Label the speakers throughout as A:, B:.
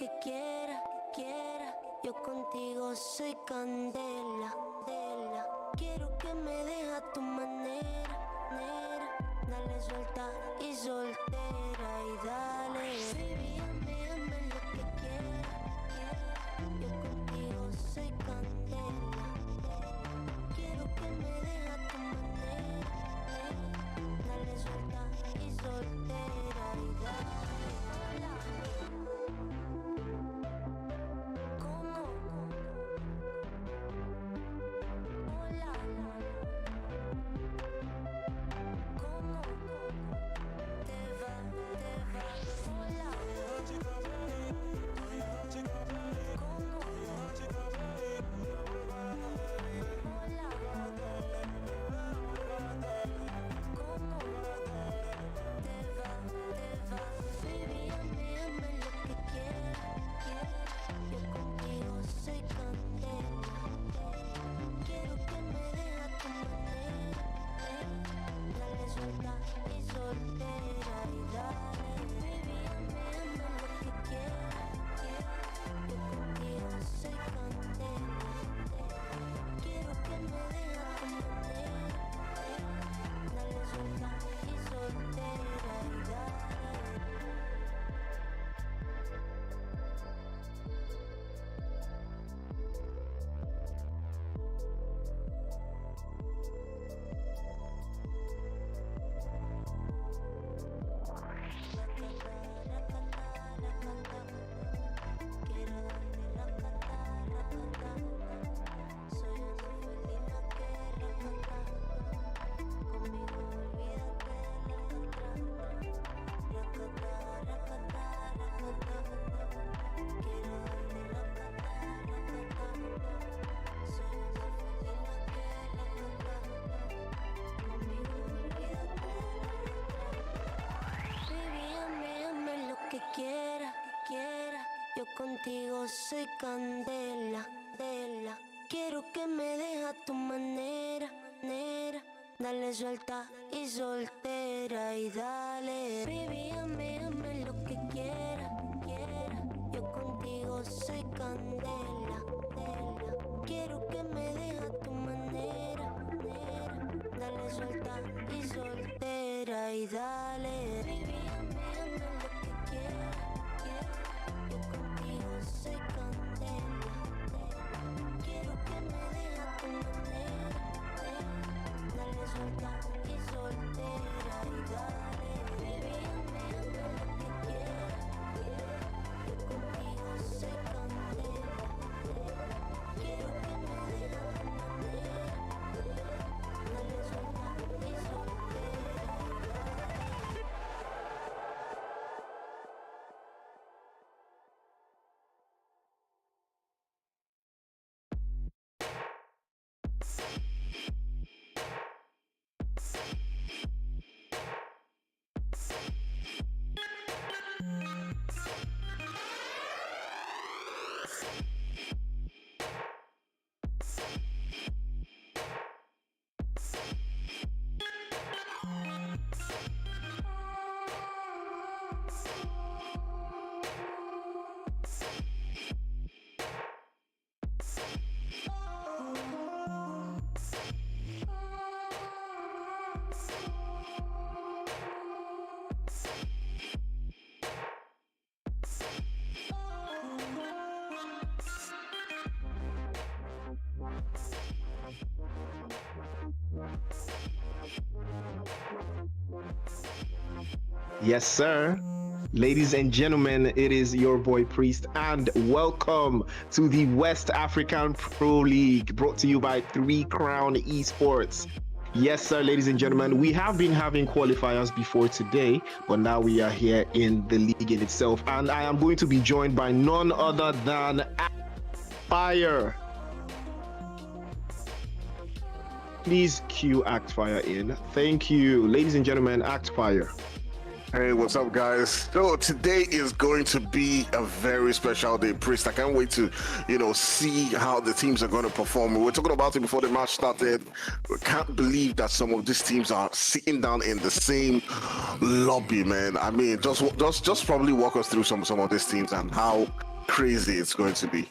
A: que quiera, yo contigo soy candela, quiero que me dejes a tu manera, dale suelta y soltera y dale, baby, hazme lo que quiera, yo contigo soy candela, quiero que me dejes a tu manera, dale suelta y soltera y dale. Quiera, yo contigo soy candela, quiero que me dejes a tu manera, dale suelta y soltera y dale, baby, hazme lo que quiera, yo contigo soy candela, quiero que me dejes a tu manera, dale suelta y soltera y dale, baby, hazme lo que quiera. Yo contigo soy candela, quiero que me dejes a tu manera, dale suelta y soltera y dale, baby, hazme lo que quiera, yo contigo soy candela, quiero que me dejes a tu manera, dale suelta y soltera y dale.
B: Yes, sir. Ladies and gentlemen, it is your boy Priest, and welcome to the West African Pro League, brought to you by Three Crown Esports. Yes, sir, ladies and gentlemen, we have been having qualifiers before today, but now we are here in the league in itself, and I am going to be joined by none other than Fire. Please cue Act Fire in. Thank you. Ladies and gentlemen, Act Fire.
C: Hey, what's up, guys? So today is going to be a very special day, Priest. I can't wait to, see how the teams are going to perform. We were talking about it before the match started. We can't believe that some of these teams are sitting down in the same lobby, man. I mean, just probably walk us through some of these teams and how crazy it's going to be.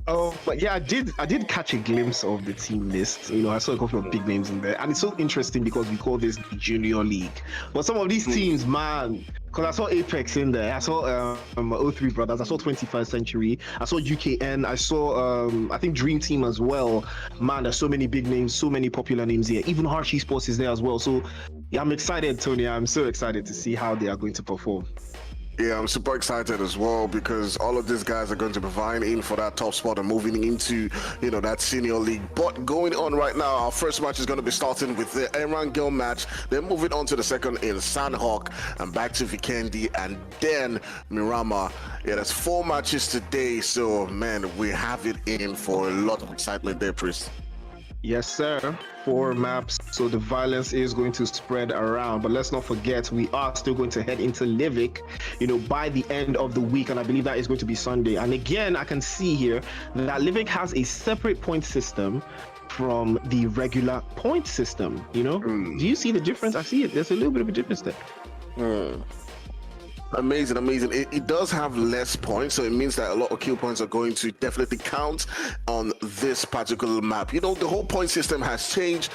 B: Oh, but yeah, I did catch a glimpse of the team list. You know, I saw a couple of big names in there, and it's so interesting because we call this the Junior League. But some of these teams, man, because I saw Apex in there, I saw O3 Brothers, I saw 21st Century, I saw UKN, I saw I think Dream Team as well. Man, there's so many big names, so many popular names here. Even Rage Esport is there as well. So yeah, I'm excited, Tony. I'm so excited to see how they are going to perform.
C: Yeah, I'm super excited as well because all of these guys are going to be vying in for that top spot and moving into, you know, that senior league. But going on right now, our first match is going to be starting with the Erangel match, then moving on to the second in Sanhok and back to Vikandi and then Miramar. Yeah, there's 4 matches today, so man, we have it in for a lot of excitement there, Priest.
B: Yes, sir. 4 maps, so the violence is going to spread around. But let's not forget, we are still going to head into Livik, you know, by the end of the week, and I believe that is going to be Sunday. And again, I can see here that Livik has a separate point system from the regular point system. You know, do you see the difference? I see it. There's a little bit of a difference there.
C: Amazing. It does have less points, so it means that a lot of kill points are going to definitely count on this particular map. You know, the whole point system has changed.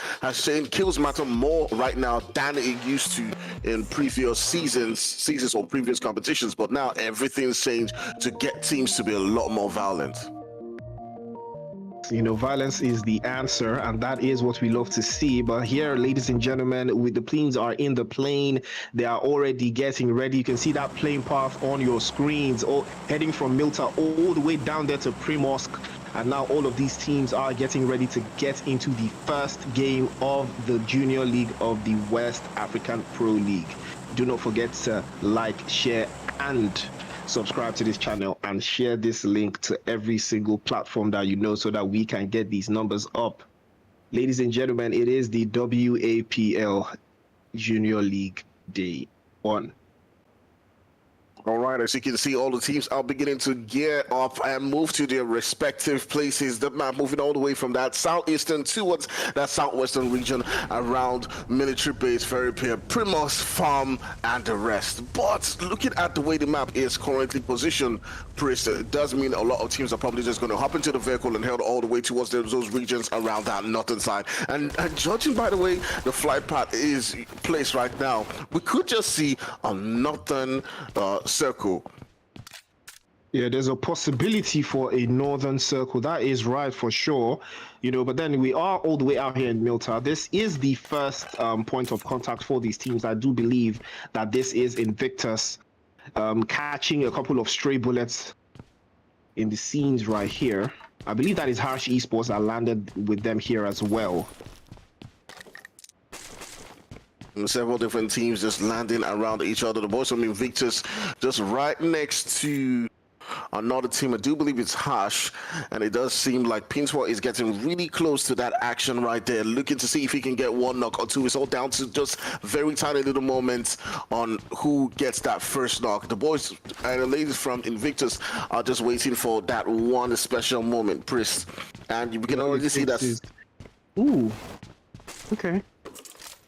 C: Kills matter more right now than it used to in previous seasons or previous competitions, but now everything's changed to get teams to be a lot more violent.
B: You know, violence is the answer, and that is what we love to see. But here, ladies and gentlemen, with the planes are in the plane, they are already getting ready. You can see that plane path on your screens, or heading from Milta all the way down there to Primorsk. And now all of these teams are getting ready to get into the first game of the Junior League of the West African Pro League. Do not forget to like, share, and subscribe to this channel and share this link to every single platform that you know so that we can get these numbers up. Ladies and gentlemen, it is the WAPL Junior League Day 1.
C: All right, as you can see, all the teams are beginning to gear up and move to their respective places. The map moving all the way from that southeastern towards that southwestern region around Military Base, Ferry Pier, Primos Farm, and the rest. But looking at the way the map is currently positioned, Chris, it does mean a lot of teams are probably just going to hop into the vehicle and head all the way towards those regions around that northern side. And judging by the way the flight path is placed right now, we could just see a northern circle.
B: Yeah, there's a possibility for a northern circle. That is right for sure. You know, but then we are all the way out here in Milta. This is the first point of contact for these teams. I do believe that this is Invictus catching a couple of stray bullets in the scenes right here. I believe that is Harsh Esports that landed with them here as well.
C: Several different teams just landing around each other. The boys from Invictus just right next to another team. I do believe it's Harsh, and it does seem like Pinswa is getting really close to that action right there, looking to see if he can get 1 knock or 2. It's all down to just very tiny little moments on who gets that first knock. The boys and the ladies from Invictus are just waiting for that one special moment, Priest, and you can already see that.
B: Ooh, okay.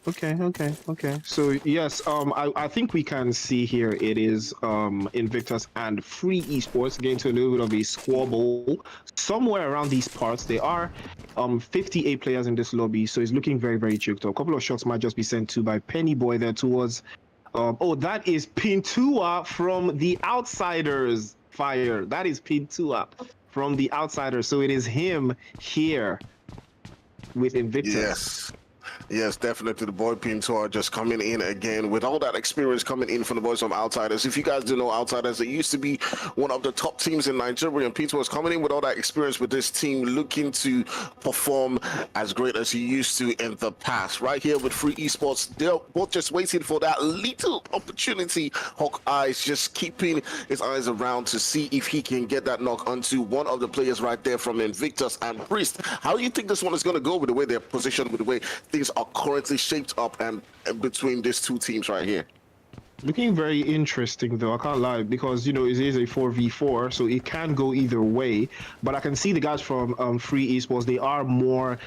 B: Okay. So yes, I think we can see here it is Invictus and Free Esports getting to a little bit of a squabble somewhere around these parts. There are 58 players in this lobby, so it's looking very, very choked up. A couple of shots might just be sent to by Penny Boy there towards oh, that is Pintua from the Outsiders fire. That is Pintua from the Outsiders. So it is him here with Invictus.
C: Yes, definitely. The boy Pintor just coming in again with all that experience coming in from the boys from Outsiders. If you guys do know Outsiders, it used to be one of the top teams in Nigeria, and Pintor was coming in with all that experience with this team, looking to perform as great as he used to in the past. Right here with Free Esports, they're both just waiting for that little opportunity. Hawkeye's just keeping his eyes around to see if he can get that knock onto one of the players right there from Invictus and Priest. How do you think this one is going to go with the way they're positioned, with the way things are currently shaped up and between these two teams right here?
B: Looking very interesting though, I can't lie, because you know it is a 4v4, so it can go either way. But I can see the guys from Free Esports, they are more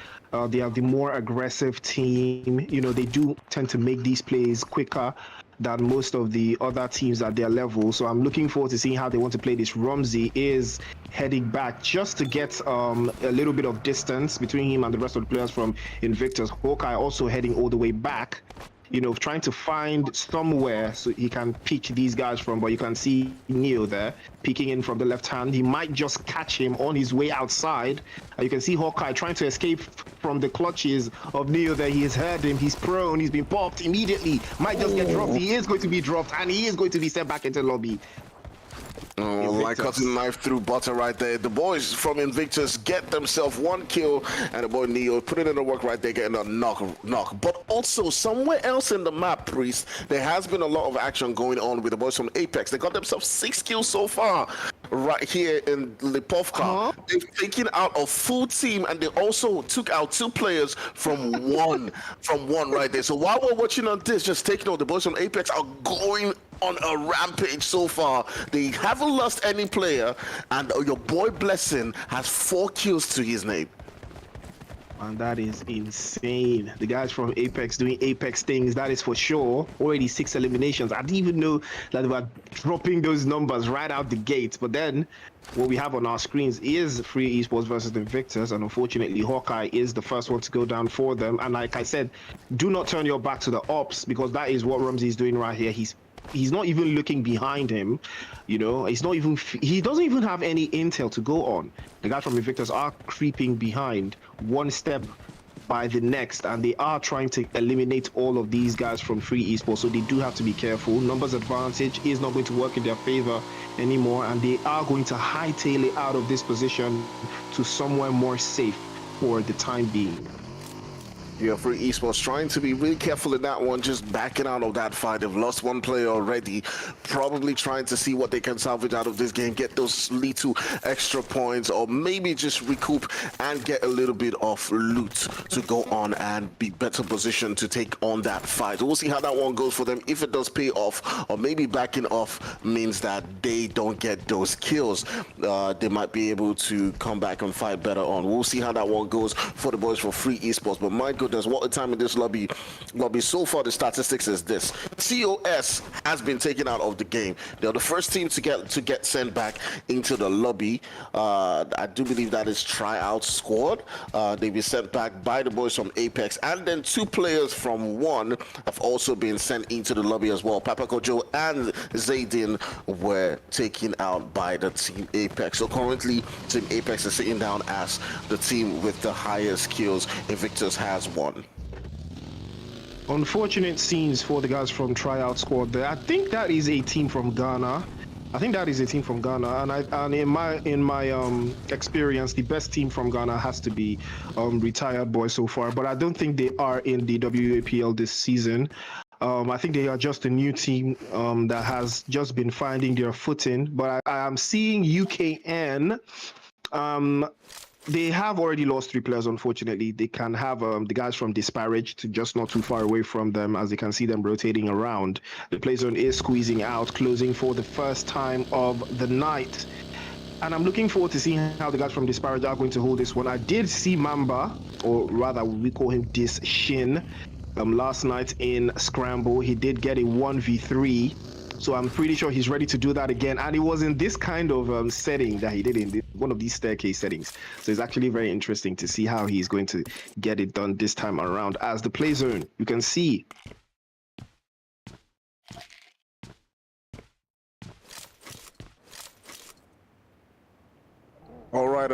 B: they are the more aggressive team. You know, they do tend to make these plays quicker. than most of the other teams at their level. So I'm looking forward to seeing how they want to play this. Rumsey is heading back just to get a little bit of distance between him and the rest of the players from Invictus. Hawkeye also heading all the way back, you know, trying to find somewhere so he can pick these guys from. But you can see Neo there peeking in from the left hand. He might just catch him on his way outside. You can see Hawkeye trying to escape from the clutches of Neo there. He has heard him. He's prone. He's been popped immediately. Might just get dropped. He is going to be dropped, and he is going to be sent back into the lobby.
C: Oh, like cutting knife through butter right there. The boys from Invictus get themselves one kill, and the boy Neo putting in the work right there, getting a knock. But also somewhere else in the map, Priest, there has been a lot of action going on with the boys from Apex. They got themselves 6 kills so far right here in Lipovka. They've taken out a full team, and they also took out 2 players from one right there. So while we're watching on this, just taking out, the boys from Apex are going on a rampage so far. They haven't lost any player, and your boy Blessing has 4 kills to his name.
B: And that is insane. The guys from Apex doing Apex things, that is for sure. Already 6 eliminations. I didn't even know that they were dropping those numbers right out the gate. But then what we have on our screens is Free Esports versus Invictus, and unfortunately Hawkeye is the first one to go down for them. And like I said, do not turn your back to the ops, because that is what Rumsey is doing right here. He's not even looking behind him, you know. He doesn't even have any intel to go on. The guys from Invictus are creeping behind one step by the next, and they are trying to eliminate all of these guys from Free Esports, so they do have to be careful. Numbers advantage is not going to work in their favor anymore, and they are going to hightail it out of this position to somewhere more safe for the time being.
C: Yeah, Free Esports trying to be really careful in that one, just backing out of that fight. They've lost 1 player already, probably trying to see what they can salvage out of this game, get those little extra points, or maybe just recoup and get a little bit of loot to go on and be better positioned to take on that fight. We'll see how that one goes for them. If it does pay off, or maybe backing off means that they don't get those kills, they might be able to come back and fight better on. We'll see how that one goes for the boys for Free Esports. But my goodness, what a time in this lobby. So far the statistics is this: TOS has been taken out of the game. They're the first team to get sent back into the lobby. I do believe that is Tryout Squad. They've been sent back by the boys from Apex, and then 2 players from One have also been sent into the lobby as well. Papa Kojo and Zaydin were taken out by the team Apex. So currently team Apex is sitting down as the team with the highest kills. Invictus has 1.
B: Unfortunate scenes for the guys from Tryout Squad there. I think that is a team from Ghana. And in my experience, the best team from Ghana has to be Retired Boys so far. But I don't think they are in the WAPL this season. I think they are just a new team that has just been finding their footing. But I am seeing UKN. They have already lost 3 players, unfortunately. They can have the guys from Disparaged, just not too far away from them, as they can see them rotating around. The play zone is squeezing out, closing for the first time of the night. And I'm looking forward to seeing how the guys from Disparaged are going to hold this one. I did see Mamba, or rather we call him Dis Shin, last night in Scramble. He did get a 1v3. So I'm pretty sure he's ready to do that again. And it was in this kind of setting that he did in one of these staircase settings. So it's actually very interesting to see how he's going to get it done this time around. As the play zone, you can see
C: All right.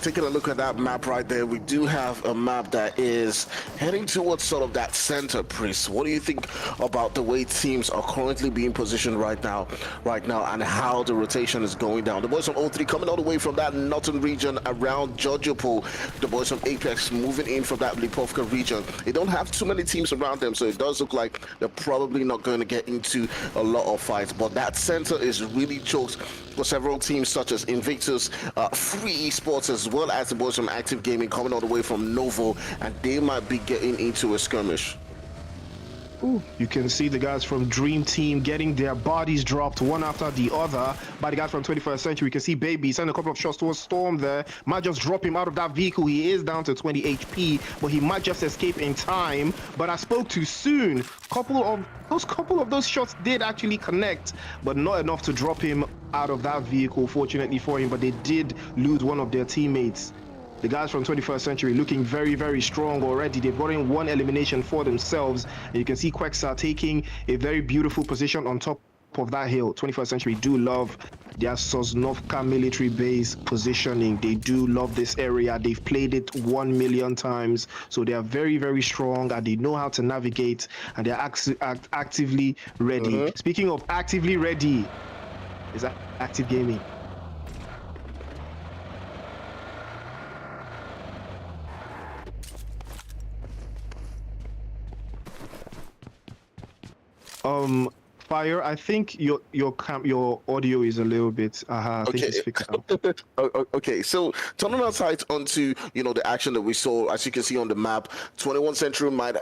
C: Taking a look at that map right there, we do have a map that is heading towards sort of that center, Priest. What do you think about the way teams are currently being positioned right now, and how the rotation is going down? The boys from O3 coming all the way from that northern region around Georgiopol. The boys from Apex moving in from that Lipovka region. They don't have too many teams around them, so it does look like they're probably not going to get into a lot of fights. But that center is really choked for several teams such as Invictus, Free Esports, as well as the boys from Active Gaming coming all the way from Novo, and they might be getting into a skirmish.
B: Ooh, you can see the guys from Dream Team getting their bodies dropped one after the other by the guys from 21st Century. You can see Baby send a couple of shots towards Storm there. Might just drop him out of that vehicle. He is down to 20 HP, but he might just escape in time. But I spoke too soon. Couple of those shots did actually connect, but not enough to drop him out of that vehicle, fortunately for him. But they did lose one of their teammates. The guys from 21st Century looking very, very strong already. They've gotten one elimination for themselves. And you can see Quexa taking a very beautiful position on top of that hill. 21st Century do love their Sosnovka military base positioning. They do love this area. They've played it 1 million times. So they are very, very strong and they know how to navigate and they're actively ready. Speaking of actively ready, is that Active Gaming? Fire, I think your audio is a little bit I think it's fixed now.
C: Okay, so turning our sights onto the action that we saw, as you can see on the map, 21 Century might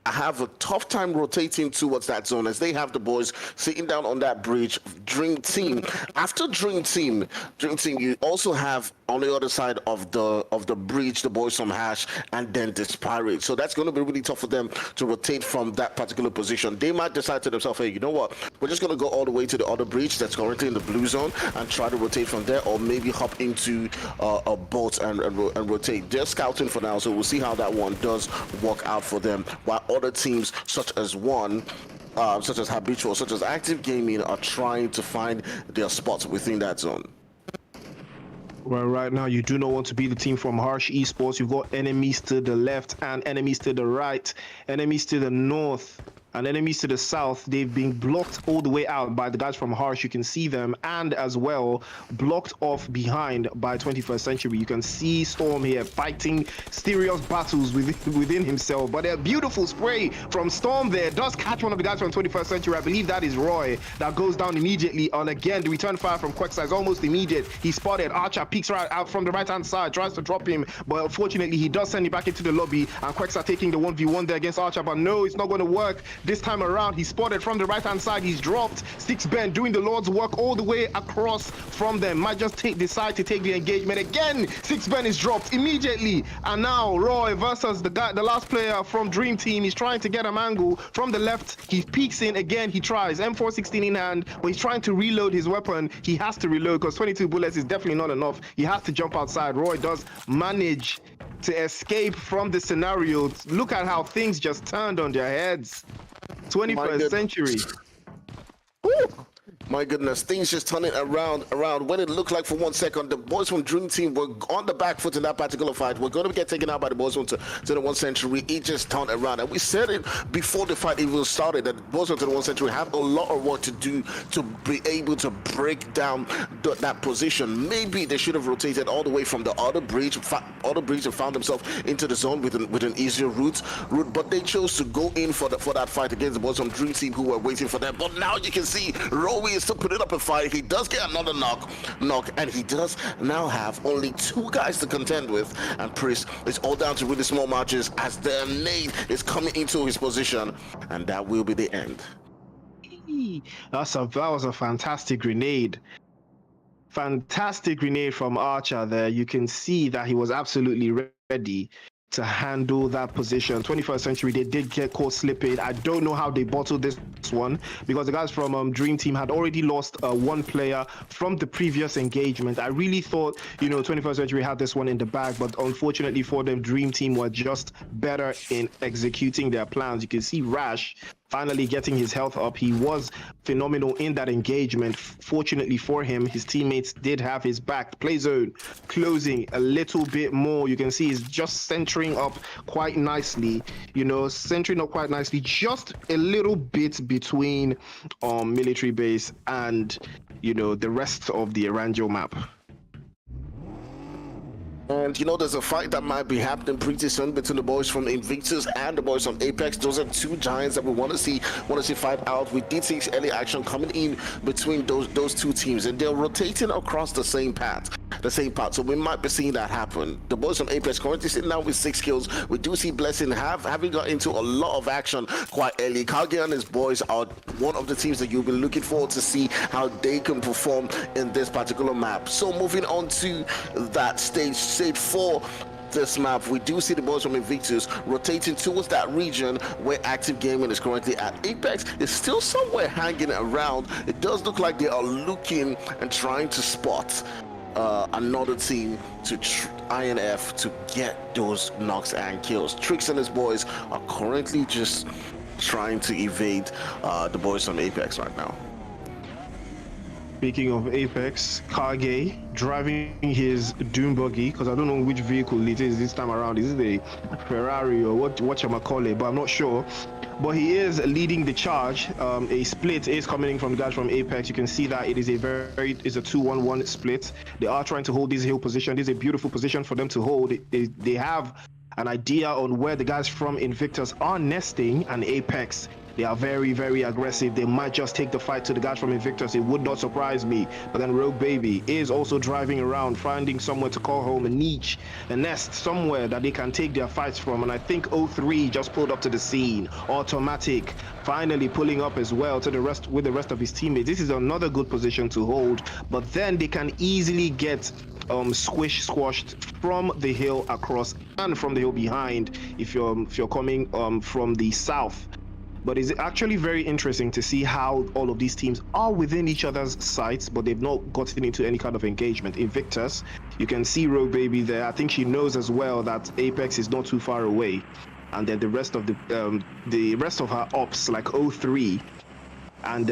C: have a tough time rotating towards that zone as they have the boys sitting down on that bridge. Dream Team, after Dream Team, you also have on the other side of the bridge the boys from Hash and then Disparaged. So that's going to be really tough for them to rotate from that particular position. They might decide to themselves, hey, you know what, we're just going to go all the way to the other bridge that's currently in the blue zone and try to rotate from there, or maybe hop into a boat and rotate. They're scouting for now, so we'll see how that one does work out for them, while other teams such as such as Habitual, such as Active Gaming are trying to find their spots within that zone.
B: Well, right now you do not want to be the team from Harsh Esports. You've got enemies to the left and enemies to the right, enemies to the north and enemies to the south. They've been blocked all the way out by the guys from Harsh. You can see them, and as well blocked off behind by 21st Century. You can see Storm here fighting serious battles within himself, but a beautiful spray from Storm there does catch one of the guys from 21st Century. I believe that is Roy, that goes down immediately. And again, the return fire from Quexa is almost immediate. He spotted Archer, peeks right out from the right hand side, tries to drop him, but unfortunately he does send it back into the lobby, and Quexa taking the 1v1 there against Archer, but no, it's not going to work. This time around, he spotted from the right-hand side. He's dropped. Six Ben doing the Lord's work all the way across from them. Might just decide to take the engagement again. Six Ben is dropped immediately, and now Roy versus the last player from Dream Team. He's trying to get a angle from the left. He peeks in again. He tries M416 in hand, but he's trying to reload his weapon. He has to reload because 22 bullets is definitely not enough. He has to jump outside. Roy does manage to escape from the scenario. Look at how things just turned on their heads. 21st Century.
C: Woo! My goodness, things just turning around when it looked like for 1 second the boys from Dream Team were on the back foot in that particular fight. We're going to get taken out by the boys from 21 Century. It just turned around, and we said it before the fight even started that the boys from 21 Century have a lot of work to do to be able to break down that position. Maybe they should have rotated all the way from the other bridge and found themselves into the zone with an easier route, but they chose to go in for that fight against the boys from Dream Team who were waiting for them. But now you can see Rowie is still putting up a fight. He does get another knock, and he does now have only 2 guys to contend with, and Priest is all down to really small margins as the nade is coming into his position, and that will be the end.
B: That was a fantastic grenade. Fantastic grenade from Archer there. You can see that he was absolutely ready to handle that position. 21st Century, they did get caught slipping. I don't know how they bottled this one, because the guys from Dream Team had already lost one player from the previous engagement. I really thought 21st Century had this one in the bag, but unfortunately for them, Dream Team were just better in executing their plans. You can see Rash finally getting his health up. He was phenomenal in that engagement. Fortunately for him, his teammates did have his back. Play zone closing a little bit more. You can see he's just centering up quite nicely, centering up quite nicely, just a little bit between military base and the rest of the Erangel map.
C: And there's a fight that might be happening pretty soon between the boys from Invictus and the boys from Apex. Those are 2 giants that we want to see fight out. We did see early action coming in between those 2 teams, and they're rotating across the same path. the same part. So we might be seeing that happen. The boys from Apex currently sitting down with 6 kills. We do see Blessing having got into a lot of action quite early. Kage and his boys are one of the teams that you'll be looking forward to see how they can perform in this particular map. So moving on to that stage 4. This map, we do see the boys from Invictus rotating towards that region where Active Gaming is currently at. Apex is still somewhere hanging around. It does look like they are looking and trying to spot another team to INF to get those knocks and kills. Tricks and his boys are currently just trying to evade the boys from Apex right now.
B: Speaking of Apex, Kage driving his Doom buggy, because I don't know which vehicle it is this time around. Is it a Ferrari or what you might call it, but I'm not sure. But he is leading the charge. A split is coming in from the guys from Apex. You can see that it is a 2-1-1 split. They are trying to hold this hill position. This is a beautiful position for them to hold. They have an idea on where the guys from Invictus are nesting, and Apex, they are very, very aggressive. They might just take the fight to the guys from Invictus. It would not surprise me. But then Rogue Baby is also driving around, finding somewhere to call home, a niche, a nest somewhere that they can take their fights from. And I think 03 just pulled up to the scene. Automatic finally pulling up as well to with the rest of his teammates. This is another good position to hold. But then they can easily get squashed from the hill across and from the hill behind if you're coming from the south. But it's actually very interesting to see how all of these teams are within each other's sights, but they've not gotten into any kind of engagement. Invictus, you can see Rogue Baby there. I think she knows as well that Apex is not too far away, and then the rest of her ops, like 03, and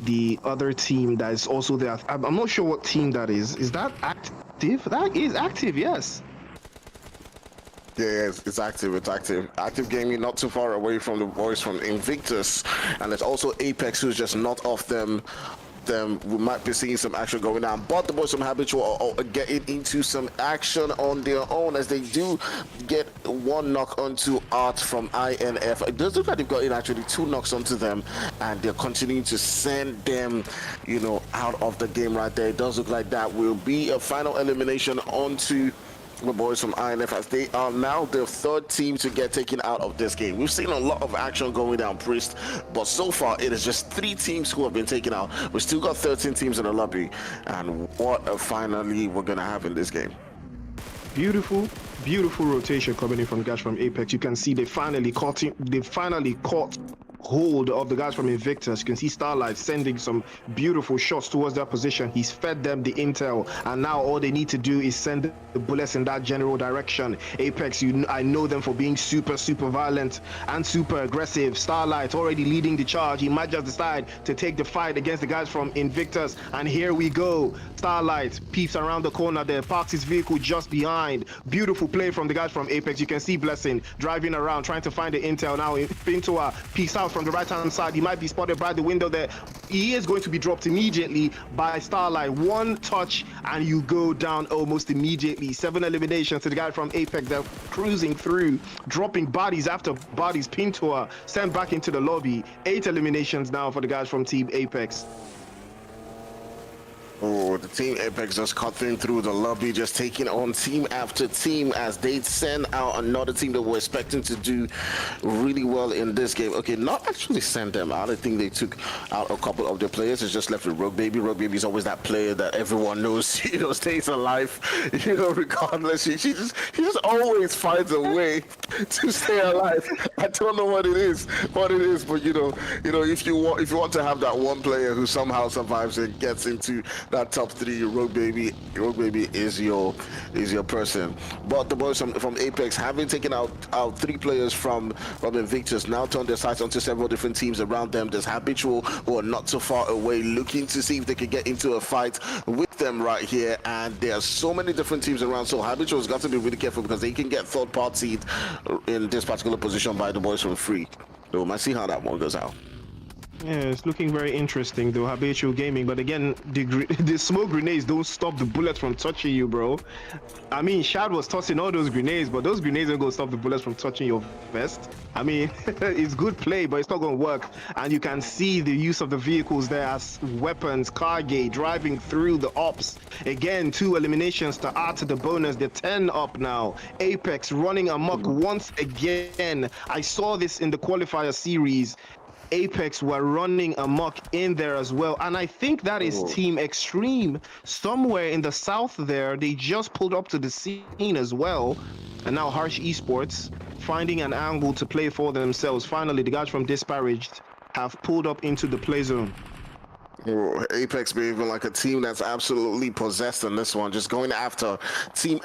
B: the other team that is also there. I'm not sure what team that is. Is that active? That is active, yes.
C: Yeah, it's active. It's active. Active Gaming not too far away from the boys from Invictus, and there's also Apex who's just not off them. We might be seeing some action going down, but the boys from Habitual are getting into some action on their own as they do get one knock onto Art from INF. It does look like they've gotten actually 2 knocks onto them, and they're continuing to send them, out of the game right there. It does look like that will be a final elimination onto the boys from INF, as they are now the 3rd team to get taken out of this game. We've seen a lot of action going down, Priest, but so far it is just 3 teams who have been taken out. We've still got 13 teams in the lobby, and what a finally we're gonna have in this game.
B: Beautiful rotation coming in from guys from Apex. You can see they finally caught hold of the guys from Invictus. You can see Starlight sending some beautiful shots towards that position. He's fed them the intel, and now all they need to do is send the bullets in that general direction. Apex, I know them for being super violent and super aggressive. Starlight already leading the charge. He might just decide to take the fight against the guys from Invictus, and here we go. Starlight peeps around the corner there, parks his vehicle just behind. Beautiful play from the guys from Apex. You can see Blessing driving around trying to find the intel. Now Pintua peeks out from the right hand side. He might be spotted by the window there. He is going to be dropped immediately by Starlight. 1 touch and you go down almost immediately. 7 eliminations to the guy from Apex. They're cruising through, dropping bodies after bodies. Pintua sent back into the lobby. 8 eliminations now for the guys from Team Apex.
C: Oh, the Team Apex just cutting through the lobby, just taking on team after team as they send out another team that we're expecting to do really well in this game. Okay, not actually send them out. I think they took out a couple of their players. It's just left with Rogue Baby. Rogue Baby is always that player that everyone knows, stays alive, regardless. She just always finds a way to stay alive. I don't know what it is, but if you want to have that one player who somehow survives and gets into that top 3, Rogue Baby is your person. But the boys from Apex, having taken out 3 players from Invictus, now turn their sights onto several different teams around them. There's Habitual, who are not so far away, looking to see if they can get into a fight with them right here. And there are so many different teams around, so Habitual's got to be really careful because they can get third-partied in this particular position by the boys from Free. So we might see how that one goes out.
B: Yeah, it's looking very interesting though, Habitual Gaming. But again, the smoke grenades don't stop the bullets from touching you, bro. I mean, Shad was tossing all those grenades, but those grenades aren't gonna stop the bullets from touching your vest. I mean, it's good play, but it's not gonna work. And you can see the use of the vehicles there as weapons, Cargate driving through the ops. Again, 2 eliminations to add to the bonus. They're 10 up now. Apex running amok once again. I saw this in the qualifier series. Apex were running amok in there as well, and I think that is Team Extreme somewhere in the south there. They just pulled up to the scene as well, and now Harsh Esports finding an angle to play for themselves. Finally, the guys from Disparaged have pulled up into the play zone.
C: Apex behaving like a team that's absolutely possessed in this one, just going after team,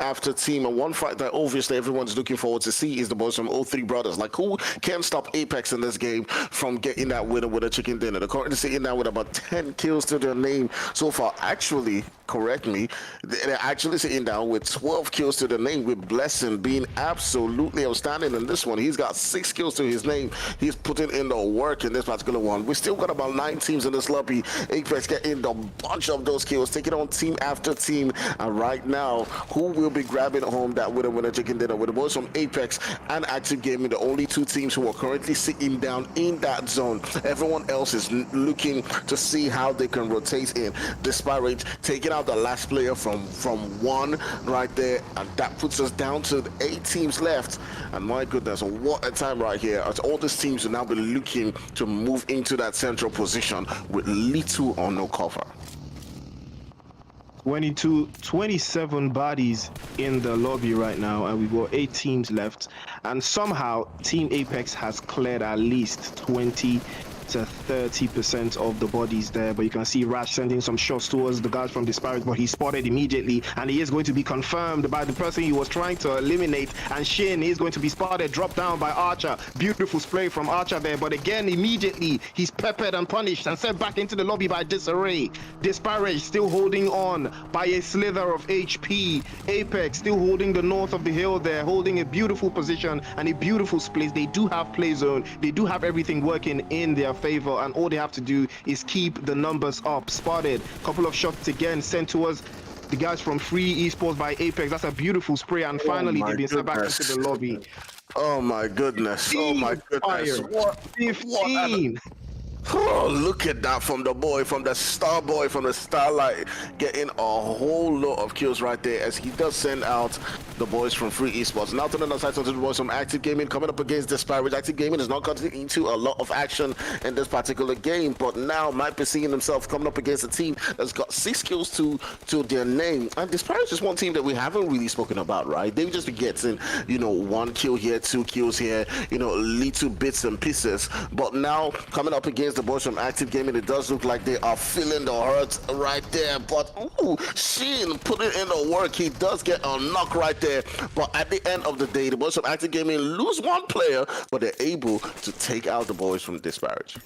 C: and one fight that obviously everyone's looking forward to see is the boys from 03 Brothers. Like, who can stop Apex in this game from getting that winner with a chicken dinner? They're currently sitting down with about 10 kills to their name so far. Actually, correct me, they're actually sitting down with 12 kills to their name, with Blessing being absolutely outstanding in this one. He's got 6 kills to his name. He's putting in the work in this particular one. We still got about 9 teams in this lobby. Apex getting a bunch of those kills, taking on team after team, and right now, who will be grabbing home that winner chicken dinner? With the boys from Apex and Active Gaming, the only 2 teams who are currently sitting down in that zone. Everyone else is looking to see how they can rotate in. Disparaged taking out the last player from 1 right there, and that puts us down to 8 teams left. And my goodness, what a time right here, as all these teams will now be looking to move into that central position with little or no cover.
B: 27 bodies in the lobby right now, and we've got 8 teams left, and somehow Team Apex has cleared at least 20 to 30% of the bodies there. But you can see Rash sending some shots towards the guys from Disparaged, but he's spotted immediately, and he is going to be confirmed by the person he was trying to eliminate. And Shin is going to be spotted, dropped down by Archer. Beautiful spray from Archer there, but again, immediately he's peppered and punished and sent back into the lobby by Disarray. Disparaged still holding on by a slither of HP. Apex still holding the north of the hill there, holding a beautiful position and a beautiful place. They do have play zone. They do have everything working in their favor, and all they have to do is keep the numbers up. Spotted, couple of shots again sent towards the guys from Free Esports by Apex. That's a beautiful spray, and finally they've been sent back into the lobby.
C: Oh my goodness, oh my goodness.
B: What? 15.
C: Oh, look at that from the boy, from the star boy, from the Starlight, getting a whole lot of kills right there, as he does send out the boys from Free Esports. Now turning the sights onto the boys from Active Gaming, coming up against Disparaged. Active Gaming is not gotten into a lot of action in this particular game, but now might be seeing himself coming up against a team that's got 6 kills to their name. And Disparaged is one team that we haven't really spoken about, right? They've just been getting, 1 kill here, 2 kills here, little bits and pieces. But now coming up against the boys from Active Gaming, it does look like they are feeling the hurt right there. But Sheen putting in the work. He does get a knock right there. But at the end of the day, the boys from Active Gaming lose 1 player, but they're able to take out the boys from Disparaged.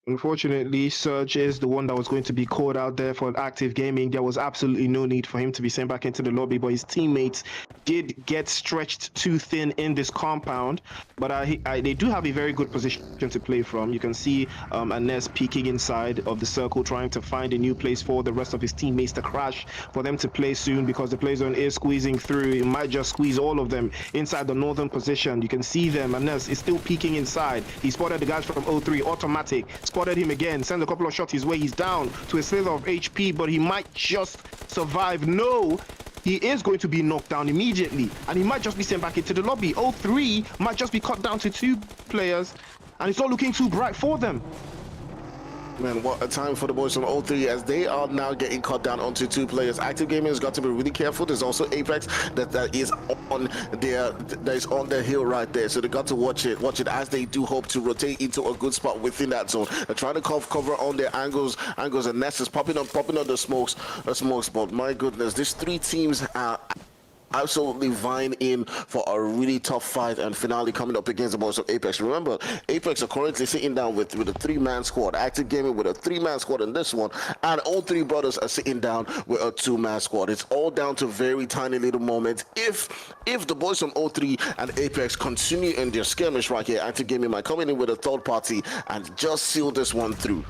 B: Unfortunately, Surge is the one that was going to be called out there for Active Gaming. There was absolutely no need for him to be sent back into the lobby, but his teammates did get stretched too thin in this compound. But they do have a very good position to play from. You can see Anes peeking inside of the circle, trying to find a new place for the rest of his teammates to crash, for them to play soon, because the play zone is squeezing through. It might just squeeze all of them inside the northern position. You can see them. Anes is still peeking inside. He spotted the guys from 03, automatic. Spotted him again, sends a couple of shots his way. He's down to a slither of HP, but he might just survive. No, he is going to be knocked down immediately, and he might just be sent back into the lobby. 03 might just be cut down to 2 players, and it's not looking too bright for them.
C: Man, what a time for the boys from 03, as they are now getting cut down onto 2 players. Active Gaming has got to be really careful. There's also Apex that is on their hill right there, so they got to watch it as they do hope to rotate into a good spot within that zone. They're trying to cover on their angles, and nests popping up the smokes. But my goodness, these 3 teams are absolutely vying in for a really tough fight and finale coming up against the boys of Apex. Remember, Apex are currently sitting down with a 3-man squad, Active Gaming with a 3-man squad in this one, and all three brothers are sitting down with a 2-man squad. It's all down to very tiny little moments. If the boys from O3 and Apex continue in their skirmish right here, Active Gaming might come in with a third party and just seal this one through.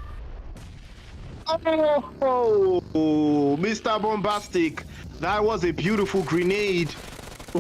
B: Oh, Mr. Bombastic, that was a beautiful grenade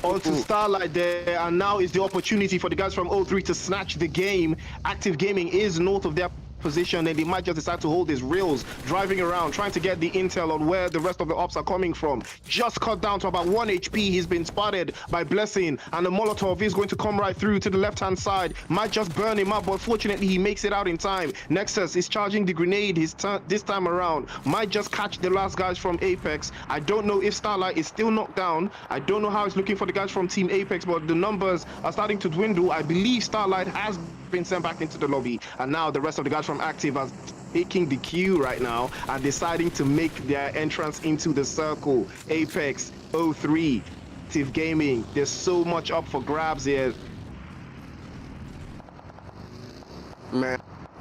B: onto Starlight there, and now is the opportunity for the guys from O3 to snatch the game. Active Gaming is north of their position, and they might just decide to hold his rails, driving around, trying to get the intel on where the rest of the ops are coming from. Just cut down to about 1 HP. He's been spotted by Blessing, and the Molotov is going to come right through to the left-hand side. Might just burn him up, but fortunately he makes it out in time. Nexus is charging the grenade this time around. Might just catch the last guys from Apex. I don't know if Starlight is still knocked down. I don't know how it's looking for the guys from Team Apex, but the numbers are starting to dwindle. I believe Starlight has been sent back into the lobby, and now the rest of the guys from Active are taking the queue right now and deciding to make their entrance into the circle. Apex, O3, Active Gaming, there's so much up for grabs here.
C: Man,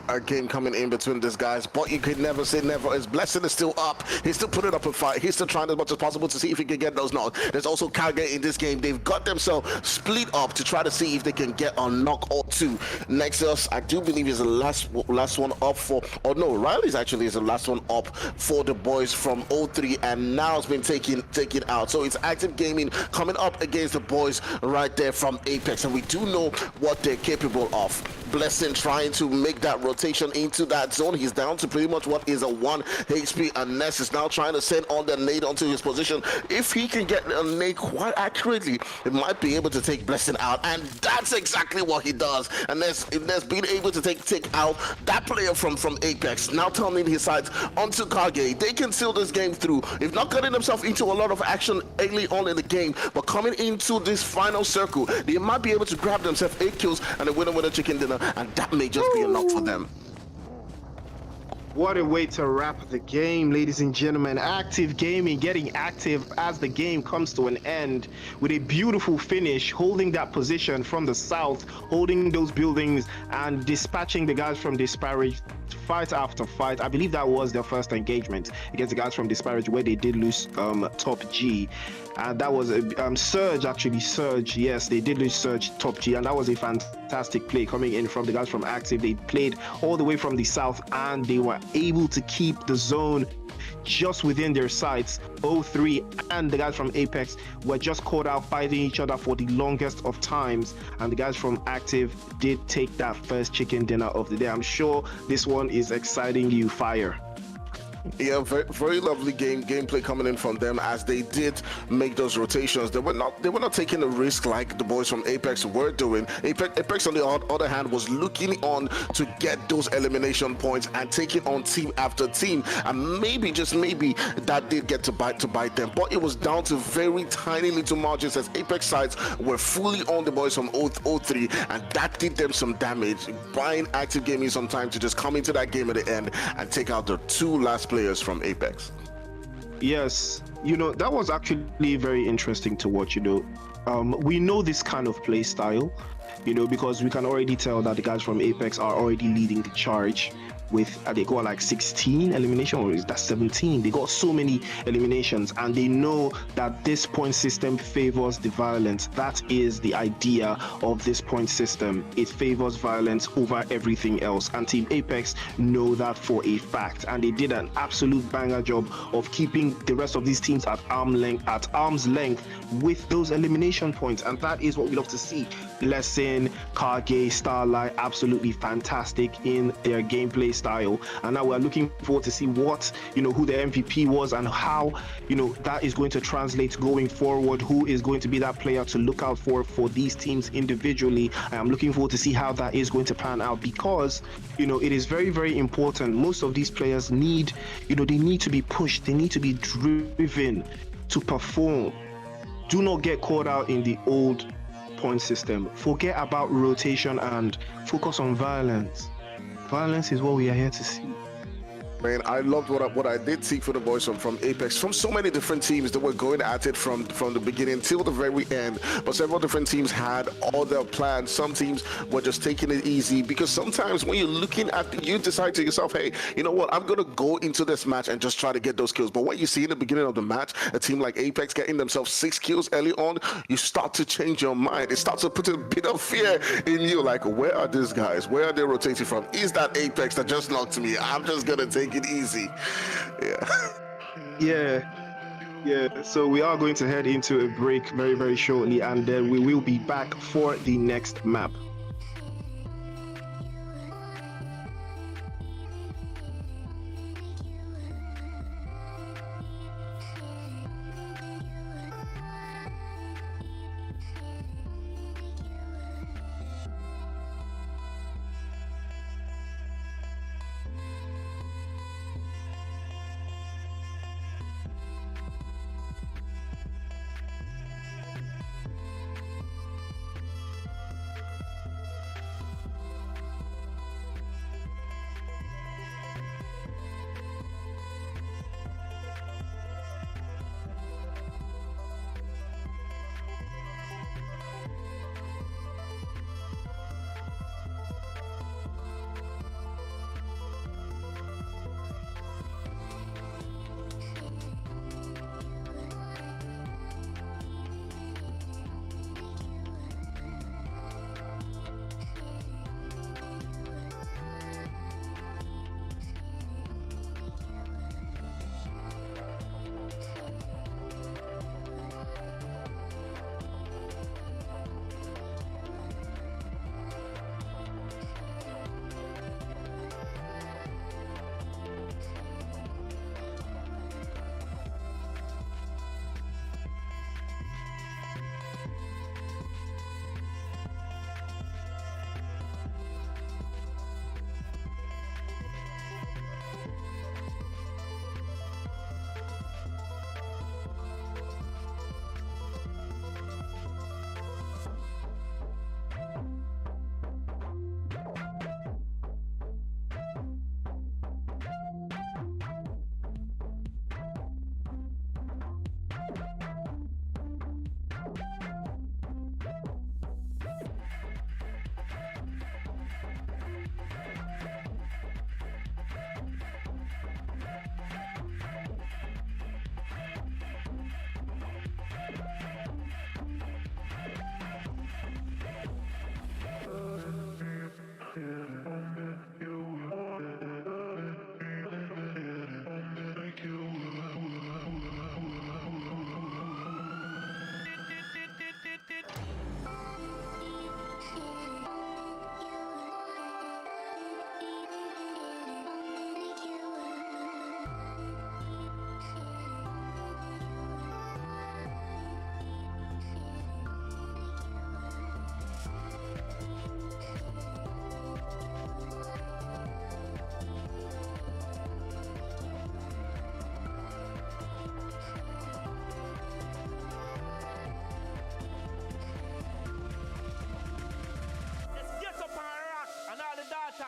C: a game coming in between these guys, but you could never say never. His Blessing is still up. He's still putting up a fight. He's still trying as much as possible to see if he can get those knocks. There's also Kage in this game. They've got themselves split up to try to see if they can get a knock or two. Nexus, I do believe, is the last one up for, or no, Riley's actually is the last one up for the boys from O3, and now it's been taken out. So it's Active Gaming coming up against the boys right there from Apex, and we do know what they're capable of. Blessing trying to make that rotation into that zone. He's down to pretty much what is a 1 HP, and Ness is now trying to send on the nade onto his position. If he can get a nade quite accurately, it might be able to take Blessing out, and that's exactly what he does. And Ness being able to take out that player from Apex, now turning his sights onto Kage. They can seal this game through, if not getting themselves into a lot of action early on in the game, but coming into this final circle, they might be able to grab themselves 8 kills and a winner chicken dinner, and that may just be enough for them.
B: What a way to wrap the game, ladies and gentlemen. Active Gaming getting active as the game comes to an end with a beautiful finish, holding that position from the south, holding those buildings and dispatching the guys from Disparaged fight after fight. I believe that was their first engagement against the guys from Disparaged, where they did lose top G. And that was a Surge, yes, they did lose Surge top G, and that was a fantastic play coming in from the guys from Active. They played all the way from the south, and they were able to keep the zone just within their sights. O3 and the guys from Apex were just caught out fighting each other for the longest of times, and the guys from Active did take that first chicken dinner of the day. I'm sure this one is exciting you, Fire.
C: Yeah, very, very lovely gameplay coming in from them as they did make those rotations. They were not taking a risk like the boys from Apex were doing. Apex on the other hand was looking on to get those elimination points and taking on team after team, and maybe, just maybe, that did get to bite them, but it was down to very tiny little margins as Apex sides were fully on the boys from O3, and that did them some damage, buying Active Gaming some time to just come into that game at the end and take out the 2 last players from Apex.
B: Yes, that was actually very interesting to watch. We know this kind of play style, because we can already tell that the guys from Apex are already leading the charge with they got like 16 elimination, or is that 17? They got so many eliminations, and they know that this point system favors the violence. That is the idea of this point system. It favors violence over everything else, and Team Apex know that for a fact, and they did an absolute banger job of keeping the rest of these teams at arm's length with those elimination points, and that is what we love to see. Blessing, Kage, Starlight, absolutely fantastic in their gameplay style, and now we're looking forward to see what who the MVP was and how that is going to translate going forward. Who is going to be that player to look out for these teams individually? I'm looking forward to see how that is going to pan out, because it is very, very important. Most of these players need they need to be pushed, they need to be driven to perform. Do not get caught out in the old point system. Forget about rotation and focus on violence. Violence is what we are here to see.
C: Man, I loved what I did see for the boys from Apex, from so many different teams that were going at it from the beginning till the very end. But several different teams had all their plans. Some teams were just taking it easy, because sometimes when you're looking at, you decide to yourself, hey, you know what, I'm gonna go into this match and just try to get those kills. But what you see in the beginning of the match, a team like Apex getting themselves 6 kills early on, you start to change your mind. It starts to put a bit of fear in you, like, where are these guys? Where are they rotating from? Is that Apex that just knocked me? I'm just gonna take it easy.
B: Yeah, so we are going to head into a break very, very shortly, and then we will be back for the next map.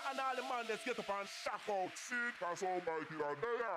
D: And all the man, let's get up and shock out. See, cause almighty are there.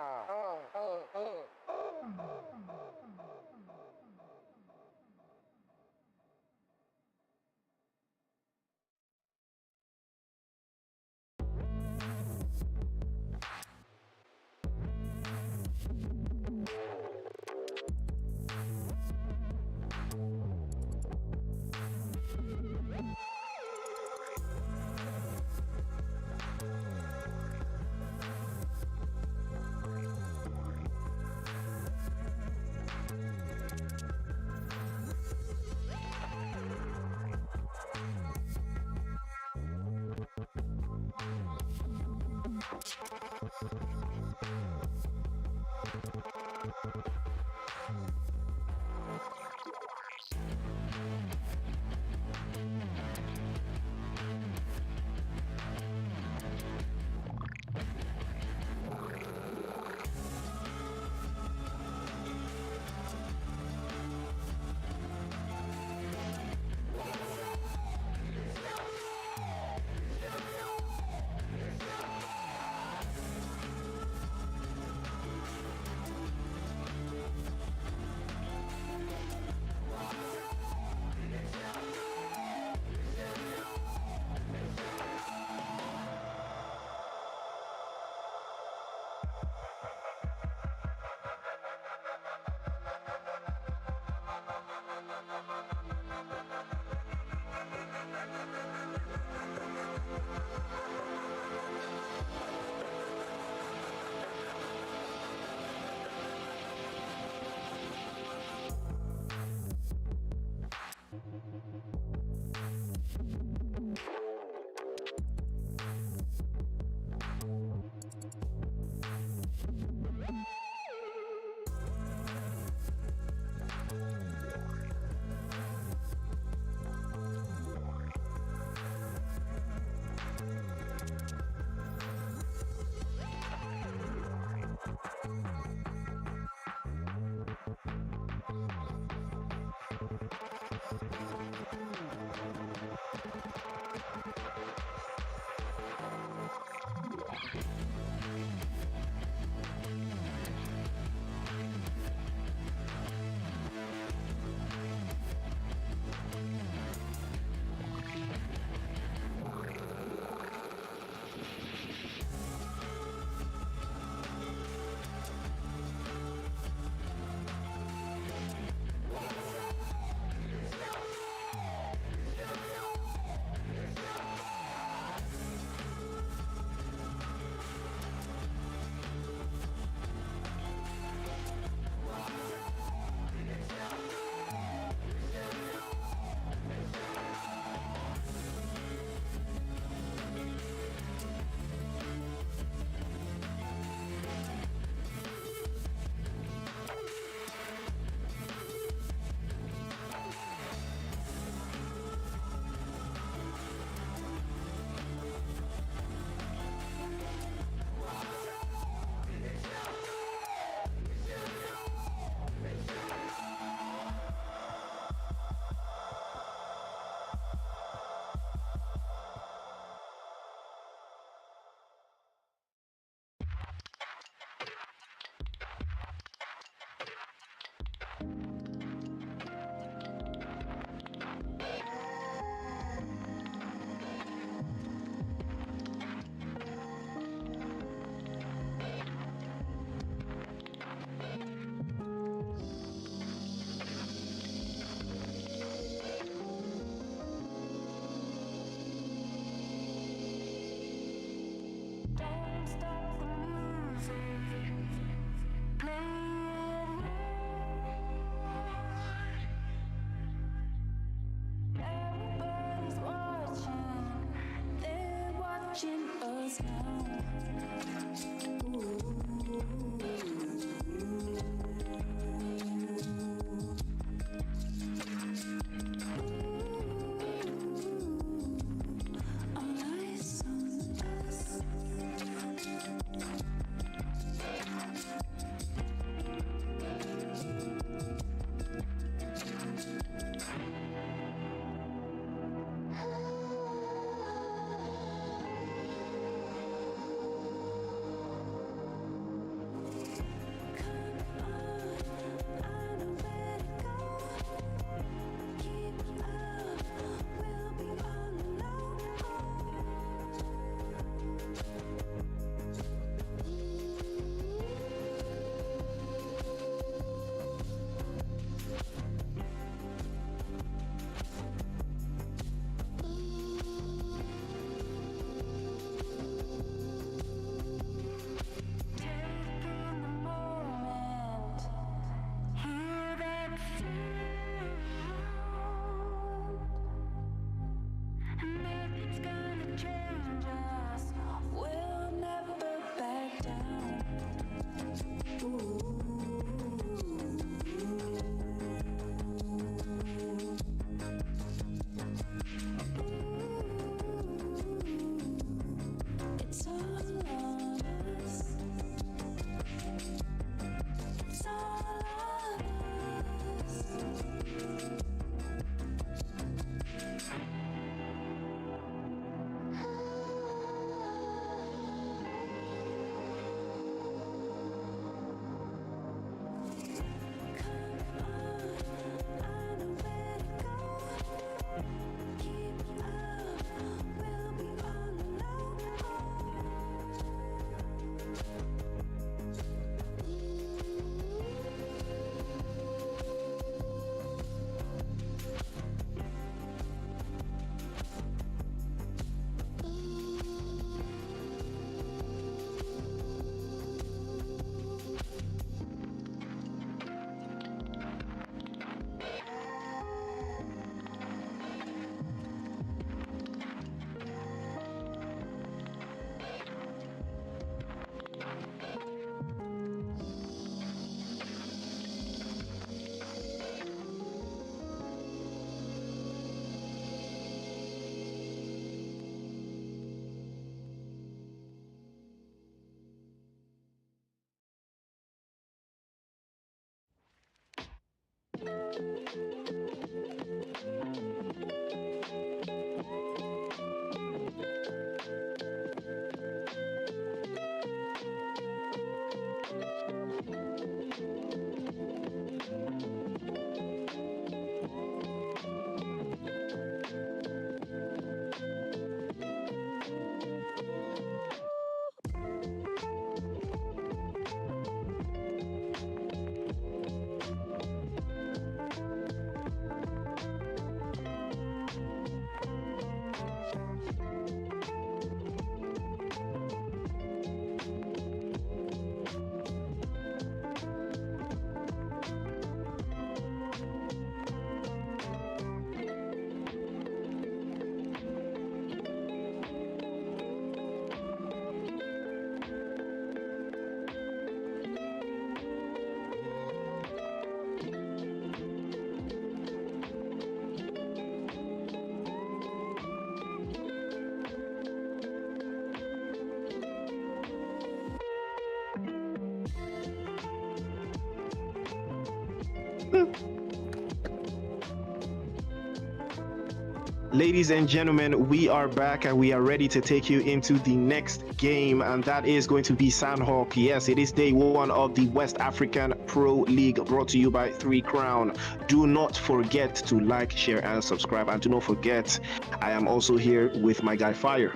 B: Ladies and gentlemen, we are back and we are ready to take you into the next game, and that is going to be Sanhok. Yes, it is day one of the West African Pro League, brought to you by 3 Crown. Do not forget to like, share, and subscribe, and do not forget, I am also here with my guy Fire.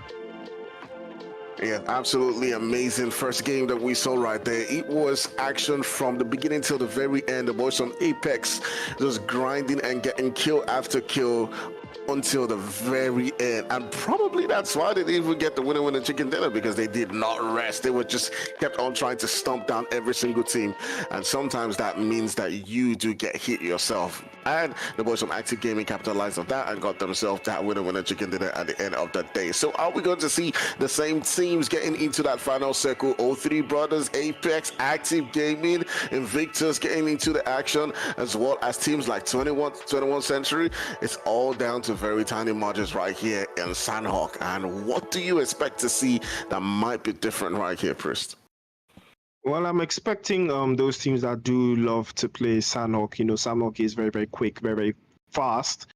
C: Yeah, absolutely amazing first game that we saw right there. It was action from the beginning till the very end. The boys on Apex just grinding and getting kill after kill. until the very end, and probably that's why they didn't even get the winner chicken dinner, because they did not rest. They were just kept on trying to stomp down every single team, and sometimes that means that you do get hit yourself. And the boys from Active Gaming capitalized on that and got themselves that winner chicken dinner at the end of the day. So are we going to see the same teams getting into that final circle? 03 Brothers, Apex, Active Gaming, Invictus getting into the action, as well as teams like 21 Century. It's all down to very tiny margins right here in Sanhok. And what do you expect to see that might be different right here, Priest?
B: Well, I'm expecting those teams that do love to play Sanhok. You know, Sanhok is very, very quick, very, very fast.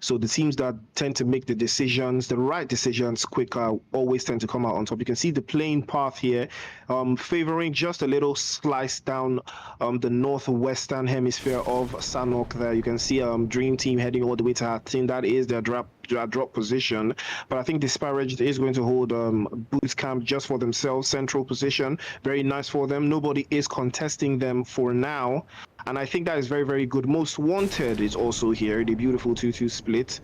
B: So the teams that tend to make the decisions, the right decisions quicker, always tend to come out on top. You can see the playing path here, favoring just a little slice down the northwestern hemisphere of Sanhok there. You can see Dream Team heading all the way to our team. That is their drop position. But I think Disparaged is going to hold boot camp just for themselves, central position. Very nice for them. Nobody is contesting them for now. And I think that is very, very good. Most Wanted is also here, the beautiful 2-2 split.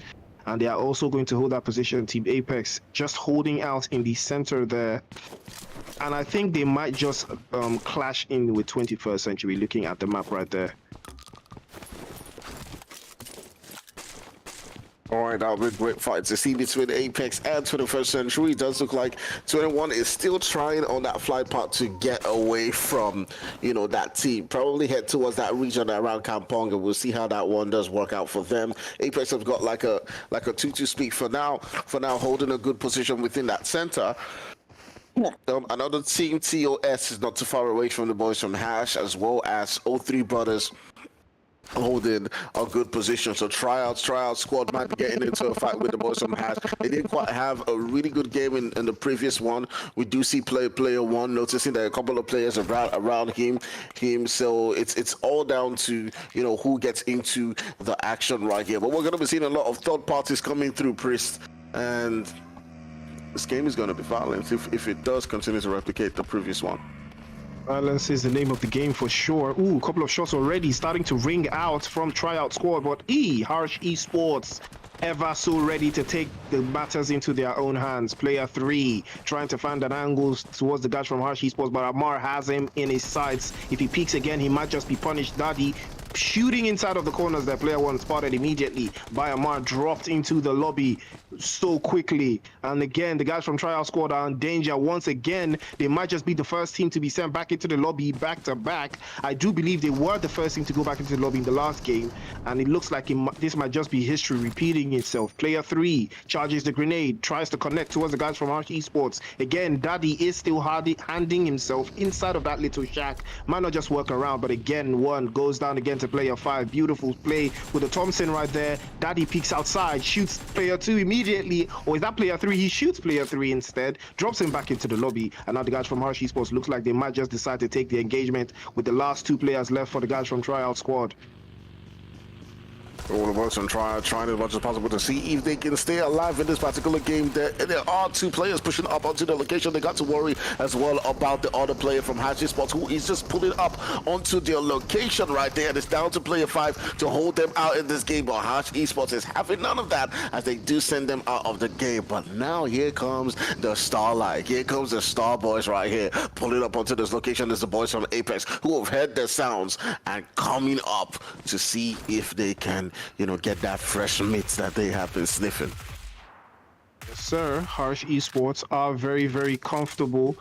B: And they are also going to hold that position. Team Apex just holding out in the center there. And I think they might just clash in with 21st Century, looking at the map right there.
C: All right, that'll be a great fight to see between Apex and 21st Century. It does look like 21 is still trying on that flight path to get away from, you know, that team. Probably head towards that region around Kampong, and we'll see how that one does work out for them. Apex have got like a 2-2 speak for now. For now, holding a good position within that center. Another team, TOS, is not too far away from the boys from Hash, as well as 03 Brothers holding a good position. So Tryout Squad might be getting into a fight with the boys from Hash. They didn't quite have a really good game in the previous one. We do see player one noticing that a couple of players around him. So it's all down to, you know, who gets into the action right here. But we're going to be seeing a lot of third parties coming through, Priest, and this game is going to be Vawlence if it does continue to replicate the previous one.
B: Vawlence is the name of the game for sure. Ooh, a couple of shots already starting to ring out from Tryout Squad, but Harsh Esports ever so ready to take the matters into their own hands. Player 3 trying to find an angle towards the guys from Harsh Esports, but Amar has him in his sights. If he peeks again, he might just be punished. Daddy shooting inside of the corners there. Player 1 spotted immediately by Amar, dropped into the lobby so quickly. And again, the guys from Tryout Squad are in danger once again. They might just be the first team to be sent back into the lobby back to back. I do believe they were the first team to go back into the lobby in the last game, and it looks like this might just be history repeating itself. Player 3 charges the grenade, tries to connect towards the guys from Arch Esports. Again, Daddy is still handing himself inside of that little shack. Might not just work around, but again, one goes down again to player 5. Beautiful play with the Thompson right there. Daddy peeks outside, shoots player 2 immediately, or is that player 3? He shoots player 3 instead, drops him back into the lobby, and now the guys from Harsh Esports looks like they might just decide to take the engagement with the last 2 players left for the guys from Tryout Squad.
C: All of us and trying as much as possible to see if they can stay alive in this particular game. There are 2 players pushing up onto the location. They got to worry as well about the other player from Rage Esport, who is just pulling up onto their location right there. And it's down to player 5 to hold them out in this game. But Rage Esports is having none of that as they do send them out of the game. But now here comes the Starlight. Here comes the Star Boys right here, pulling up onto this location. Is the boys from Apex who have heard the sounds and coming up to see if they can, you know, get that fresh meat that they have been sniffing.
B: Yes, sir. Harsh Esports are very, very comfortable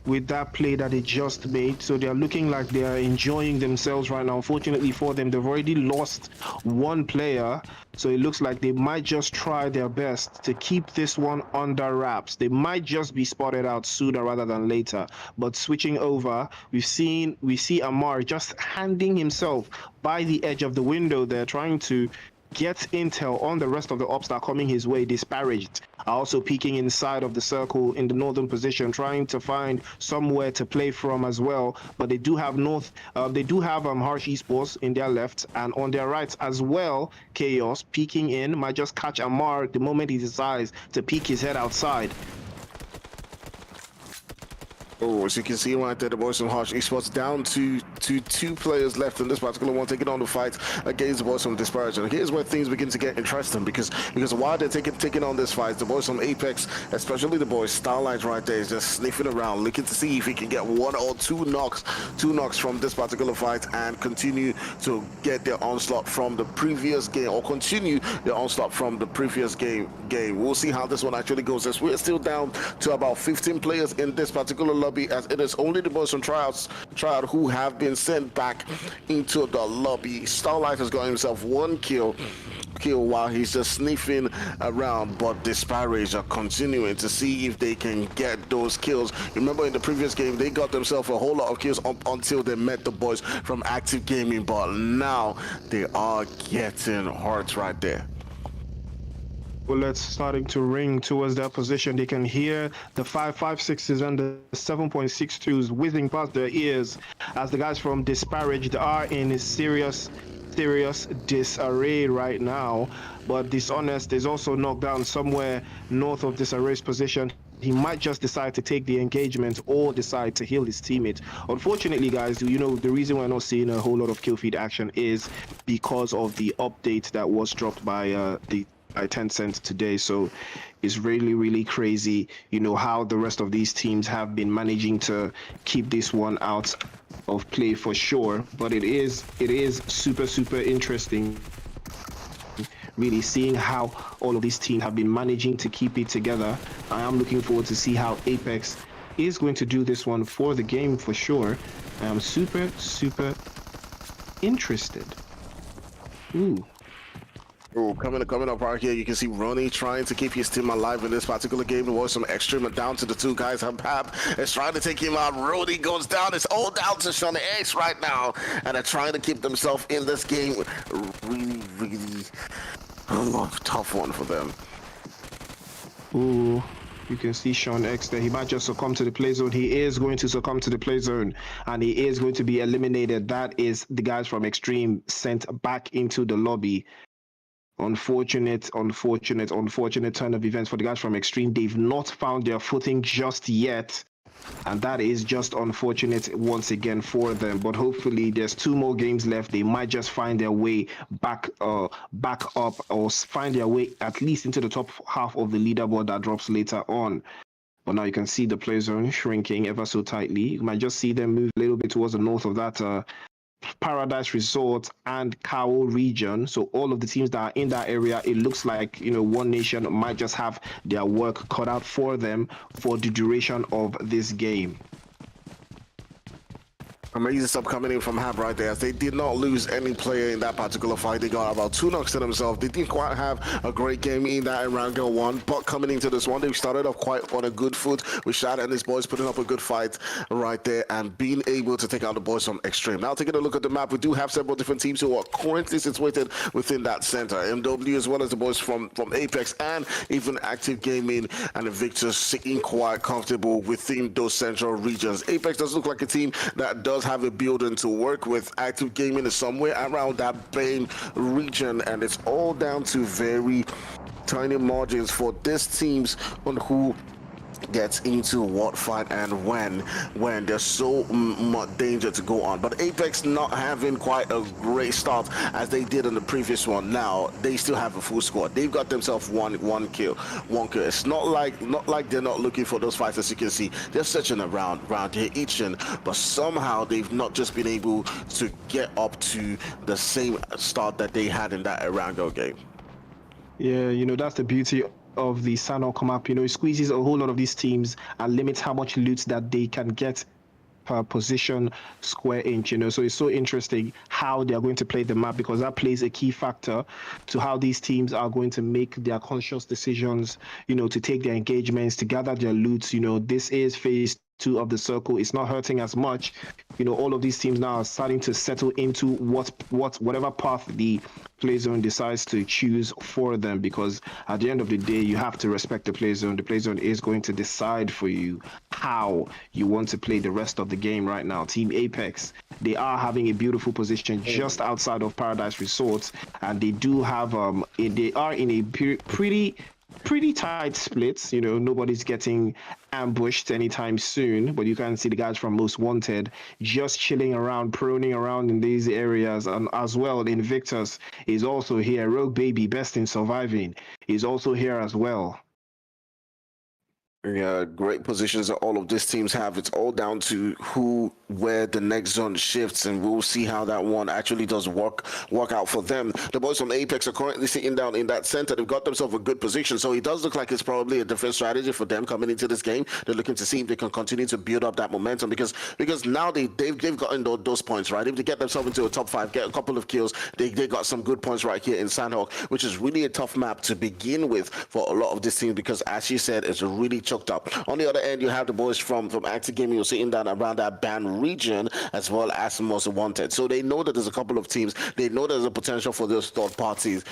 B: with that play that they just made. So they are looking like they are enjoying themselves right now. Unfortunately for them, they've already lost 1 player. So it looks like they might just try their best to keep this one under wraps. They might just be spotted out sooner rather than later. But switching over, we see Amar just handing himself by the edge of the window there, trying to get intel on the rest of the ops that are coming his way. Disparaged are also peeking inside of the circle in the northern position, trying to find somewhere to play from as well. But they do have Harsh Esports in their left, and on their right as well, Chaos peeking in, might just catch Amar the moment he decides to peek his head outside.
C: Oh, as you can see right there, the boys from Harsh Esports down to two players left in this particular one, taking on the fight against the boys from Disparaged. And here's where things begin to get interesting because while they're taking on this fight, the boys from Apex, especially the boys Starlight right there, is just sniffing around, looking to see if he can get one or two knocks from this particular fight and continue to get their onslaught from the previous game, or continue their onslaught from the previous game. We'll see how this one actually goes, as we're still down to about 15 players in this particular lobby, as it is only the boys from Tryout who have been sent back into the lobby. Starlight has got himself one kill while he's just sniffing around, but Disparaged are continuing to see if they can get those kills. Remember, in the previous game they got themselves a whole lot of kills up until they met the boys from Active Gaming, but now they are getting hurt right there.
B: Bullets starting to ring towards their position. They can hear the 5.56s and the 7.62s whizzing past their ears as the guys from Disparaged are in serious disarray right now. But Dishonest is also knocked down somewhere north of Disarray's position. He might just decide to take the engagement or decide to heal his teammate. Unfortunately, guys, you know, the reason we're not seeing a whole lot of kill feed action is because of the update that was dropped by Tencent today. So it's really crazy, you know, how the rest of these teams have been managing to keep this one out of play for sure. But it is super interesting, really, seeing how all of these teams have been managing to keep it together. I am looking forward to see how Apex is going to do this one for the game for sure. I am super interested. Ooh.
C: Oh, coming up right here, you can see Ronnie trying to keep his team alive in this particular game. The boys from Extremist down to the two guys. Hab is trying to take him out. Ronnie goes down. It's all down to Sean X right now, and they're trying to keep themselves in this game. Really tough one for them.
B: Ooh. You can see Sean X there. He might just succumb to the play zone. He is going to succumb to the play zone, and he is going to be eliminated. That is the guys from Extreme sent back into the lobby. Unfortunate turn of events for the guys from Extreme. They've not found their footing just yet, and that is just unfortunate once again for them. But hopefully there's 2 more games left. They might just find their way back up, or find their way at least into the top half of the leaderboard that drops later on. But now you can see the play zone shrinking ever so tightly. You might just see them move a little bit towards the north of that Paradise Resort and Kao region. So all of the teams that are in that area, it looks like, you know, One Nation might just have their work cut out for them for the duration of this game.
C: Amazing stuff coming in from Hab right there, as they did not lose any player in that particular fight. They got about 2 knocks to themselves. They didn't quite have a great game in that Erangel one, but coming into this one, they started off quite on a good foot with Shad and his boys putting up a good fight right there and being able to take out the boys from Extreme. Now taking a look at the map, we do have several different teams who are currently situated within that center. MW, as well as the boys from Apex and even Active Gaming and Invictus, sitting quite comfortable within those central regions. Apex does look like a team that does have a building to work with. Active Gaming is somewhere around that Bane region, and it's all down to very tiny margins for these teams on who gets into what fight and when there's so much danger to go on. But Apex not having quite a great start as they did in the previous one. Now they still have a full squad. They've got themselves one kill. It's not like they're not looking for those fights. As you can see, they're searching around here itching, but somehow they've not just been able to get up to the same start that they had in that Erangel game.
B: Yeah, you know, that's the beauty of the Sanhok map. You know, it squeezes a whole lot of these teams and limits how much loot that they can get per position square inch, you know. So it's so interesting how they're going to play the map, because that plays a key factor to how these teams are going to make their conscious decisions, you know, to take their engagements, to gather their loot. You know, this is phase 2 of the circle. It's not hurting as much. You know, all of these teams now are starting to settle into whatever path the play zone decides to choose for them, because at the end of the day, you have to respect the play zone. The play zone is going to decide for you how you want to play the rest of the game right now. Team Apex, they are having a beautiful position just outside of Paradise Resort, and they do have they are in a pretty pretty tight splits. You know, nobody's getting ambushed anytime soon, but you can see the guys from Most Wanted just chilling around, proning around in these areas. And as well, Invictus is also here. Rogue Baby, best in surviving, is also here as well.
C: Yeah, great positions that all of these teams have. It's all down to where the next zone shifts, and we'll see how that one actually does work out for them. The boys from Apex are currently sitting down in that center. They've got themselves a good position, so it does look like it's probably a different strategy for them coming into this game. They're looking to see if they can continue to build up that momentum because now they've gotten those points, right? If they get themselves into a top 5, get a couple of kills, they got some good points right here in Sanhok, which is really a tough map to begin with for a lot of these teams because, as you said, it's really choked up. On the other end, you have the boys from Active Gaming who are sitting down around that ban region as well as Most Wanted. So they know that there's a couple of teams. They know there's a potential for those third parties,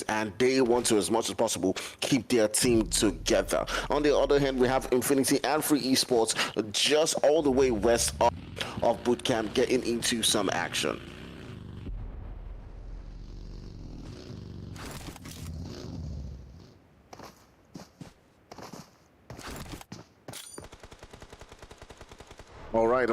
C: and they want to, as much as possible, keep their team together. On the other hand, we have Infinity and Free Esports just all the way west of Bootcamp getting into some action. All right.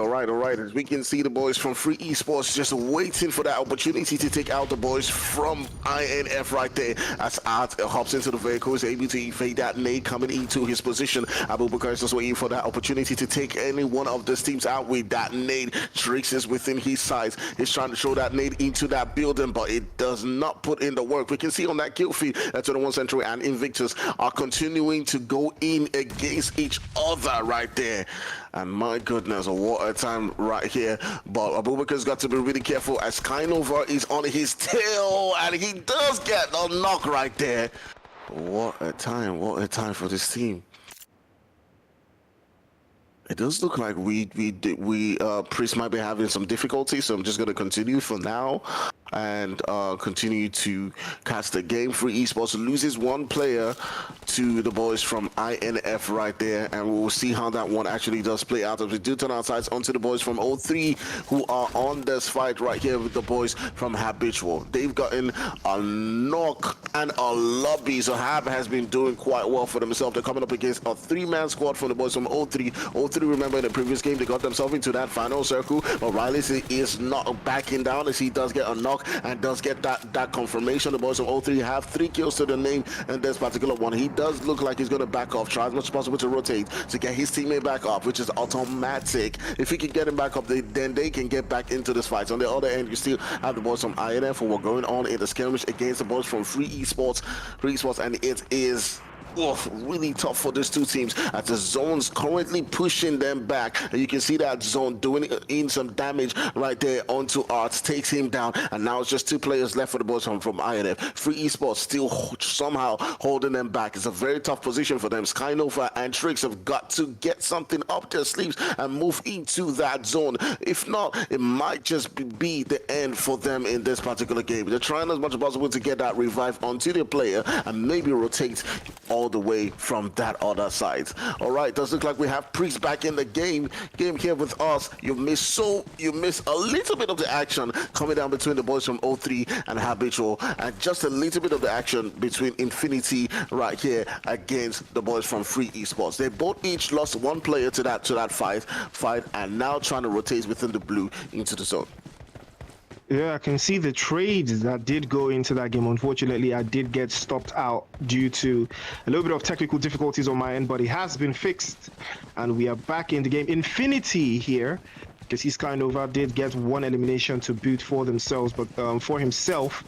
C: As we can see, the boys from Free Esports just waiting for that opportunity to take out the boys from INF right there. As Art hops into the vehicle, is able to evade that nade coming into his position. Abubakar is just waiting for that opportunity to take any one of these teams out with that nade. Trix is within his size. He's trying to throw that nade into that building, but it does not put in the work. We can see on that kill feed that 21 Century and Invictus are continuing to go in against each other right there. And my goodness, what a time right here. But Abubakar's got to be really careful as Skynova is on his tail, and he does get a knock right there. What a time for this team. It does look like Priest might be having some difficulty, so I'm just going to continue for now and continue to cast the game. Free Esports loses one player to the boys from INF right there, and we'll see how that one actually does play out as we do turn our sights onto the boys from 03 who are on this fight right here with the boys from Habitual. They've gotten a knock and a lobby, so Hab has been doing quite well for themselves. They're coming up against a 3-man squad from the boys from 03. 03, remember in the previous game, they got themselves into that final circle, but Riley is not backing down as he does get a knock and does get that confirmation. The boys of 03 have 3 kills to the name in this particular one. He does look like he's going to back off, try as much as possible to rotate to get his teammate back up, which is automatic. If he can get him back up, then they can get back into this fight. On the other end, you still have the boys from INF who are going on in the skirmish against the boys from Free Esports, and it is really tough for these two teams as the zone's currently pushing them back, and you can see that zone doing in some damage right there onto Arts, takes him down, and now it's just 2 players left for the boys from INF. Free Esports still somehow holding them back. It's a very tough position for them. Skynova and Trix have got to get something up their sleeves and move into that zone. If not, it might just be the end for them in this particular game. They're trying as much as possible to get that revive onto their player and maybe rotate all the way from that other side. All right, does look like we have Priest back in the game here with us. You miss a little bit of the action coming down between the boys from 03 and Habitual, and just a little bit of the action between Infinity right here against the boys from Free Esports. They both each lost 1 player to that fight, and now trying to rotate within the blue into the zone.
B: Yeah, I can see the trades that did go into that game. Unfortunately, I did get stopped out due to a little bit of technical difficulties on my end, but it has been fixed, and we are back in the game. Infinity here, because he's kind of did get 1 elimination to boot for themselves, but for himself.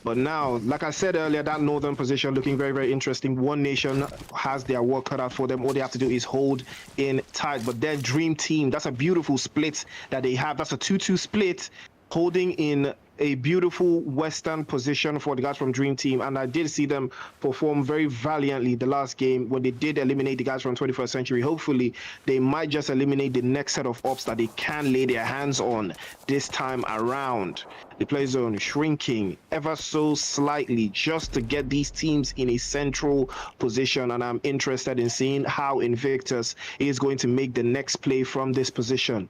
B: But now, like I said earlier, that northern position looking very, very interesting. One Nation has their work cut out for them. All they have to do is hold in tight. But their dream team, that's a beautiful split that they have. That's a 2-2 split, holding in a beautiful western position for the guys from Dream Team, and I did see them perform very valiantly the last game when they did eliminate the guys from 21st Century. Hopefully, they might just eliminate the next set of ops that they can lay their hands on this time around. The play zone shrinking ever so slightly just to get these teams in a central position, and I'm interested in seeing how Invictus is going to make the next play from this position.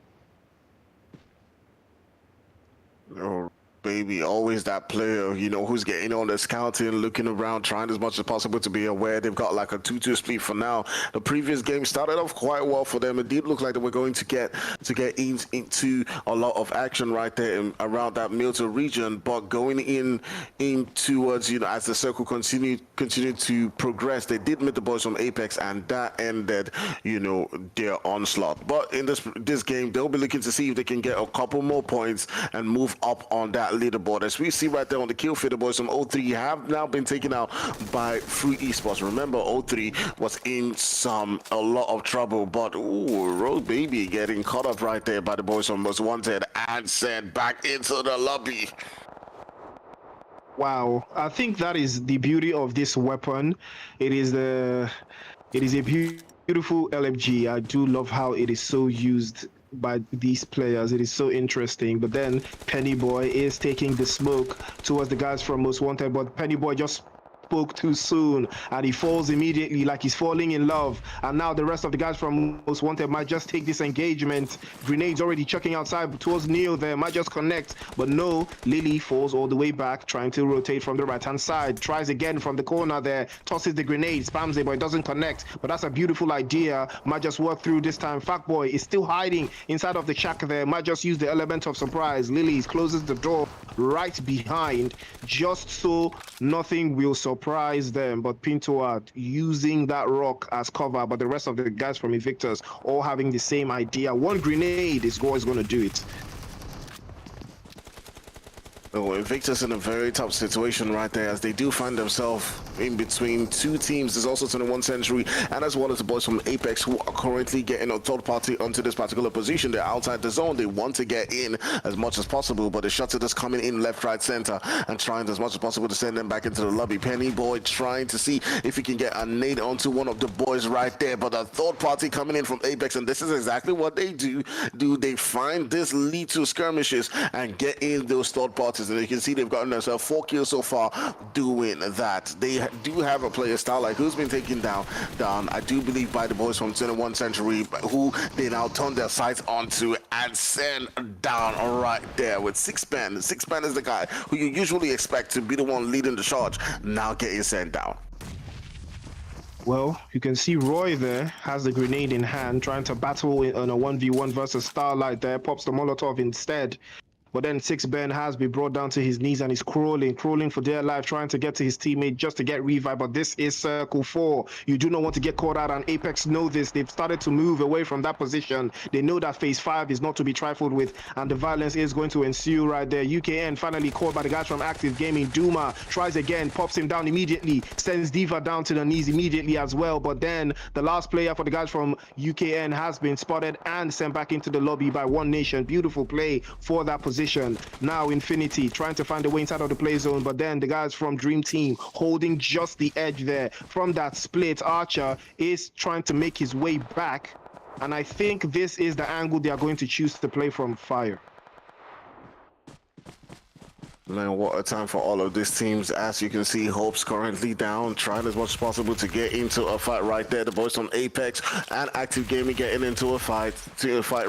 C: Baby, always that player, you know, who's getting on the scouting, looking around, trying as much as possible to be aware. They've got like a 2-2 split for now. The previous game started off quite well for them. It did look like they were going to get into a lot of action right there around that Milton region, but going in towards, you know, as the circle continued to progress, they did meet the boys from Apex, and that ended, you know, their onslaught. But in this game, they'll be looking to see if they can get a couple more points and move up on that leaderboard. As we see right there on the kill feed, the boys from O3 have now been taken out by Free Esports. Remember, O3 was in a lot of trouble, but ooh, Road Baby getting caught up right there by the boys from Most Wanted and sent back into the lobby.
B: Wow, I think that is the beauty of this weapon. It is a beautiful LMG. I do love how it is so used by these players. It is so interesting. But then Penny Boy is taking the smoke towards the guys from Most Wanted, but Penny Boy just spoke too soon and he falls immediately like he's falling in love. And now the rest of the guys from Most Wanted might just take this engagement. Grenades already chucking outside towards Neo there, might just connect, but no, Lily falls all the way back, trying to rotate from the right hand side, tries again from the corner there, tosses the grenade, spams it, but it doesn't connect. But that's a beautiful idea, might just work through this time. Fatboy is still hiding inside of the shack there, might just use the element of surprise. Lily closes the door right behind, just so nothing will surprise them. But Pintoad using that rock as cover, but the rest of the guys from Invictus all having the same idea. One grenade is always going to do it.
C: Oh, Invictus in a very tough situation right there, as they do find themselves in between two teams. There's also 21 Century and as well as the boys from Apex, who are currently getting a third party onto this particular position. They're outside the zone. They want to get in as much as possible, but the shuttle is coming in left, right, center, and trying as much as possible to send them back into the lobby. Penny Boy trying to see if he can get a nade onto one of the boys right there, but a third party coming in from Apex, and this is exactly what they do. They find this little skirmishes and get in those third parties. And you can see they've gotten themselves 4 kills so far doing that. They do have a player, Starlight, who's been taken down, I do believe, by the boys from 21 Century, who they now turn their sights onto and send down right there with Sixpan. Sixpan is the guy who you usually expect to be the one leading the charge, now getting sent down.
B: Well, you can see Roy there has the grenade in hand, trying to battle on a 1v1 versus Starlight there, pops the Molotov instead. But then Sixben has been brought down to his knees and he's crawling for dear life, trying to get to his teammate just to get revive. But this is Circle 4. You do not want to get caught out, and Apex know this. They've started to move away from that position. They know that phase 5 is not to be trifled with, and the violence is going to ensue right there. UKN finally caught by the guys from Active Gaming. Duma tries again, pops him down immediately, sends Diva down to the knees immediately as well. But then the last player for the guys from UKN has been spotted and sent back into the lobby by One Nation. Beautiful play for that position. Now Infinity trying to find a way inside of the play zone, but then the guys from Dream Team holding just the edge there from that split. Archer is trying to make his way back, and I think this is the angle they are going to choose to play from Fire.
C: Man, what a time for all of these teams. As you can see, Hope's currently down, trying as much as possible to get into a fight right there. The boys from Apex and Active Gaming getting into a fight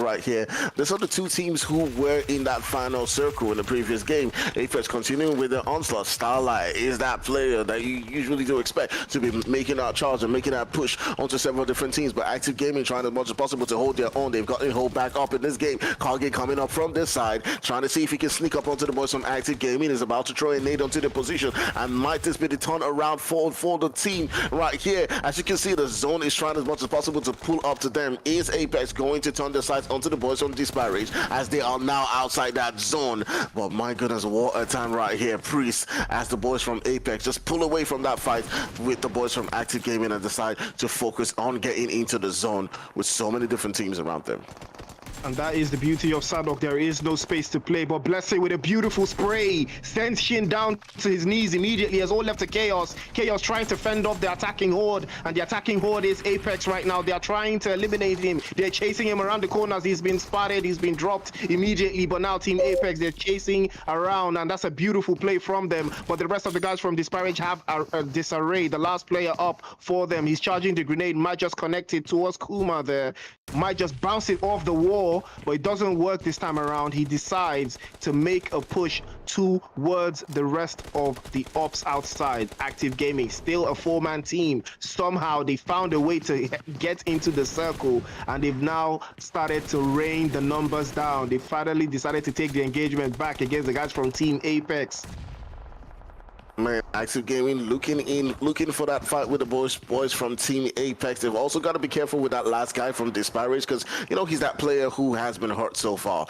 C: right here. These are the two teams who were in that final circle in the previous game. Apex continuing with the onslaught. Starlight is that player that you usually do expect to be making that charge and making that push onto several different teams, but Active Gaming trying as much as possible to hold their own. They've gotten Hope back up in this game. Kage coming up from this side, trying to see if he can sneak up onto the boys from Active Gaming. Is about to throw a nade onto the position, and might this be the turn around for the team right here? As you can see, the zone is trying as much as possible to pull up to them. Is Apex going to turn their sights onto the boys from Disparaged, as they are now outside that zone? But my goodness, what a time right here. Priest, as the boys from Apex just pull away from that fight with the boys from Active Gaming and decide to focus on getting into the zone with so many different teams around them.
B: And that is the beauty of Sanhok. There is no space to play, but Blessing with a beautiful spray sends Shin down to his knees immediately, as all left to Chaos. Chaos trying to fend off the attacking horde, and the attacking horde is Apex right now. They are trying to eliminate him. They're chasing him around the corners. He's been spotted. He's been dropped immediately, but now Team Apex, they're chasing around, and that's a beautiful play from them. But the rest of the guys from Disparaged have a disarray. The last player up for them, he's charging the grenade, might just connect it towards Kuma there, might just bounce it off the wall. before, but it doesn't work this time around. He decides to make a push towards the rest of the ops outside. Active Gaming, still a 4-man team. Somehow they found a way to get into the circle, and they've now started to rain the numbers down. They finally decided to take the engagement back against the guys from Team Apex.
C: Man, Active Gaming looking for that fight with the boys from Team Apex. They've also got to be careful with that last guy from Disparaged, because you know he's that player who has been hurt so far.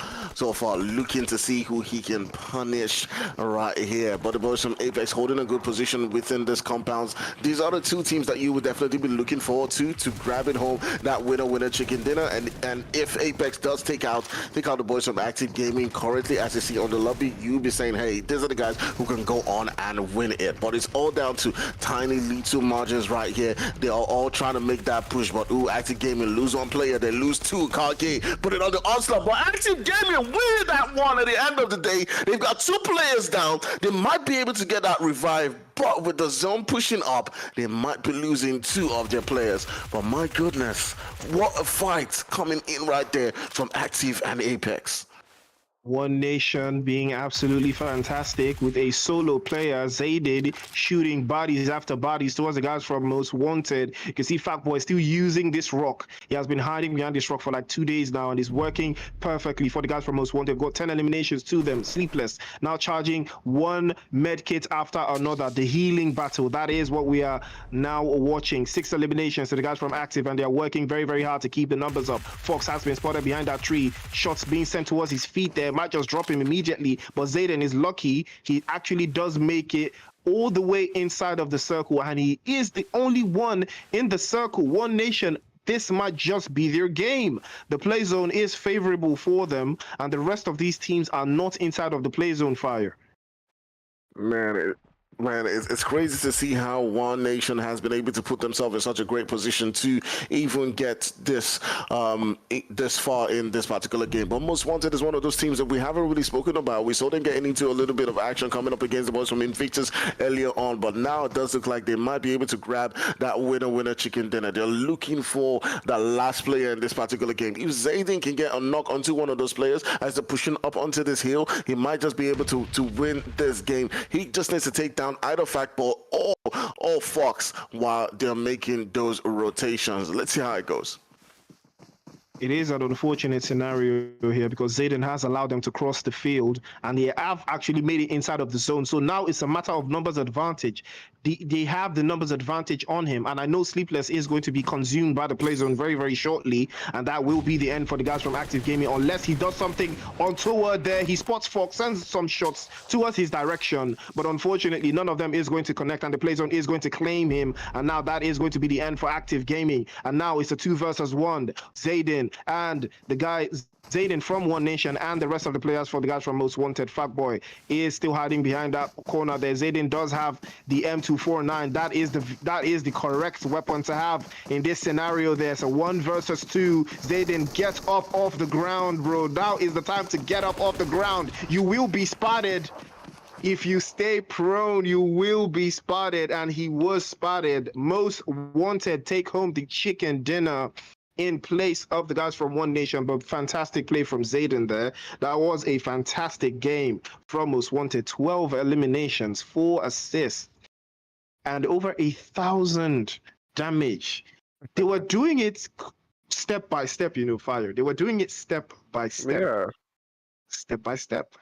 C: Looking to see who he can punish right here. But the boys from Apex holding a good position within this compounds. These are the two teams that you would definitely be looking forward to grab it home, that winner chicken dinner. And if Apex does take out the boys from Active Gaming currently, as you see on the lobby, you'll be saying, hey, these are the guys who can go on and win it. But it's all down to tiny little margins right here. They are all trying to make that push, but Active Gaming lose one player, they lose two. Kage put it on the onslaught, but Active Gaming win that one. At the end of the day, they've got two players down. They might be able to get that revive, but with the zone pushing up, they might be losing two of their players. But my goodness, what a fight coming in right there from Active and Apex.
B: One Nation being absolutely fantastic with a solo player, Zayden, shooting bodies after bodies towards the guys from Most Wanted. You can see Fatboy still using this rock. He has been hiding behind this rock for like 2 days now, and is working perfectly for the guys from Most Wanted. Got 10 eliminations to them. Sleepless now charging one med kit after another. The healing battle, that is what we are now watching. 6 eliminations to the guys from Active, and they are working very, very hard to keep the numbers up. Fox has been spotted behind that tree. Shots being sent towards his feet there. Might just drop him immediately, but Zayden is lucky. He actually does make it all the way inside of the circle, and he is the only one in the circle. One Nation, this might just be their game. The play zone is favorable for them, and the rest of these teams are not inside of the play zone. Fire.
C: Man, it's crazy to see how One Nation has been able to put themselves in such a great position to even get this far in this particular game. But Most Wanted is one of those teams that we haven't really spoken about. We saw them getting into a little bit of action coming up against the boys from Invictus earlier on, but now it does look like they might be able to grab that winner chicken dinner. They're looking for the last player in this particular game. If Zayden can get a knock onto one of those players as they're pushing up onto this hill, he might just be able to win this game. He just needs to take down either Factball or Fox while they're making those rotations. Let's see how it goes.
B: It is an unfortunate scenario here because Zayden has allowed them to cross the field, and they have actually made it inside of the zone. So now it's a matter of numbers advantage. They have the numbers advantage on him, and I know Sleepless is going to be consumed by the play zone very, very shortly, and that will be the end for the guys from Active Gaming unless he does something untoward there. He spots Fox, sends some shots towards his direction, but unfortunately none of them is going to connect, and the play zone is going to claim him, and now that is going to be the end for Active Gaming. And now it's a 2 versus 1. Zayden and the guy Zayden from One Nation and the rest of the players for the guys from Most Wanted. Fatboy is still hiding behind that corner there. Zayden does have the M249. That is the correct weapon to have in this scenario there. So 1 versus 2. Zayden, get up off the ground, bro. Now is the time to get up off the ground. You will be spotted. If you stay prone, you will be spotted, and he was spotted. Most Wanted take home the chicken dinner in place of the guys from One Nation, but fantastic play from Zayden there. That was a fantastic game from Most Wanted. 12 eliminations, 4 assists, and over 1,000 damage. They were doing it step by step, Fire. They were doing it step by step.
C: Yeah.
B: Step by step.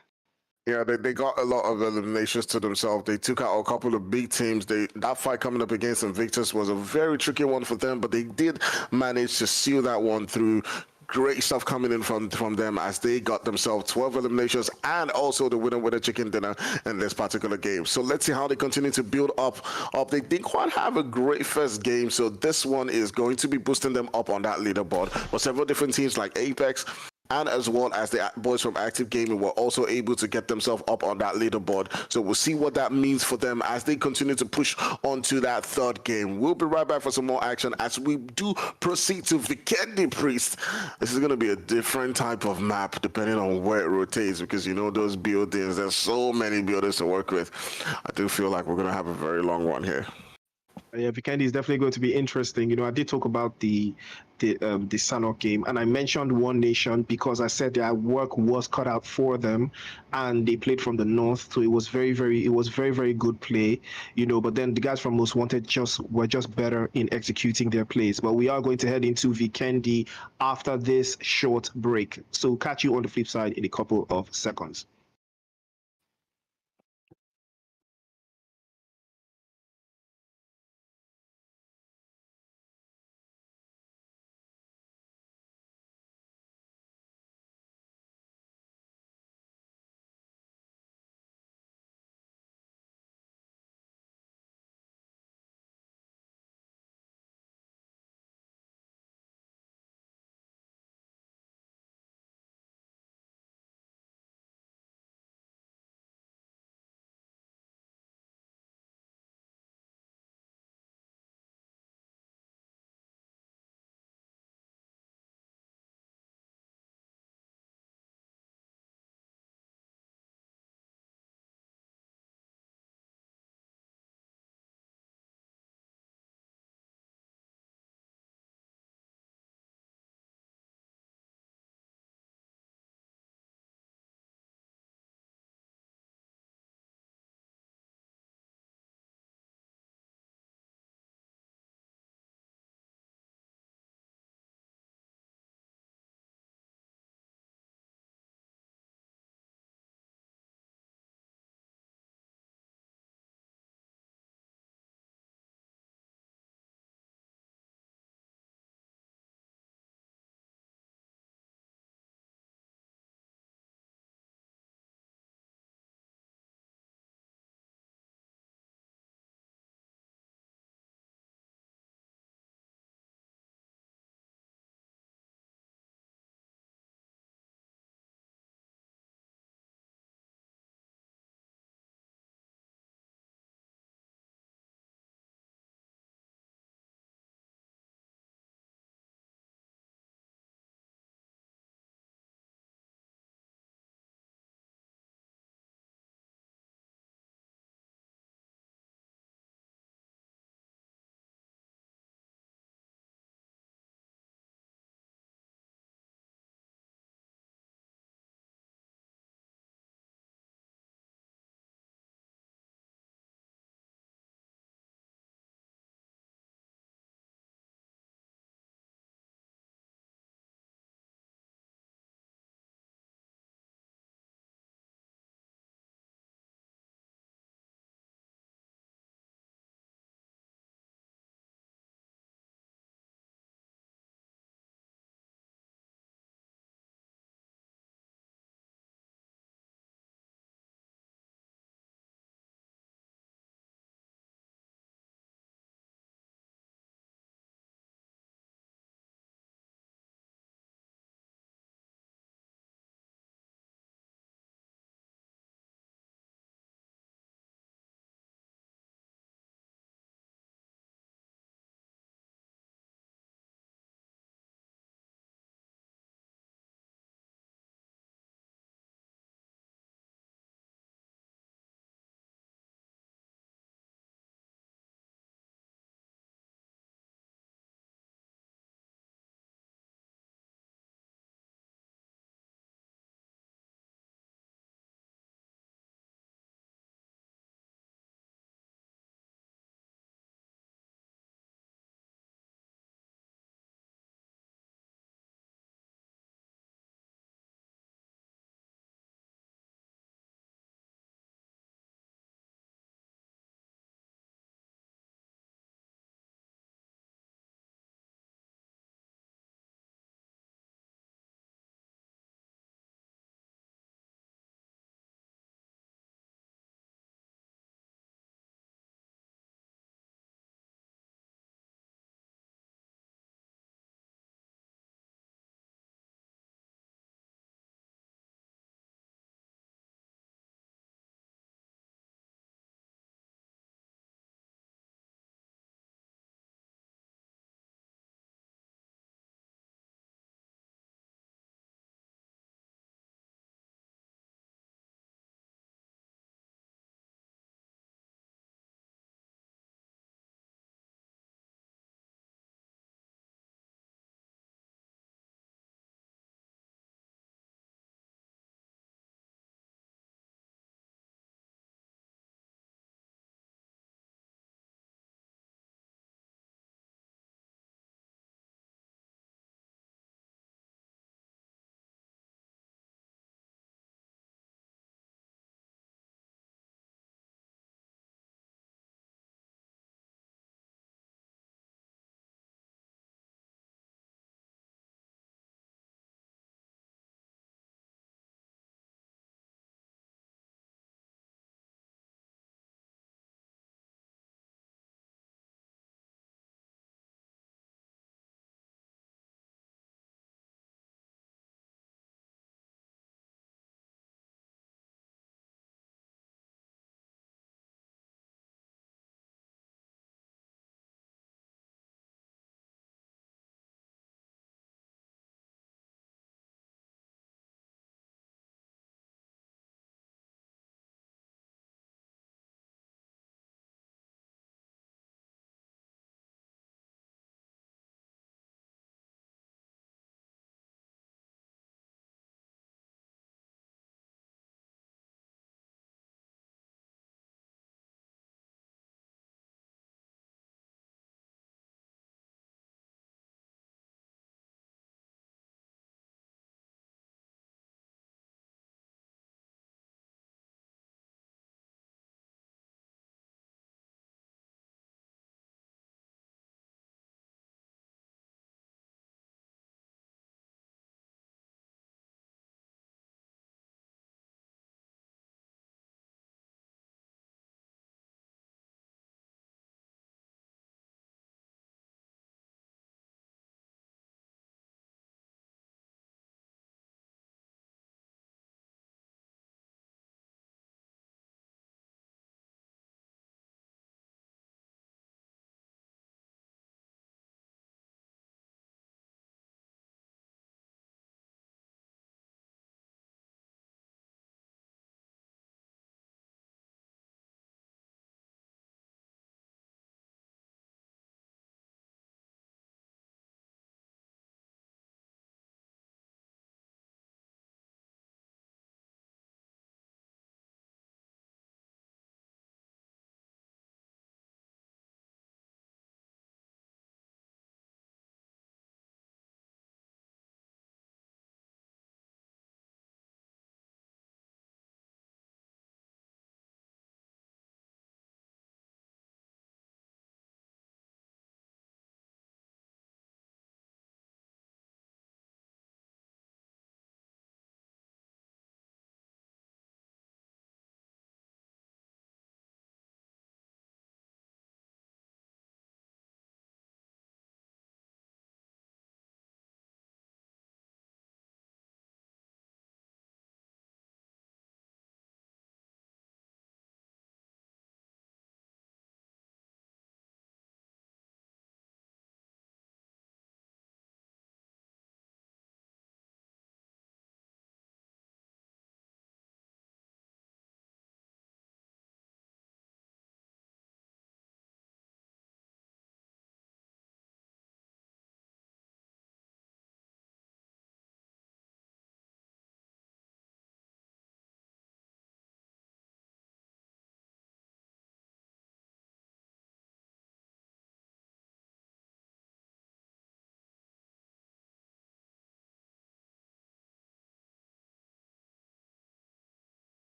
C: Yeah, they got a lot of eliminations to themselves. They took out a couple of big teams. That fight coming up against Invictus was a very tricky one for them, but they did manage to seal that one through. Great stuff coming in from them as they got themselves 12 eliminations and also the winner chicken dinner in this particular game. So let's see how they continue to build up. They didn't quite have a great first game, so this one is going to be boosting them up on that leaderboard. But several different teams like Apex and as well as the boys from Active Gaming were also able to get themselves up on that leaderboard. So we'll see what that means for them as they continue to push on to that third game. We'll be right back for some more action as we do proceed to Vikandi Priest. This is going to be a different type of map depending on where it rotates, because those buildings, there's so many buildings to work with. I do feel like we're going to have a very long one here.
B: Yeah, Vikandi is definitely going to be interesting. I did talk about the Sanhok game, and I mentioned One Nation because I said their work was cut out for them, and they played from the north, so it was very very good play. But then the guys from Most Wanted were just better in executing their plays. But we are going to head into Vikendi after this short break, so catch you on the flip side in a couple of seconds.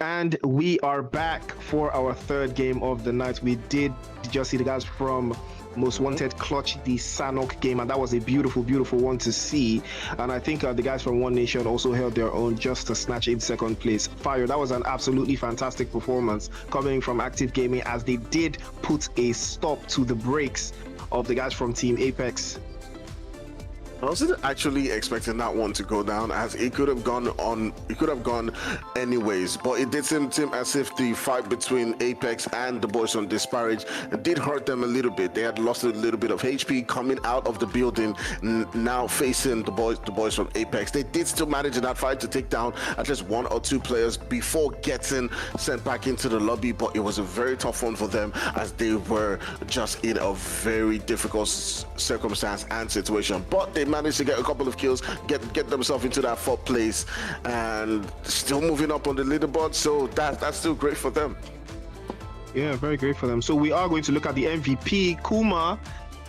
B: And we are back for our third game of the night. We did just see the guys from Most Wanted clutch the Sanhok game, and that was a beautiful, beautiful one to see. And I think the guys from One Nation also held their own just to snatch in second place. Fire, that was an absolutely fantastic performance coming from Active Gaming, as they did put a stop to the breaks of the guys from Team Apex.
C: I wasn't actually expecting that one to go down, as it could have gone anyways, but it did seem as if the fight between Apex and the boys on Disparaged did hurt them a little bit. They had lost a little bit of HP coming out of the building, now facing the boys from Apex. They did still manage in that fight to take down at least one or two players before getting sent back into the lobby, but it was a very tough one for them, as they were just in a very difficult circumstance and situation. But they managed to get a couple of kills, get themselves into that fourth place, and still moving up on the leaderboard. So that's still great for them.
B: Yeah, very great for them. So we are going to look at the MVP, Kuma.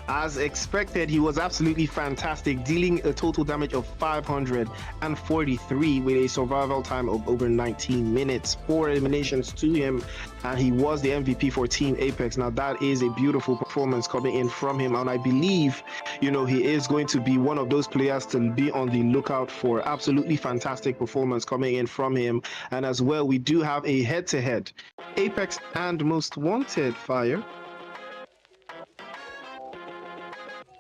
B: As expected, he was absolutely fantastic, dealing a total damage of 543 with a survival time of over 19 minutes. 4 eliminations to him, and he was the MVP for Team Apex. Now, that is a beautiful performance coming in from him, and I believe, he is going to be one of those players to be on the lookout for. Absolutely fantastic performance coming in from him. And as well, we do have a head-to-head. Apex and Most Wanted, Fire.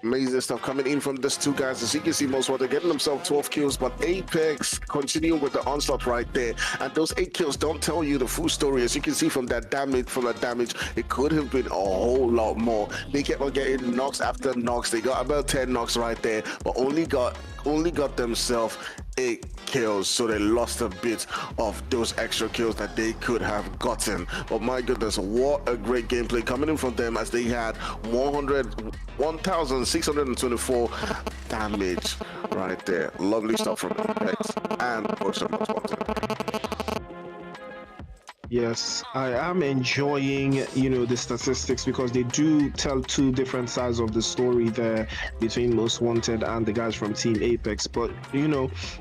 C: Amazing stuff coming in from these two guys. As you can see, Most Wanted getting themselves 12 kills, but Apex continuing with the onslaught right there. And those 8 kills don't tell you the full story. As you can see from that damage, it could have been a whole lot more. They kept on getting knocks after knocks. They got about 10 knocks right there, but only got themselves 8 kills, so they lost a bit of those extra kills that they could have gotten. But my goodness, what a great gameplay coming in from them, as they had 1,624 damage right there. Lovely stuff from Apex and also Most Wanted.
B: Yes, I am enjoying, the statistics, because they do tell two different sides of the story there between Most Wanted and the guys from Team Apex. But,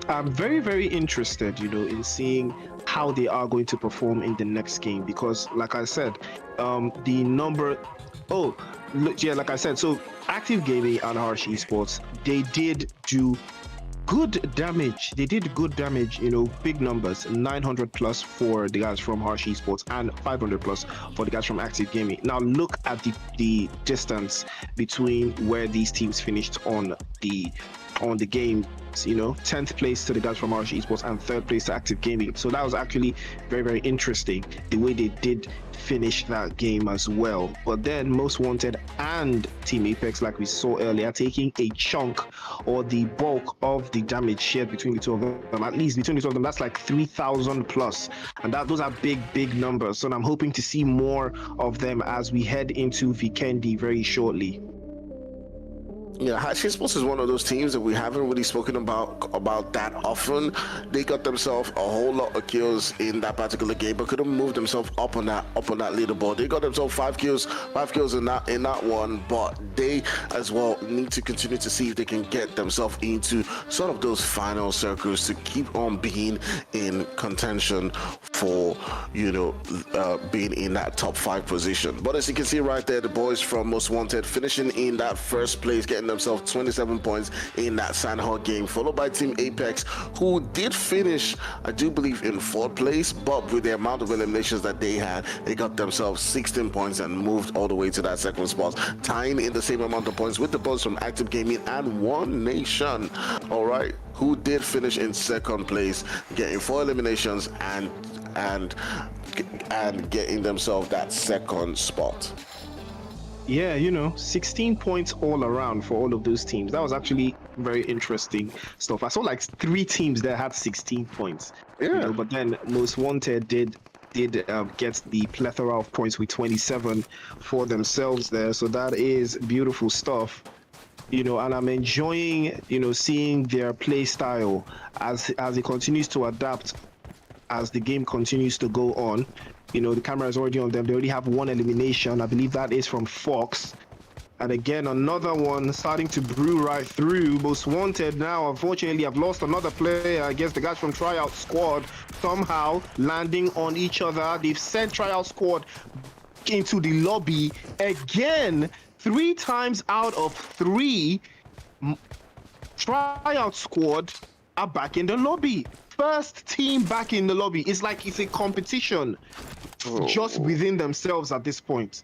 B: I'm very, very interested, in seeing how they are going to perform in the next game, because, like I said, so Active Gaming and Harsh Esports, they did do good damage. They did good damage, big numbers, 900 plus for the guys from Harsh Esports and 500 plus for the guys from Active Gaming. Now look at the distance between where these teams finished on the games, 10th place to the guys from Harsh Esports and 3rd place to Active Gaming. So that was actually very, very interesting, the way they did finish that game as well. But then Most Wanted and Team Apex, like we saw earlier, taking a chunk or the bulk of the damage shared between the two of them. At least between the two of them, that's like 3,000 plus, and those are big numbers. So I'm hoping to see more of them as we head into Vikandi very shortly.
C: Yeah, Rage Esport is one of those teams that we haven't really spoken about that often. They got themselves a whole lot of kills in that particular game, but couldn't move themselves up on that leaderboard. They got themselves 5 kills in that one, but they as well need to continue to see if they can get themselves into sort of those final circles to keep on being in contention for being in that top 5 position. But as you can see right there, the boys from Most Wanted finishing in that first place, getting themselves 27 points in that Sanhok game, followed by Team Apex, who did finish, I do believe, in 4th place, but with the amount of eliminations that they had, they got themselves 16 points and moved all the way to that 2nd spot, tying in the same amount of points with the boys from Active Gaming and One Nation, all right, who did finish in 2nd place, getting 4 eliminations and getting themselves that 2nd spot.
B: Yeah, 16 points all around for all of those teams. That was actually very interesting stuff. I saw like 3 teams that had 16 points.
C: Yeah.
B: But then Most Wanted did get the plethora of points with 27 for themselves there. So that is beautiful stuff. And I'm enjoying, seeing their play style as it continues to adapt, as the game continues to go on. The camera is already on them. They already have 1 elimination. I believe that is from Fox. And again, another one starting to brew right through. Most Wanted now, unfortunately, have lost another player against the guys from Tryout Squad. Somehow landing on each other. They've sent Tryout Squad into the lobby again. 3 times out of 3, Tryout Squad are back in the lobby. First team back in the lobby. It's like it's a competition just within themselves at this point.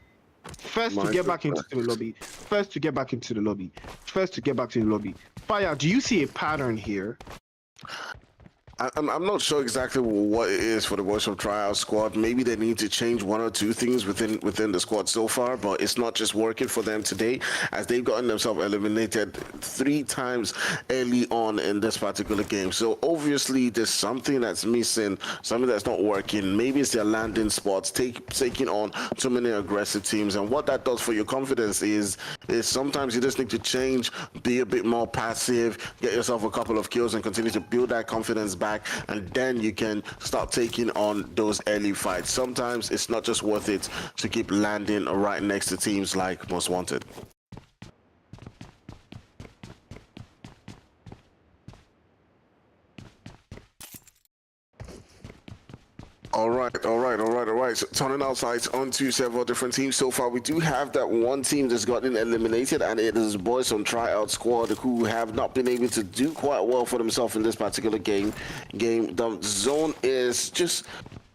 B: First to get back into the lobby. First to get back into the lobby. First to get back to the lobby. Fire, do you see a pattern here?
C: I'm not sure exactly what it is for the boys from Tryout Squad. Maybe they need to change 1 or 2 things within the squad so far, but it's not just working for them today, as they've gotten themselves eliminated 3 times early on in this particular game. So obviously there's something that's missing, something that's not working. Maybe it's their landing spots, taking on too many aggressive teams, and what that does for your confidence is sometimes you just need to change, be a bit more passive, get yourself a couple of kills, and continue to build that confidence back, and then you can start taking on those early fights. Sometimes it's not just worth it to keep landing right next to teams like Most Wanted. All right. So turning our sights onto several different teams so far. We do have that one team that's gotten eliminated, and it is boys from Tryout Squad who have not been able to do quite well for themselves in this particular game. The zone is just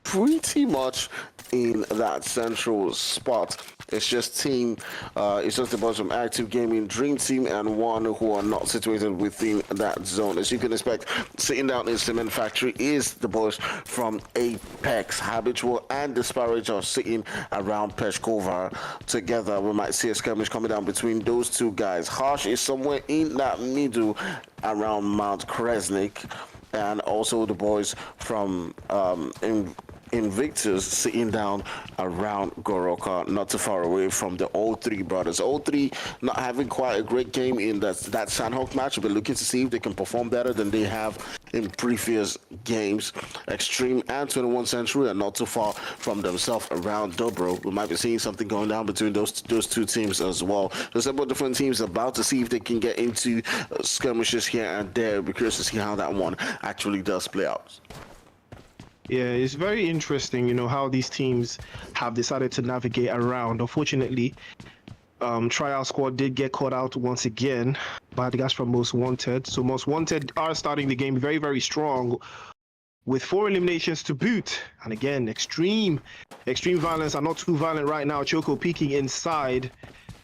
C: pretty much in that central spot. It's just the boys from Active Gaming, Dream Team, and one who are not situated within that zone. As you can expect, sitting down in Cement Factory is the boys from Apex. Habitual and Disparaged are sitting around Peshkova together. We might see a skirmish coming down between those 2 guys. Harsh is somewhere in that middle around Mount Kresnik, and also the boys from Invictus sitting down around Goroka, not too far away from the O3 brothers. O3 not having quite a great game in that Sanhok match, but looking to see if they can perform better than they have in previous games. Extreme and 21 Century are not too far from themselves around Dobro. We might be seeing something going down between those 2 teams as well. There's several different teams about to see if they can get into skirmishes here and there. We're curious to see how that one actually does play out.
B: Yeah, it's very interesting, how these teams have decided to navigate around. Unfortunately, Tryout Squad did get caught out once again by the guys from Most Wanted. So Most Wanted are starting the game very, very strong with 4 eliminations to boot. And again, Extreme Vawlence are not too violent right now. Choco peeking inside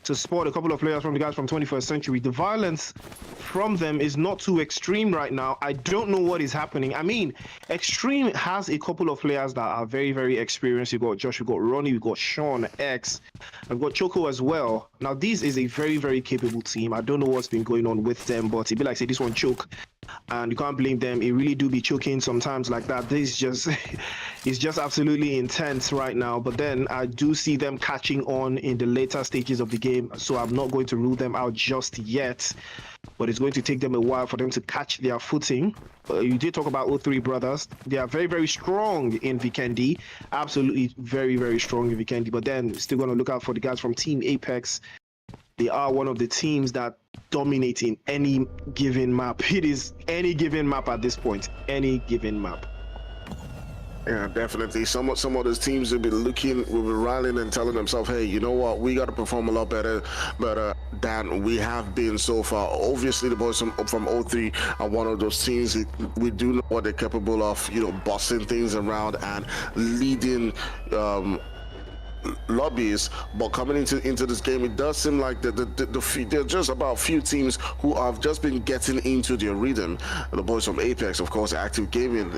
B: to spot a couple of players from the guys from 21st Century. The violence from them is not too extreme right now. I don't know what is happening. I mean, Extreme has a couple of players that are very, very experienced. You got Josh, you got Ronnie, you got Sean, X, I've got Choco as well. Now, this is a very, very capable team. I don't know what's been going on with them, but it'd be like, say, this one choke. And you can't blame them. It really do be choking sometimes like that. This is just it's just absolutely intense right now. But then I do see them catching on in the later stages of the game, so I'm not going to rule them out just yet, but it's going to take them a while for them to catch their footing. You did talk about O3 brothers. They are very, very strong in Vikandi. Absolutely very, very strong in Vikandi. But then still going to look out for the guys from Team Apex. They are one of the teams that dominate in any given map. It is any given map at this point. Any given map.
C: Yeah, definitely. Some of those teams will be rallying and telling themselves, hey, you know what, we got to perform a lot better than we have been so far. Obviously, the boys from O3 are one of those teams. We do know what they're capable of, bossing things around and leading lobbies, but coming into this game, it does seem like there are just about few teams who have just been getting into their rhythm. The boys from Apex, of course, Active Gaming,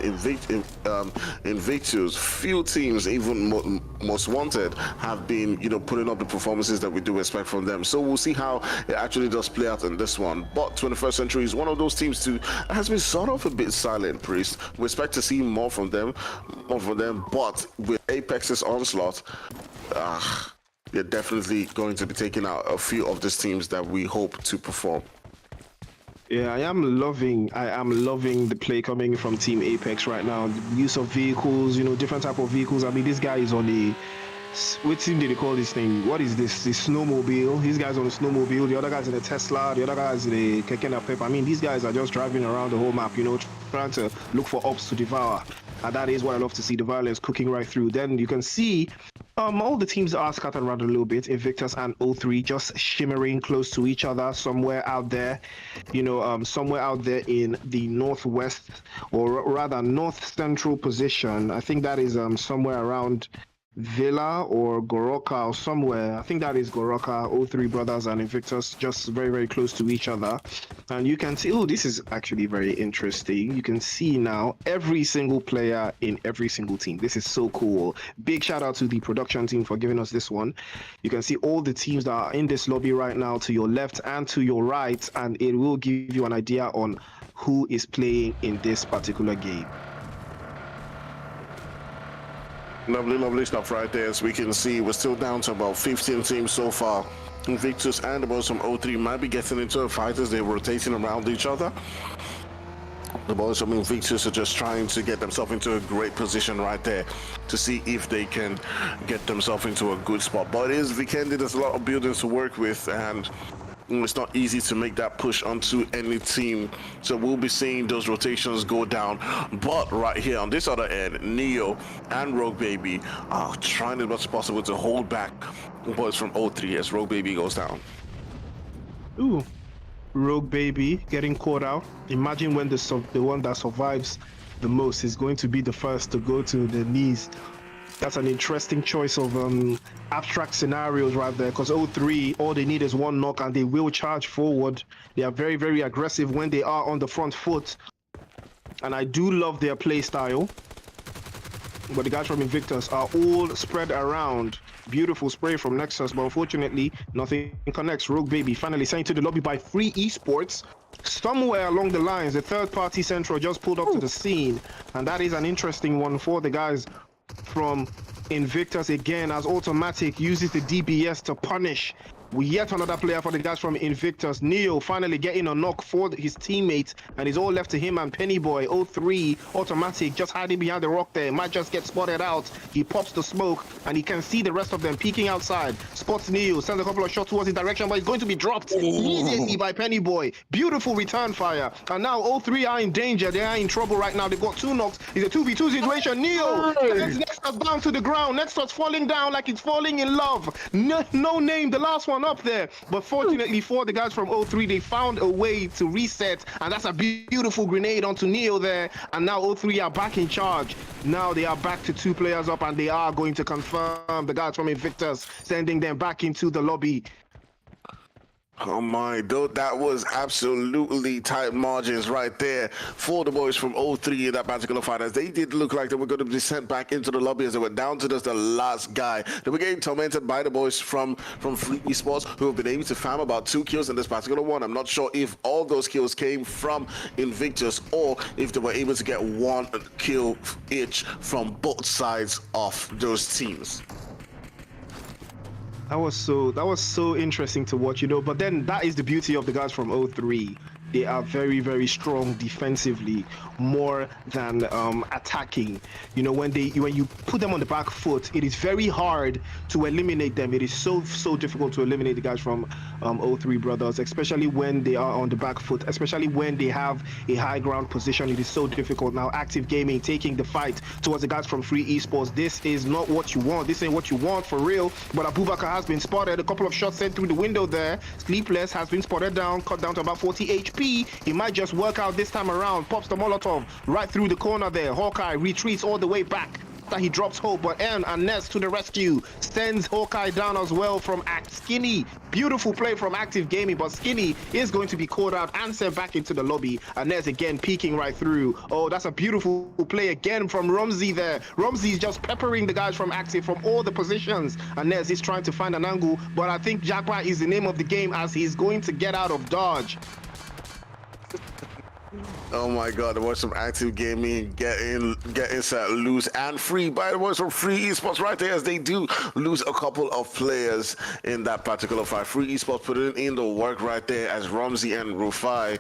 C: Invictus, few teams, even Most Wanted, have been putting up the performances that we do expect from them. So we'll see how it actually does play out in this one. But 21st Century is one of those teams too that has been sort of a bit silent, Priest. We expect to see more from them, but with Apex's onslaught, they're definitely going to be taking out a few of these teams that we hope to perform.
B: Yeah, I am loving the play coming from Team Apex right now. The use of vehicles, different type of vehicles. I mean, this guy is on a What team did they call this thing? What is this? The snowmobile. These guys on the snowmobile. The other guys in the Tesla. The other guys in the Keke Napep. I mean, these guys are just driving around the whole map, you know, trying to look for ops to devour. And that is what I love to see, the violence cooking right through. Then you can see all the teams are scattered around a little bit. Invictus and O3 just shimmering close to each other somewhere out there, you know, somewhere out there in the northwest, or rather north central position. I think that is somewhere around Villa or Goroka or somewhere. I think that is Goroka. O3 brothers and Invictus just very, very close to each other. And you can see, oh, this is actually very interesting. You can see now every single player in every single team. This is so cool. Big shout out to the production team for giving us this one. You can see all the teams that are in this lobby right now to your left and to your right, and it will give you an idea on who is playing in this particular game.
C: Lovely, lovely stuff right there. As we can see, we're still down to about 15 teams so far. Invictus and the boys from O3 might be getting into a fight as they're rotating around each other. The boys from Invictus are just trying to get themselves into a great position right there to see if they can get themselves into a good spot. But it is Vikandi, there's a lot of buildings to work with, and it's not easy to make that push onto any team. So we'll be seeing those rotations go down. But right here on this other end, Neo and Rogue Baby are trying as much as possible to hold back the boys from O3 as Rogue Baby goes down.
B: Ooh, Rogue Baby getting caught out. Imagine when the one that survives the most is going to be the first to go to the knees. That's an interesting choice of abstract scenarios right there, because O3, all they need is one knock and they will charge forward. They are very, very aggressive when they are on the front foot. And I do love their play style. But the guys from Invictus are all spread around. Beautiful spray from Nexus, but unfortunately, nothing connects. Rogue Baby finally sent to the lobby by Free Esports. Somewhere along the lines, the third-party Central just pulled up to the scene. And that is an interesting one for the guys from Invictus again, as Automatic uses the DBS to punish yet another player for the guys from Invictus. Neo finally getting a knock for his teammate, and it's all left to him and Pennyboy. O3 Automatic just hiding behind the rock there, might just get spotted out. He pops the smoke and he can see the rest of them peeking outside. Spots Neo, sends a couple of shots towards his direction, but he's going to be dropped immediately by Pennyboy. Beautiful return fire, and now O3 are in danger. They are in trouble right now. They've got two knocks. It's a 2v2 situation. Neo sends Nexus down to the ground. Nexus falling down like it's falling in love. No name, the last one up there, but fortunately for the guys from O3, they found a way to reset, and that's a beautiful grenade onto Neo there, and now O3 are back in charge. Now they are back to 2 players up, and they are going to confirm the guys from Invictus, sending them back into the lobby.
C: Oh my, that was absolutely tight margins right there for the boys from O3 in that particular fight, as they did look like they were going to be sent back into the lobby as they went down to just the last guy. They were getting tormented by the boys from Free Esports, who have been able to farm about 2 kills in this particular one. I'm not sure if all those kills came from Invictus or if they were able to get 1 kill each from both sides of those teams.
B: That was so interesting to watch, you know. But then that is the beauty of the guys from O3. They are very, very strong defensively, more than attacking. You know, when you put them on the back foot, it is very hard to eliminate them. It is so difficult to eliminate the guys from O3 brothers, especially when they are on the back foot, especially when they have a high ground position. It is so difficult. Now, Active Gaming taking the fight towards the guys from Free Esports. This is not what you want. This ain't what you want for real. But Abubakar has been spotted. A couple of shots sent through the window there. Sleepless has been spotted down, cut down to about 40 HP. He might just work out this time around. Pops the Molotov right through the corner there. Hawkeye retreats all the way back after he drops hope, but and Ness to the rescue, sends Hawkeye down as well from Skinny. Beautiful play from Active Gaming, but Skinny is going to be caught out and sent back into the lobby. And Ness again peeking right through. Oh, that's a beautiful play again from Rumsey there. Rumsey's just peppering the guys from Active from all the positions. And Ness is trying to find an angle, but I think Jaguar is the name of the game, as he's going to get out of dodge.
C: Oh my God, the boys from Active Gaming getting set loose and free by the boys from Free Esports right there, as they do lose a couple of players in that particular fight. Free Esports putting in the work right there as Ramsey and Rufai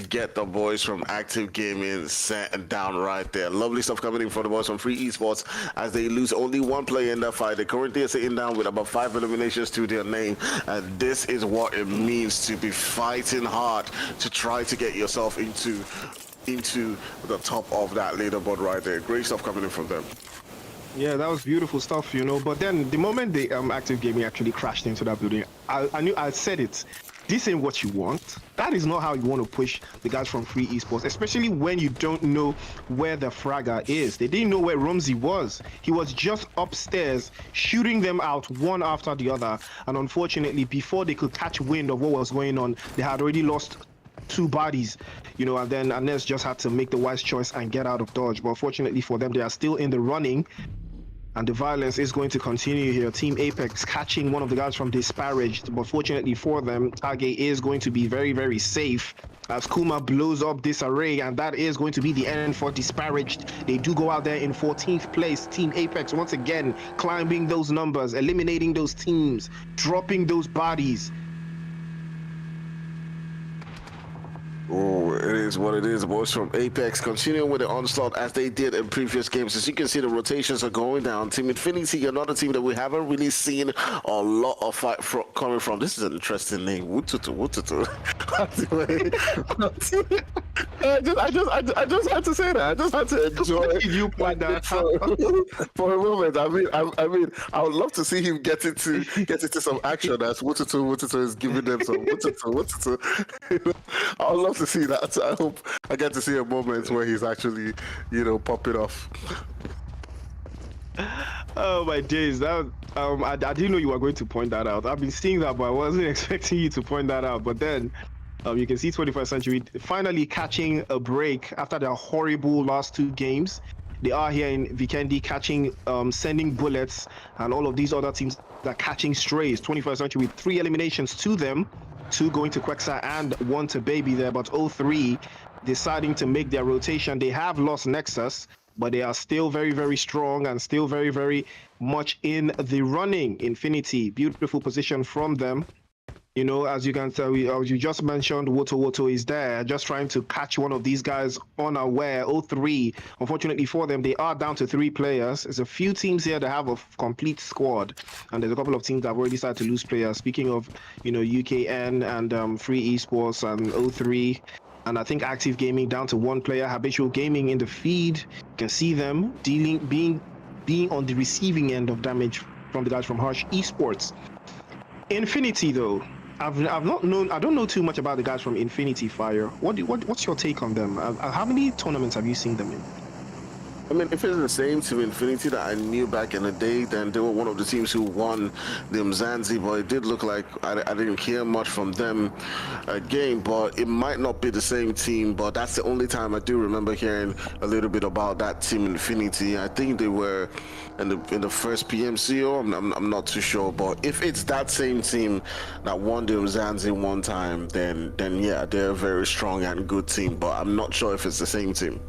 C: get the boys from Active Gaming set down right there. Lovely stuff coming in for the boys from Free Esports as they lose only one player in that fight. They currently are sitting down with about 5 eliminations to their name, and this is what it means to be fighting hard to try to get yourself into the top of that leaderboard right there. Great stuff coming in from them.
B: Yeah, that was beautiful stuff, you know. But then the moment the Active Gaming actually crashed into that building, I said it. This ain't what you want. That is not how you want to push the guys from Free Esports, especially when you don't know where the fragger is. They didn't know where Ramsey was. He was just upstairs shooting them out one after the other. And unfortunately, before they could catch wind of what was going on, they had already lost 2 bodies, you know, and then Anes just had to make the wise choice and get out of dodge. But fortunately for them, they are still in the running, and the violence is going to continue here. Team Apex catching one of the guys from Disparaged, but fortunately for them, Tage is going to be very, very safe as Kuma blows up Disarray, and that is going to be the end for Disparaged. They do go out there in 14th place. Team Apex once again climbing those numbers, eliminating those teams, dropping those bodies.
C: Oh, it is what it is. The boys from Apex continuing with the onslaught as they did in previous games. As you can see, the rotations are going down. Team Infinity, another team that we haven't really seen a lot of fight coming from. This is an interesting name. Wututu. I just had to say that. I just had to enjoy.
B: You point that
C: for a moment. I mean, I would love to see him get into some action as Wututu is giving them some Wututu. I would love to see that. I hope I get to see a moment where he's actually, popping off.
B: Oh my days! That I didn't know you were going to point that out. I've been seeing that, but I wasn't expecting you to point that out. But then, you can see 21st Century finally catching a break after their horrible last 2 games. They are here in Vikandi catching, sending bullets, and all of these other teams that are catching strays. 21st Century with 3 eliminations to them. 2 going to Quexa and 1 to Baby there, but 03 deciding to make their rotation. They have lost Nexus, but they are still very, very strong and still very, very much in the running. Infinity, beautiful position from them. You know, as you can tell, as you just mentioned, Woto is there, just trying to catch one of these guys unaware. 03, unfortunately for them, they are down to 3 players. There's a few teams here that have a complete squad, and there's a couple of teams that have already started to lose players. Speaking of, UKN and Free Esports and 03, and I think Active Gaming down to 1 player. Habitual Gaming in the feed, you can see them being on the receiving end of damage from the guys from Harsh Esports. Infinity, though. I don't know too much about the guys from Infinity Fire. What's your take on them? How many tournaments have you seen them in?
C: I mean, if it's the same Team Infinity that I knew back in the day, then they were one of the teams who won the Mzansi, but it did look like I didn't hear much from them again, but it might not be the same team, but that's the only time I do remember hearing a little bit about that Team Infinity. I think they were in the first PMCO, I'm not too sure, but if it's that same team that won the Mzansi one time, then yeah, they're a very strong and good team, but I'm not sure if it's the same team.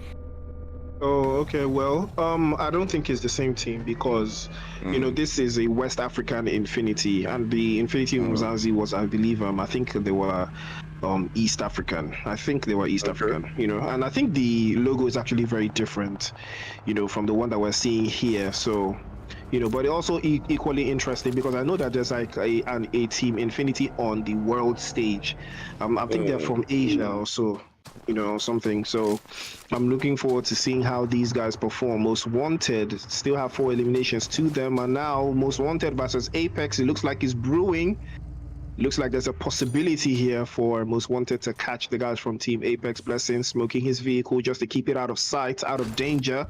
B: Oh, okay. Well, I don't think it's the same team because, this is a West African Infinity, and the Infinity Mzansi was, I believe, I think they were East African. I think they were East African, and I think the logo is actually very different, from the one that we're seeing here. So, but also equally interesting because I know that there's like a team Infinity on the world stage. I think they're from Asia also. Something. So I'm looking forward to seeing how these guys perform. Most Wanted still have 4 eliminations to them, and now Most Wanted versus Apex, it looks like it's brewing. Looks like there's a possibility here for Most Wanted to catch the guys from Team Apex. Blessing smoking his vehicle just to keep it out of sight, out of danger,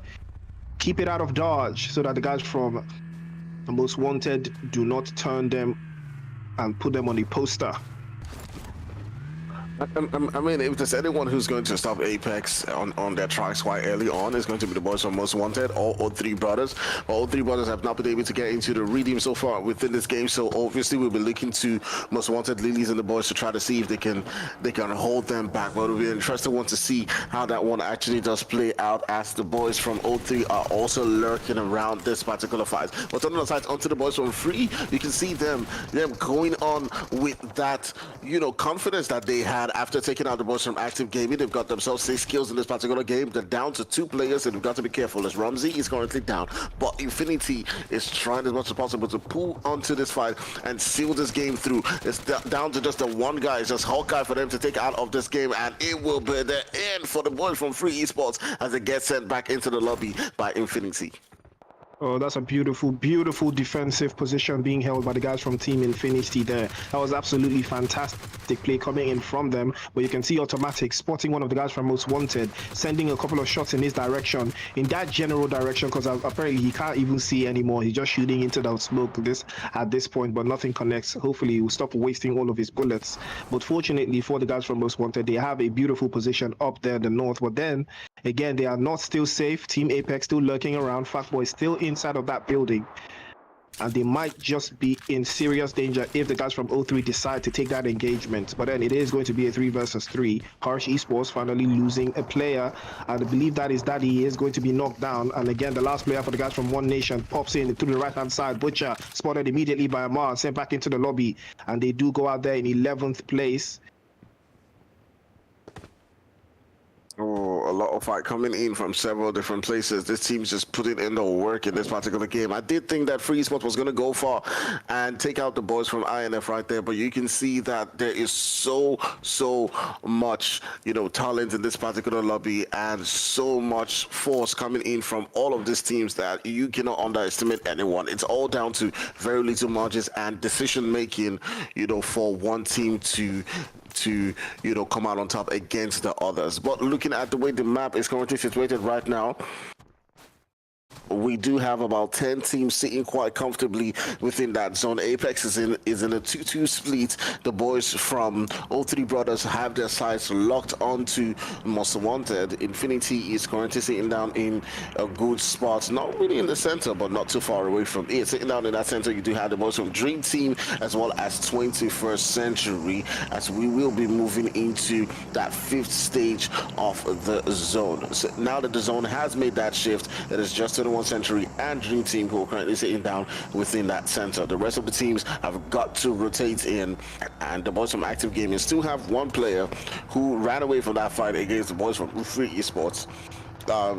B: keep it out of dodge, so that the guys from Most Wanted do not turn them and put them on the poster.
C: I mean, if there's anyone who's going to stop Apex on their tracks quite early on, it's going to be the boys from Most Wanted, all three brothers. All three brothers have not been able to get into the redeem so far within this game, so obviously we'll be looking to Most Wanted, Lilies, and the boys to try to see if they can hold them back. But it'll be an interesting one to see how that one actually does play out, as the boys from O3 are also lurking around this particular fight. But on the other side, onto the boys from Free, you can see them going on with that, confidence that they had after taking out the boys from Active Gaming. They've got themselves 6 kills in this particular game. They're down to 2 players, and we've got to be careful as Ramsey is currently down. But Infinity is trying as much as possible to pull onto this fight and seal this game through. It's down to just the one guy. It's just Hawkeye for them to take out of this game, and it will be the end for the boys from Free Esports as they get sent back into the lobby by Infinity.
B: Oh, that's a beautiful, beautiful defensive position being held by the guys from Team Infinity there. That was absolutely fantastic play coming in from them. But you can see Automatic spotting one of the guys from Most Wanted, sending a couple of shots in his direction, in that general direction, because apparently he can't even see anymore. He's just shooting into the smoke at this point, but nothing connects. Hopefully, he will stop wasting all of his bullets. But fortunately for the guys from Most Wanted, they have a beautiful position up there in the north. But then, again, they are not still safe. Team Apex still lurking around. Fatboy still inside of that building, and they might just be in serious danger if the guys from O3 decide to take that engagement. But then it is going to be a 3 versus 3. Harsh Esports finally losing a player, and I believe that is Daddy. He is going to be knocked down, and again the last player for the guys from One Nation pops in through the right hand side. Butcher spotted immediately by Amar, sent back into the lobby, and they do go out there in 11th place.
C: Oh, a lot of fight coming in from several different places. This team's just putting in the work in this particular game. I did think that Free Esports was going to go far and take out the boys from INF right there, but you can see that there is so much, talent in this particular lobby, and so much force coming in from all of these teams that you cannot underestimate anyone. It's all down to very little margins and decision making, for one team to come out on top against the others. But looking at the way the map is currently situated right now, we do have about 10 teams sitting quite comfortably within that zone. Apex is in a 2-2 split. The boys from O3 Brothers have their sights locked onto Most Wanted. Infinity is currently sitting down in a good spot, not really in the center, but not too far away from it. Sitting down in that center, you do have the boys from Dream Team as well as 21st Century, as we will be moving into that 5th stage of the zone. So now that the zone has made that shift, it is just 21 Century and Dream Team who are currently sitting down within that center. The rest of the teams have got to rotate in, and the boys from Active Gaming still have one player who ran away from that fight against the boys from Free Esports.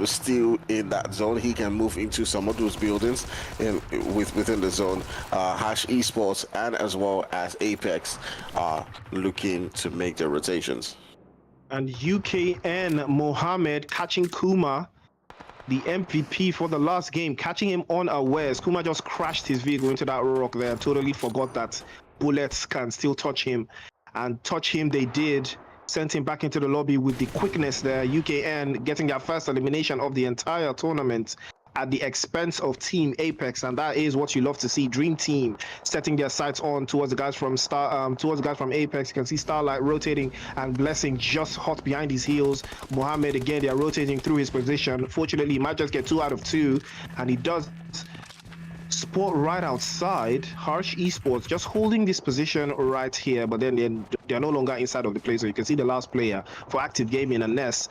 C: Still in that zone. He can move into some of those buildings within the zone. Hash Esports and as well as Apex are looking to make their rotations.
B: And UKN Mohammed catching Kuma, the MVP for the last game, catching him unawares. Kuma just crashed his vehicle into that rock there. Totally forgot that bullets can still touch him. And touch him they did. Sent him back into the lobby with the quickness there. UKN getting their first elimination of the entire tournament at the expense of Team Apex, and that is what you love to see. Dream Team setting their sights on towards the guys from Apex. You can see Starlight rotating and Blessing just hot behind his heels. Mohammed again, they are rotating through his position. Fortunately, he might just get 2 out of 2, and he does spot right outside. Harsh Esports just holding this position right here, but then they're no longer inside of the play zone. You can see the last player for Active Gaming and Ness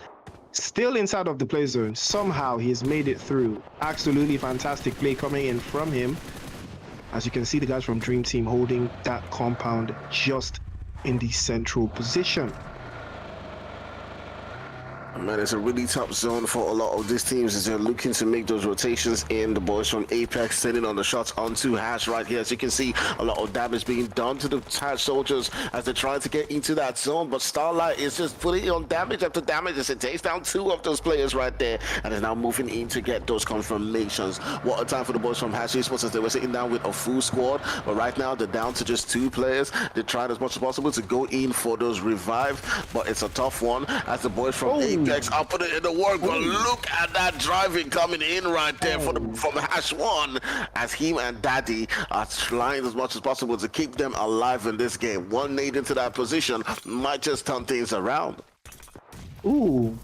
B: still inside of the play zone. Somehow he's made it through. Absolutely fantastic play coming in from him. As you can see, the guys from Dream Team holding that compound just in the central position.
C: Man, it's a really tough zone for a lot of these teams as they're looking to make those rotations in. The boys from Apex sending on the shots onto Hash right here. As you can see, a lot of damage being done to the Hash soldiers as they're trying to get into that zone. But Starlight is just putting on damage after damage as it takes down 2 of those players right there, and is now moving in to get those confirmations. What a time for the boys from Hash Esports as they were sitting down with a full squad. But right now, they're down to just 2 players. They tried as much as possible to go in for those revive, but it's a tough one as the boys from Apex Apex are putting in the work, but look at that driving coming in right there from Hash 1 as him and Daddy are trying as much as possible to keep them alive in this game. One nade into that position might just turn things around.
B: Ooh.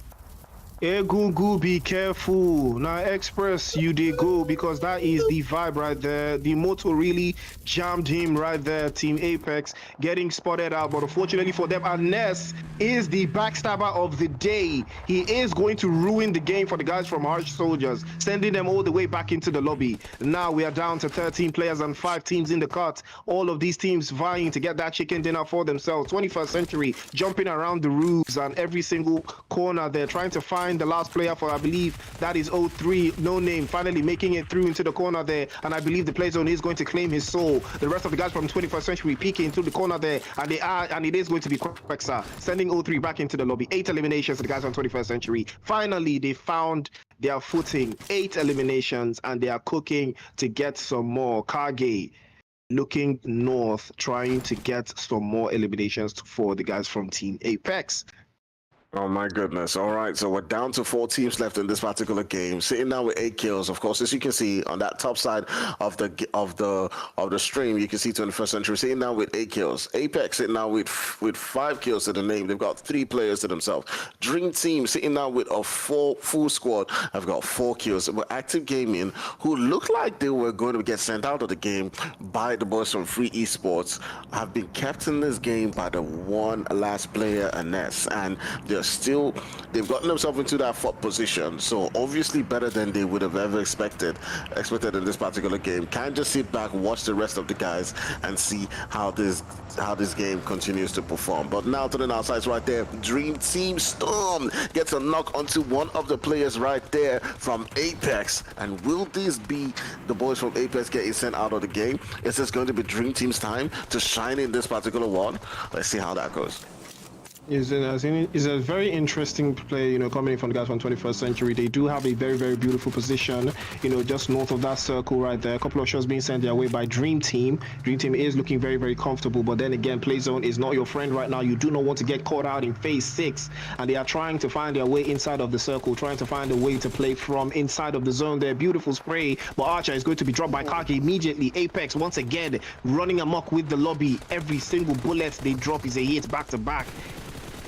B: Egungu, be careful. Now, Express, you did go because that is the vibe right there. The motor really jammed him right there. Team Apex getting spotted out, but unfortunately for them, Ness is the backstabber of the day. He is going to ruin the game for the guys from Harsh Soldiers, sending them all the way back into the lobby. Now we are down to 13 players and 5 teams in the cut. All of these teams vying to get that chicken dinner for themselves. 21st Century jumping around the roofs and every single corner. They're trying to find the last player for, I believe that is 03, no name, finally making it through into the corner there, and I believe the play zone is going to claim his soul. The rest of the guys from 21st Century peeking into the corner there, and it is going to be Quexa sending 03 back into the lobby. 8 eliminations to the guys from 21st Century. Finally they found their footing. 8 eliminations, and they are cooking to get some more. Kage looking north, trying to get some more eliminations for the guys from Team Apex.
C: Oh my goodness. All right, so we're down to 4 teams left in this particular game, sitting down with 8 kills. Of course, as you can see on that top side of the stream, you can see 21st Century sitting down with 8 kills. Apex sitting down with 5 kills to the name. They've got 3 players to themselves. Dream Team sitting down with a full squad. Have got 4 kills. But Active Gaming, who looked like they were going to get sent out of the game by the boys from Free Esports, have been kept in this game by the one last player, Ness, and they've gotten themselves into that 4th position, so obviously better than they would have ever expected in this particular game. Can't just sit back, watch the rest of the guys and see how this game continues to perform. But now to the outside right there, Dream Team Storm gets a knock onto one of the players right there from Apex. And will this be the boys from Apex getting sent out of the game? Is this going to be Dream Team's time to shine in this particular one? Let's see how that goes.
B: Is a very interesting play, coming from the guys from 21st Century. They do have a very, very beautiful position, just north of that circle right there. A couple of shots being sent their way by Dream Team. Dream Team is looking very, very comfortable, but then again, play zone is not your friend right now. You do not want to get caught out in phase 6, and they are trying to find their way inside of the circle, trying to find a way to play from inside of the zone there. Beautiful spray, but Archer is going to be dropped by Kage immediately. Apex once again running amok with the lobby. Every single bullet they drop is a hit back to back.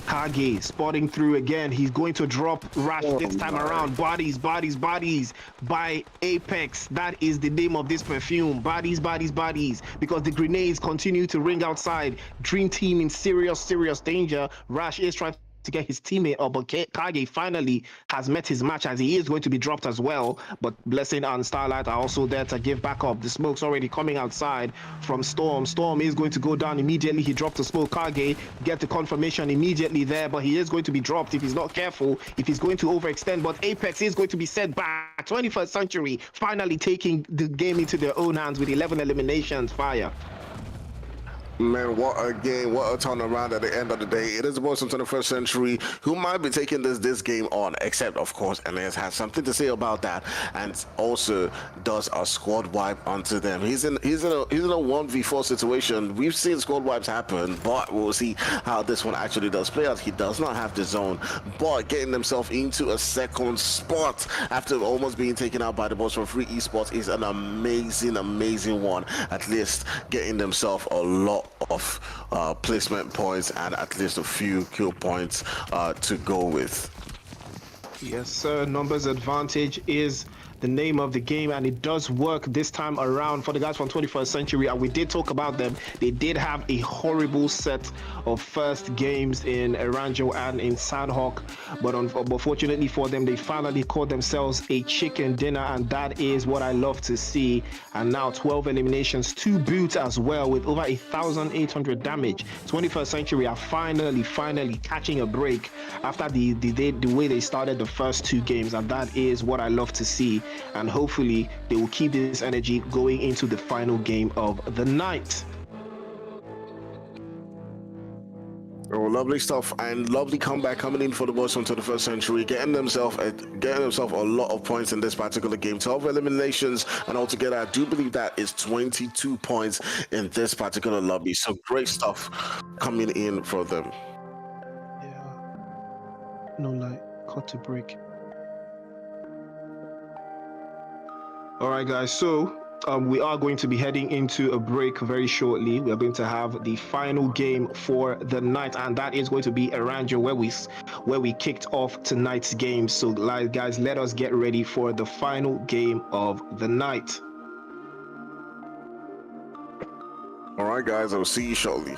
B: Kage spotting through again. He's going to drop Rash this time around. Bodies by Apex. That is the name of this perfume. Bodies, because the grenades continue to ring outside. Dream Team in serious danger. Rash is trying to get his teammate up, but Kage finally has met his match as he is going to be dropped as well. But Blessing and Starlight are also there to give backup. The smoke's already coming outside from Storm. Storm is going to go down immediately. He dropped the smoke. Kage get the confirmation immediately there, but he is going to be dropped if he's not careful, if he's going to overextend. But Apex is going to be sent back. 21st Century finally taking the game into their own hands with 11 eliminations. Fire.
C: Man, what a game, what a turnaround at the end of the day. It is the boys from 21st Century who might be taking this game on, except of course Elias has something to say about that, and also does a squad wipe onto them. He's in a 1v4 situation. We've seen squad wipes happen, but we'll see how this one actually does play out. He does not have the zone, but getting himself into a 2nd spot after almost being taken out by the boys from Free Esports is an amazing one. At least getting themselves a lot of placement points and at least a few kill points to go with.
B: Yes, sir. Numbers advantage is the name of the game, and it does work this time around for the guys from 21st Century. And we did talk about them. They did have a horrible set of first games in Erangel and in Sanhok, but unfortunately for them, they finally caught themselves a chicken dinner, and that is what I love to see. And now 12 eliminations to boot as well, with over 1,800 damage. 21st Century are finally catching a break after the way they started the first 2 games, and that is what I love to see. And hopefully they will keep this energy going into the final game of the night.
C: Oh, lovely stuff, and lovely comeback coming in for the boys from 21st Century, getting themselves a lot of points in this particular game. 12 eliminations, and altogether I do believe that is 22 points in this particular lobby. So great stuff coming in for them.
B: Yeah, no lie. cut to break. All right, guys. So we are going to be heading into a break very shortly. We are going to have the final game for the night, and that is going to be Erangel, where we kicked off tonight's game. So, guys, let us get ready for the final game of the night.
C: All right, guys, I'll see you shortly.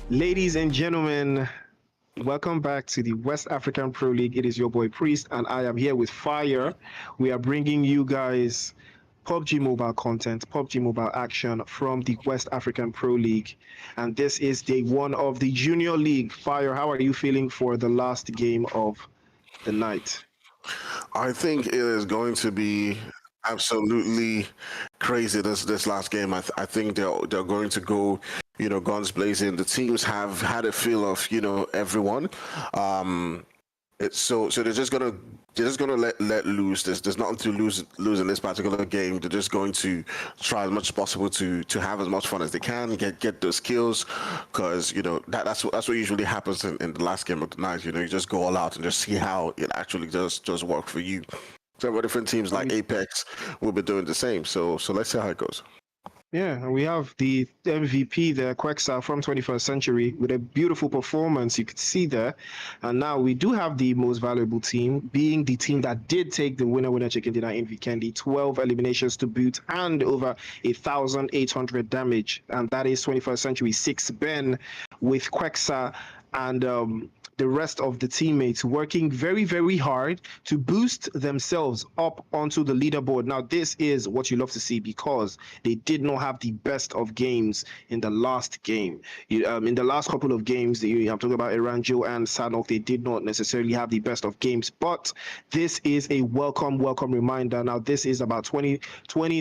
B: Ladies and gentlemen, welcome back to the West African Pro League. It is your boy Priest, and I am here with Fire. We are bringing you guys PUBG Mobile content, PUBG Mobile action from the West African Pro League. And this is day one of the Junior League. Fire, how are you feeling for the last game of the night?
C: I think it is going to be absolutely crazy this last game. I think they're going to go, guns blazing. The teams have had a feel of everyone. So they're just gonna let loose. There's nothing to lose in this particular game. They're just going to try as much as possible to have as much fun as they can, get those kills, because that's what usually happens in the last game of the night. You just go all out and just see how it actually does work for you. Several different teams like Apex will be doing the same. So let's see how it goes.
B: Yeah, and we have the MVP there, Quexa from 21st Century, with a beautiful performance you could see there. And now we do have the most valuable team, being the team that did take the winner chicken dinner in Vikandi, 12 eliminations to boot and over 1,800 damage. And that is 21st Century 6 Ben with Quexa and the rest of the teammates working very, very hard to boost themselves up onto the leaderboard. Now, this is what you love to see because they did not have the best of games in the last game. In the last couple of games, I'm talking about Erangel and Sanhok, they did not necessarily have the best of games, but this is a welcome reminder. Now, this is about 20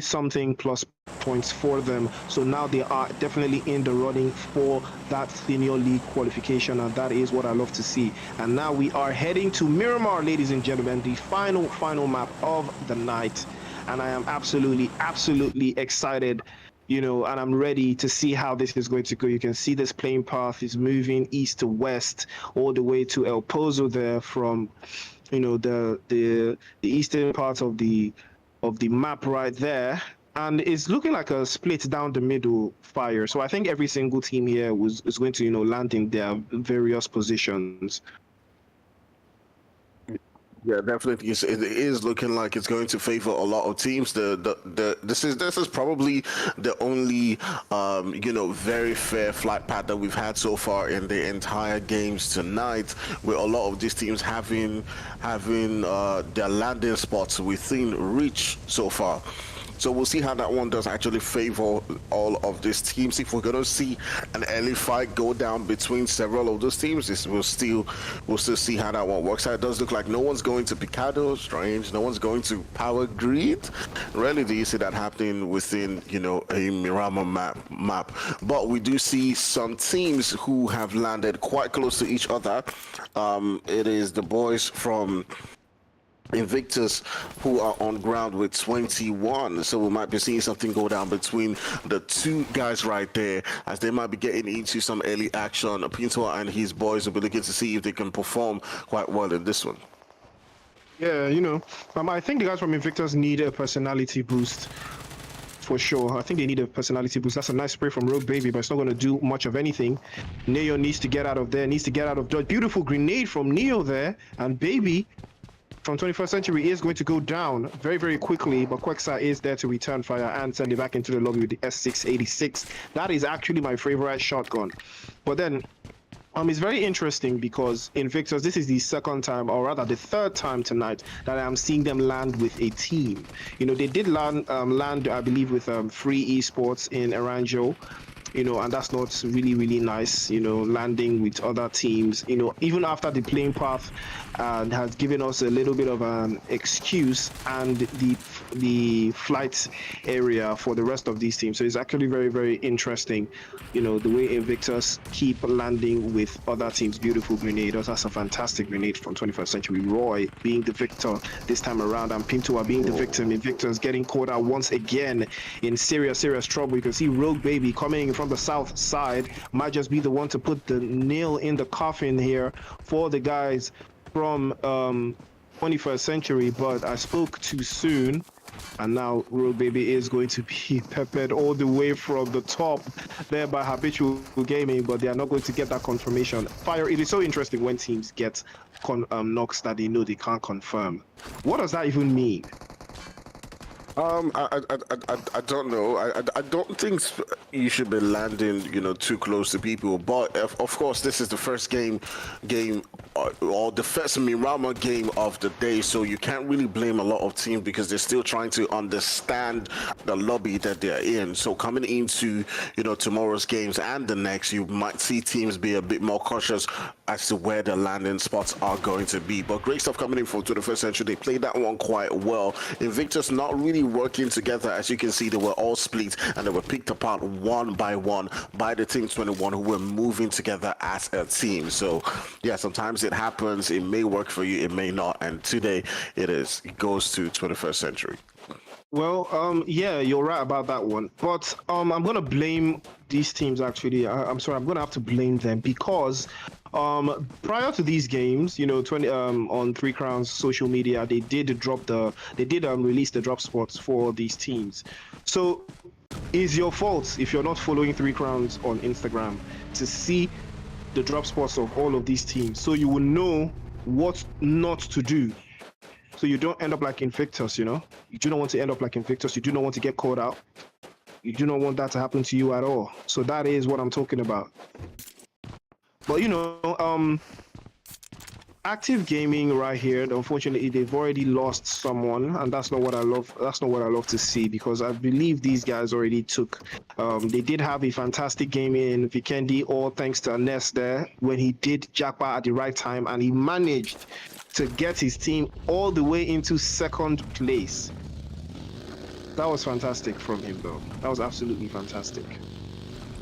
B: something plus points for them. So now they are definitely in the running for that senior league qualification, and that is what I love to see. And now we are heading to Miramar, ladies and gentlemen, the final map of the night. And I am absolutely excited, and I'm ready to see how this is going to go. You can see this playing path is moving east to west all the way to El Pozo there from the eastern part of the map right there. And it's looking like a split down the middle fire. So I think every single team here is going to, land in their various positions.
C: Yeah, definitely. It is looking like it's going to favor a lot of teams. This is probably the only very fair flight path that we've had so far in the entire games tonight, with a lot of these teams having their landing spots within reach so far. So we'll see how that one does actually favor all of these teams. If we're going to see an early fight go down between several of those teams, we'll still see how that one works out. It does look like no one's going to Picado, strange. No one's going to Power Grid. Rarely do you see that happening within, a Miramar map. But we do see some teams who have landed quite close to each other. It is the boys from Invictus who are on ground with 21, so we might be seeing something go down between the two guys right there, as they might be getting into some early action. Pinto and his boys will be looking to see if they can perform quite well in this one.
B: Yeah, I think the guys from Invictus need a personality boost for sure. I think they need a personality boost. That's a nice spray from Rogue Baby, but it's not going to do much of anything. Neo needs to get out of there, beautiful grenade from Neo there, and Baby from 21st Century is going to go down very, very quickly, but Quexa is there to return fire and send it back into the lobby with the S686. That is actually my favorite shotgun. But then, it's very interesting because Invictus, this is the second time, or rather the third time tonight, that I'm seeing them land with a team. They did land, I believe, with Free Esports in Erangel. And that's not really, really nice, landing with other teams, even after the playing path has given us a little bit of an excuse and the flight area for the rest of these teams. So it's actually very, very interesting, the way Invictus keep landing with other teams. Beautiful grenade. That's a fantastic grenade from 21st Century. Roy being the victor this time around, and Pinto being the victim. Invictus getting caught out once again in serious trouble. You can see Rogue Baby coming in from the south side, might just be the one to put the nail in the coffin here for the guys from 21st Century, but I spoke too soon, and now Rogue Baby is going to be peppered all the way from the top there by Habitual Gaming, but they are not going to get that confirmation. Fire, it is so interesting when teams get knocks that they know they can't confirm. What does that even mean?
C: I don't know. I don't think you should be landing, too close to people. But of course, this is the first game, or the first Miramar game of the day. So you can't really blame a lot of teams because they're still trying to understand the lobby that they're in. So coming into, tomorrow's games and the next, you might see teams be a bit more cautious as to where the landing spots are going to be. But great stuff coming in from 21st Century. They played that one quite well. Invictus not really working together. As you can see, they were all split and they were picked apart one by one by the Team 21, who were moving together as a team. So yeah, sometimes it happens. It may work for you, it may not, and today it goes to 21st Century.
B: Well, yeah, you're right about that one. But I'm going to blame these teams, actually. I'm sorry, I'm going to have to blame them because prior to these games, on Three Crowns social media, they did release the drop spots for these teams. So is your fault if you're not following 3 Crowns on Instagram to see the drop spots of all of these teams, so you will know what not to do, so you don't end up like Invictus. You know, you do not want to end up like Invictus. You do not want to get caught out. You do not want that to happen to you at all. So that is what I'm talking about. But you know, Active Gaming right here, unfortunately, they've already lost someone, and that's not what I love. That's not what I love to see, because I believe these guys already took. They did have a fantastic game in Vikandi, all thanks to Ness there when he did jackpot at the right time, and he managed to get his team all the way into 2nd place. That was fantastic from him, though. That was absolutely fantastic.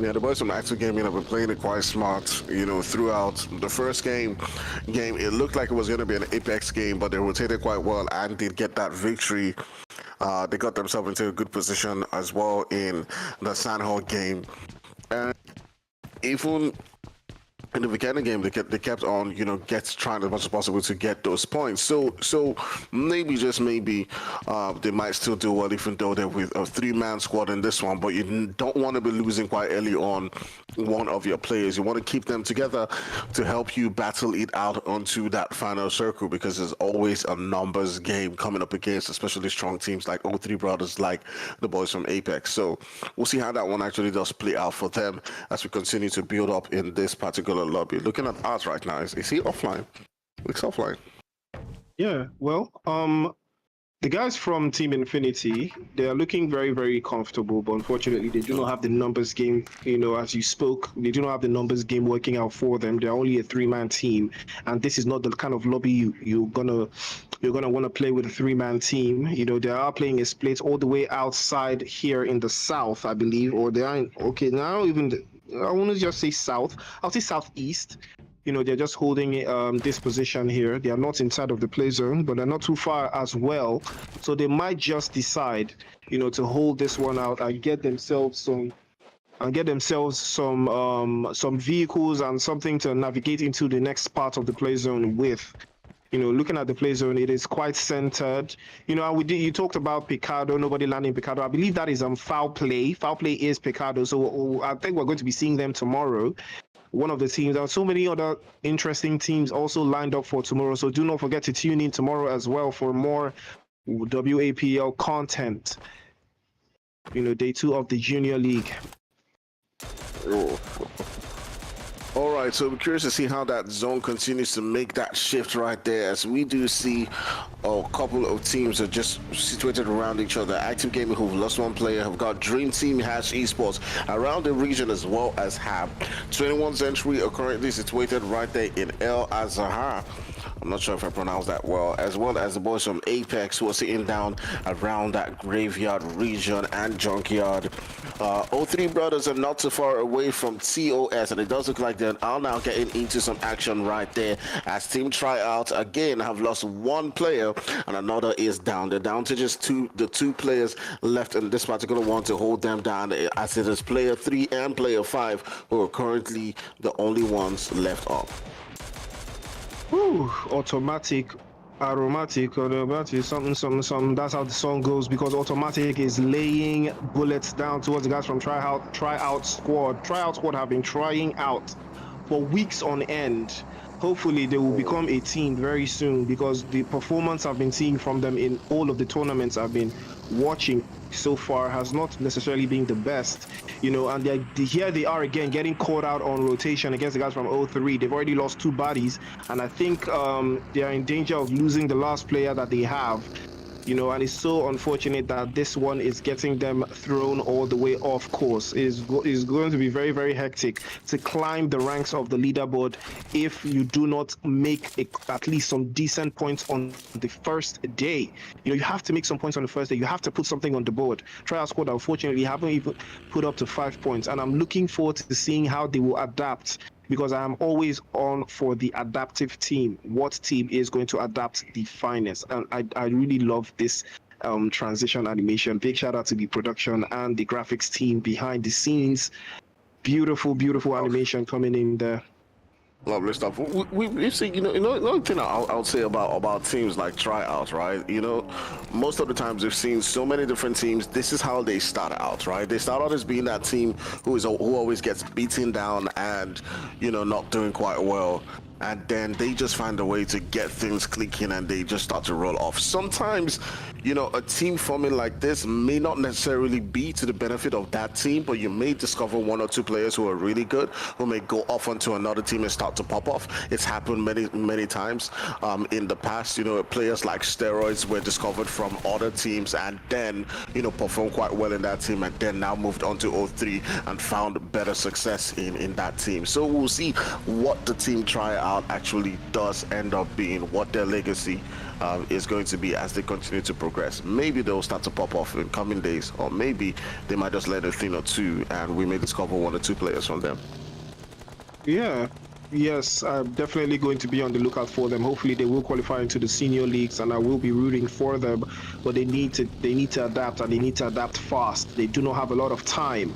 C: Yeah, the boys from Active Gaming have been playing it quite smart, you know, throughout the first game. It looked like it was going to be an Apex game, but they rotated quite well and did get that victory. They got themselves into a good position as well in the Sanhok game. And even in the Vikandi game, they kept on, you know, trying as much as possible to get those points. So maybe, just maybe, they might still do well, even though they're with a 3-man squad in this one. But you don't want to be losing quite early on one of your players. You want to keep them together to help you battle it out onto that final circle, because there's always a numbers game coming up against, especially strong teams like O3 Brothers, like the boys from Apex. So we'll see how that one actually does play out for them as we continue to build up in this particular lobby. Looking at Art right now, is he offline? Looks offline.
B: Yeah, well, the guys from Team Infinity, they are looking very, very comfortable, but unfortunately, they do not have the numbers game. You know, as you spoke, they do not have the numbers game working out for them. They're only a 3-man team, and this is not the kind of lobby you're gonna want to play with a 3-man team. You know, they are playing a split all the way outside here in the south, I believe, or they are in, okay, now even I want to just say south. I'll say southeast. You know, they're just holding this position here. They are not inside of the play zone, but they're not too far as well. So they might just decide, you know, to hold this one out and get themselves some vehicles and something to navigate into the next part of the play zone with. You know, looking at the play zone, it is quite centered. You know, you talked about Picardo, nobody landing Picardo. I believe that is Fowl Play. Fowl Play is Picardo, so I think we're going to be seeing them tomorrow. One of the teams. There are so many other interesting teams also lined up for tomorrow, so do not forget to tune in tomorrow as well for more WAPL content. You know, day 2 of the Junior League.
C: Oh. All right, so I'm curious to see how that zone continues to make that shift right there, as we do see a couple of teams are just situated around each other. Active Gaming, who've lost one player, have got Dream Team Esports around the region, as well as have 21 Century are currently situated right there in El Azahar. I'm not sure if I pronounced that well, as the boys from Apex, who are sitting down around that graveyard region and junkyard. O3 Brothers are not too far away from TOS, and it does look like they're all now getting into some action right there, as Team Tryout again have lost one player and another is down. They're down to just the two players left in this particular one to hold them down, as it is player 3 and player 5 who are currently the only ones left up.
B: Whew, automatic, aromatic, something. That's how the song goes, because automatic is laying bullets down towards the guys from Tryout Squad. Tryout Squad have been trying out for weeks on end. Hopefully they will become a team very soon, because the performance I've been seeing from them in all of the tournaments I've been watching so far has not necessarily been the best, you know, and here they are again getting caught out on rotation against the guys from O3. They've already lost 2 bodies, and I think they are in danger of losing the last player that they have. You know, and it's so unfortunate that this one is getting them thrown all the way off course. It is going to be very, very hectic to climb the ranks of the leaderboard if you do not make at least some decent points on the first day. You know, you have to make some points on the first day. You have to put something on the board. Tryout Squad, unfortunately, haven't even put up to 5 points, and I'm looking forward to seeing how they will adapt, because I am always on for the adaptive team. What team is going to adapt the finest? And I really love this transition animation. Big shout out to the production and the graphics team behind the scenes. Beautiful, beautiful animation coming in there.
C: Lovely stuff. We've seen, another thing I'll say about teams like Tryout, right? Most of the times we've seen so many different teams. This is how they start out, right? They start out as being that team who always gets beaten down and, not doing quite well. And then they just find a way to get things clicking and they just start to roll off. Sometimes, a team forming like this may not necessarily be to the benefit of that team, but you may discover one or two players who are really good, who may go off onto another team and start to pop off. It's happened many times in the past. Players like Steroids were discovered from other teams and then, performed quite well in that team and then now moved on to O3 and found better success in that team. So we'll see what the team Tryout actually does end up being, what their legacy is going to be as they continue to progress. Maybe they'll start to pop off in coming days, or maybe they might just let a thing or two and we may discover one or two players from them.
B: Yeah. Yes, I'm definitely going to be on the lookout for them. Hopefully they will qualify into the senior leagues and I will be rooting for them, but they need to adapt, and they need to adapt fast. They do not have a lot of time.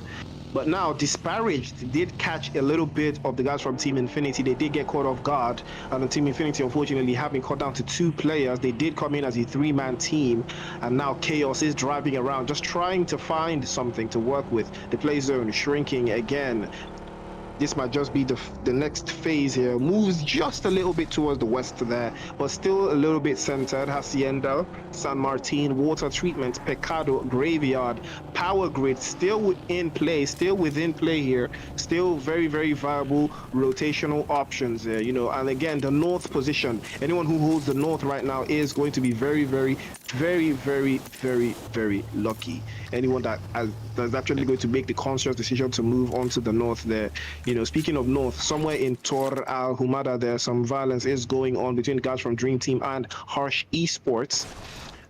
B: But now, Disparaged did catch a little bit of the guys from Team Infinity. They did get caught off guard, and the Team Infinity, unfortunately, have been cut down to 2 players. They did come in as a 3-man team, and now Chaos is driving around, just trying to find something to work with. The play zone shrinking again. This might just be the next phase here. Moves just a little bit towards the west there, but still a little bit centered. Hacienda, San Martin, Water Treatment, Pecado, Graveyard, Power Grid still within play here. Still very, very viable rotational options there, And again, the north position. Anyone who holds the north right now is going to be very, very, very, very, very, very lucky. Anyone that's actually going to make the conscious decision to move on to the north there. Speaking of north, somewhere in Tor Al Humada there, some violence is going on between guys from Dream Team and Harsh Esports.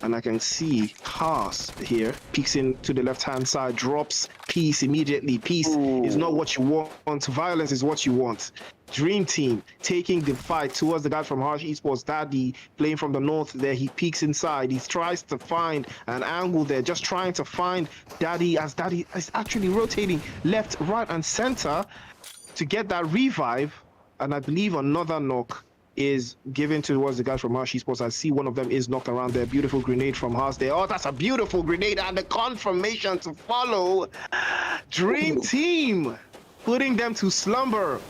B: And I can see Haas here, peeks into the left-hand side, drops Peace immediately. Peace is not what you want. Violence is what you want. Dream Team taking the fight towards the guy from Harsh Esports, Daddy, playing from the north there. He peeks inside. He tries to find an angle there, just trying to find Daddy, as Daddy is actually rotating left, right, and center to get that revive. And I believe another knock is given towards the guys from Harsh Esports. I see one of them is knocked around there. Beautiful grenade from Haas there. Oh, that's a beautiful grenade, and the confirmation to follow. Dream Team putting them to slumber.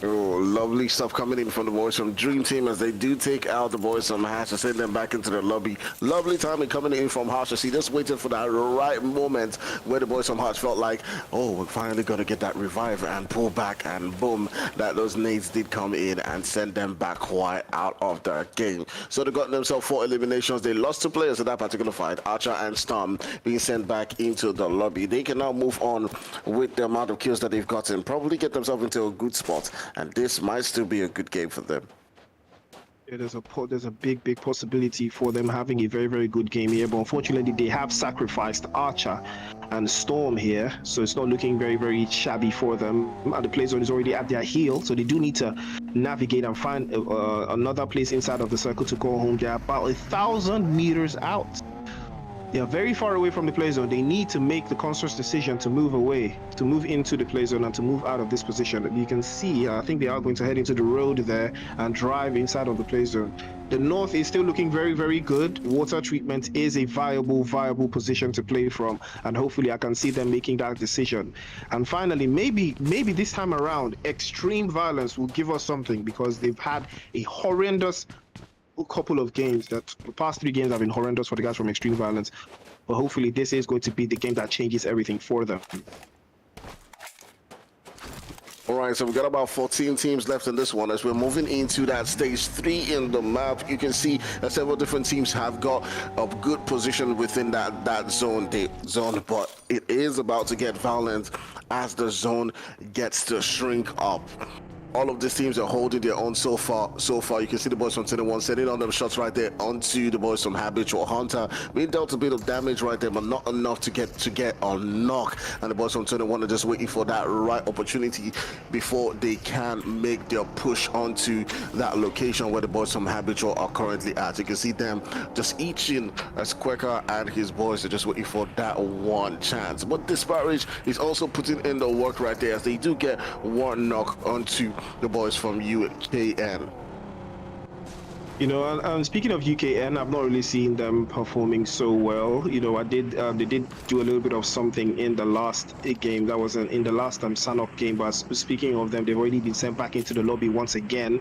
C: Oh, lovely stuff coming in from the boys from Dream Team as they do take out the boys from Hash and send them back into the lobby. Lovely timing coming in from Hash. I see, just waiting for that right moment where the boys from Hash felt like, oh, we're finally going to get that revive and pull back, and boom, that those nades did come in and send them back quite out of the game. So they got themselves 4 eliminations. They lost 2 players in that particular fight, Archer and Storm, being sent back into the lobby. They can now move on with the amount of kills that they've gotten, probably get themselves into a good spot, and this might still be a good game for them.
B: Yeah, there's a big possibility for them having a very, very good game here, but unfortunately they have sacrificed Archer and Storm here, so it's not looking very, very shabby for them. And the play zone is already at their heel, so they do need to navigate and find another place inside of the circle to call home. They're about 1,000 meters out. They are very far away from the play zone. They need to make the conscious decision to move away, to move into the play zone and to move out of this position. You can see, I think they are going to head into the road there and drive inside of the play zone. The north is still looking very, very good. Water treatment is a viable position to play from, and hopefully I can see them making that decision. And finally, maybe this time around, Extreme Violence will give us something, because they've had a horrendous couple of games. That the past 3 games have been horrendous for the guys from Extreme Violence, but hopefully this is going to be the game that changes everything for them.
C: All right, so we've got about 14 teams left in this one. As we're moving into that stage 3 in the map, you can see that several different teams have got a good position within that zone, but it is about to get violent as the zone gets to shrink up. All of these teams are holding their own so far. You can see the boys from 21 sending on them shots right there onto the boys from Habitual Hunter. Being dealt a bit of damage right there, but not enough to get a knock. And the boys from 21 are just waiting for that right opportunity before they can make their push onto that location where the boys from Habitual are currently at. You can see them just eaching as Quaker and his boys are just waiting for that one chance. But Disparaged is also putting in the work right there, as they do get one knock onto the boys from UKN.
B: You know, and speaking of UKN, I've not really seen them performing so well. You know, they did do a little bit of something in the last game. That was in the last Sanhok game. But speaking of them, they've already been sent back into the lobby once again.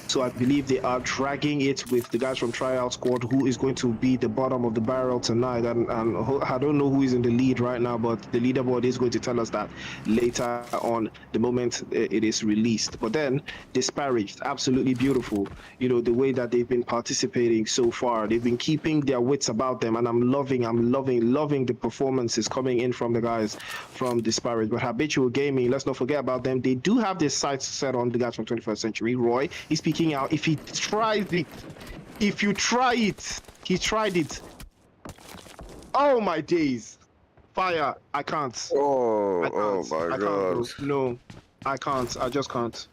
B: So I believe they are dragging it with the guys from Tryout Squad, who is going to be the bottom of the barrel tonight. And I don't know who is in the lead right now, but the leaderboard is going to tell us that later on, the moment it is released. But then, Disparaged, absolutely beautiful. You know, the way that they've been participating so far. They've been keeping their wits about them, and I'm loving the performances coming in from the guys from Disparaged. But Habitual Gaming, let's not forget about them. They do have their sights set on the guys from 21st Century. Roy, he's speaking out. If he tries it, if you try it, he tried it. Oh my days. Fire, I can't.
C: Oh,
B: I can't.
C: oh my
B: I
C: God.
B: can't, no, I can't. I just can't.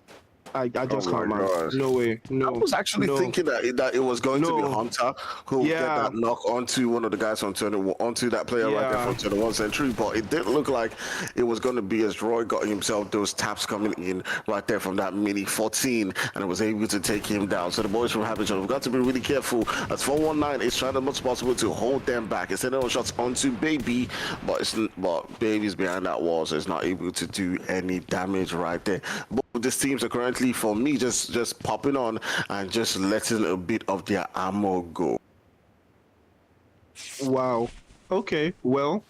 B: I just can't, man.
C: gosh.
B: No way. No.
C: I was actually thinking that it was going to be Hunter who would get that knock onto one of the guys onto that player right there from 21 Century, but it didn't look like it was going to be, as Roy got himself those taps coming in right there from that mini 14 and was able to take him down. So the boys from Habitual have got to be really careful, as 419 is trying as much as possible to hold them back. It's sending on shots onto Baby, but Baby's behind that wall, so it's not able to do any damage right there. But these teams are currently, for me, just popping on and just letting a bit of their ammo go.
B: Wow. Okay. Well,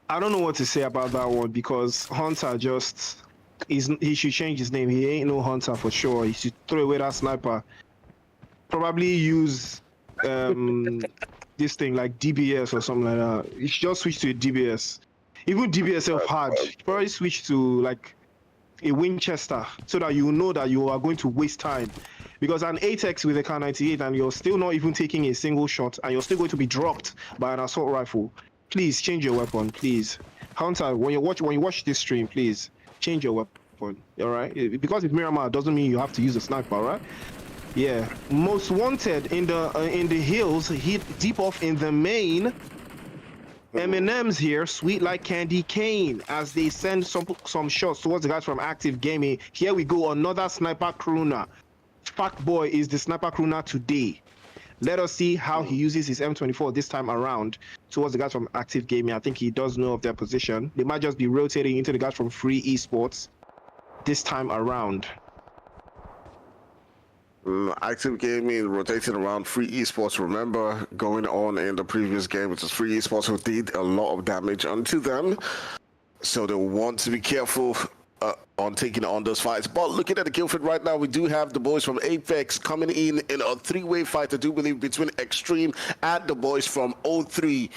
B: I don't know what to say about that one, because Hunter he should change his name. He ain't no Hunter for sure. He should throw away that sniper. Probably use this thing like DBS or something like that. He should just switch to a DBS. Even DBS hard. Probably switch to like a Winchester, so that you know that you are going to waste time, because an 8x with a Kar 98 and you're still not even taking a single shot and you're still going to be dropped by an assault rifle. Please change your weapon, please. Hunter, when you watch this stream, please change your weapon. All right, because it's Miramar doesn't mean you have to use a sniper, all right? Yeah, most wanted in the hills, hit deep off in the main. M&M's here, sweet like candy cane, as they send some shots towards the guys from Active Gaming. Here we go, another sniper crooner. Fuck boy is the sniper crooner today. Let us see how he uses his M24 this time around towards the guys from Active Gaming. I think he does know of their position. They might just be rotating into the guys from Free Esports this time around.
C: Active Gaming rotating around Free Esports. Remember going on in the previous game, which was Free Esports, who did a lot of damage onto them. So they want to be careful on taking on those fights. But looking at the kill feed right now, we do have the boys from Apex coming in a three-way fight, I do believe, between Extreme and the boys from 03.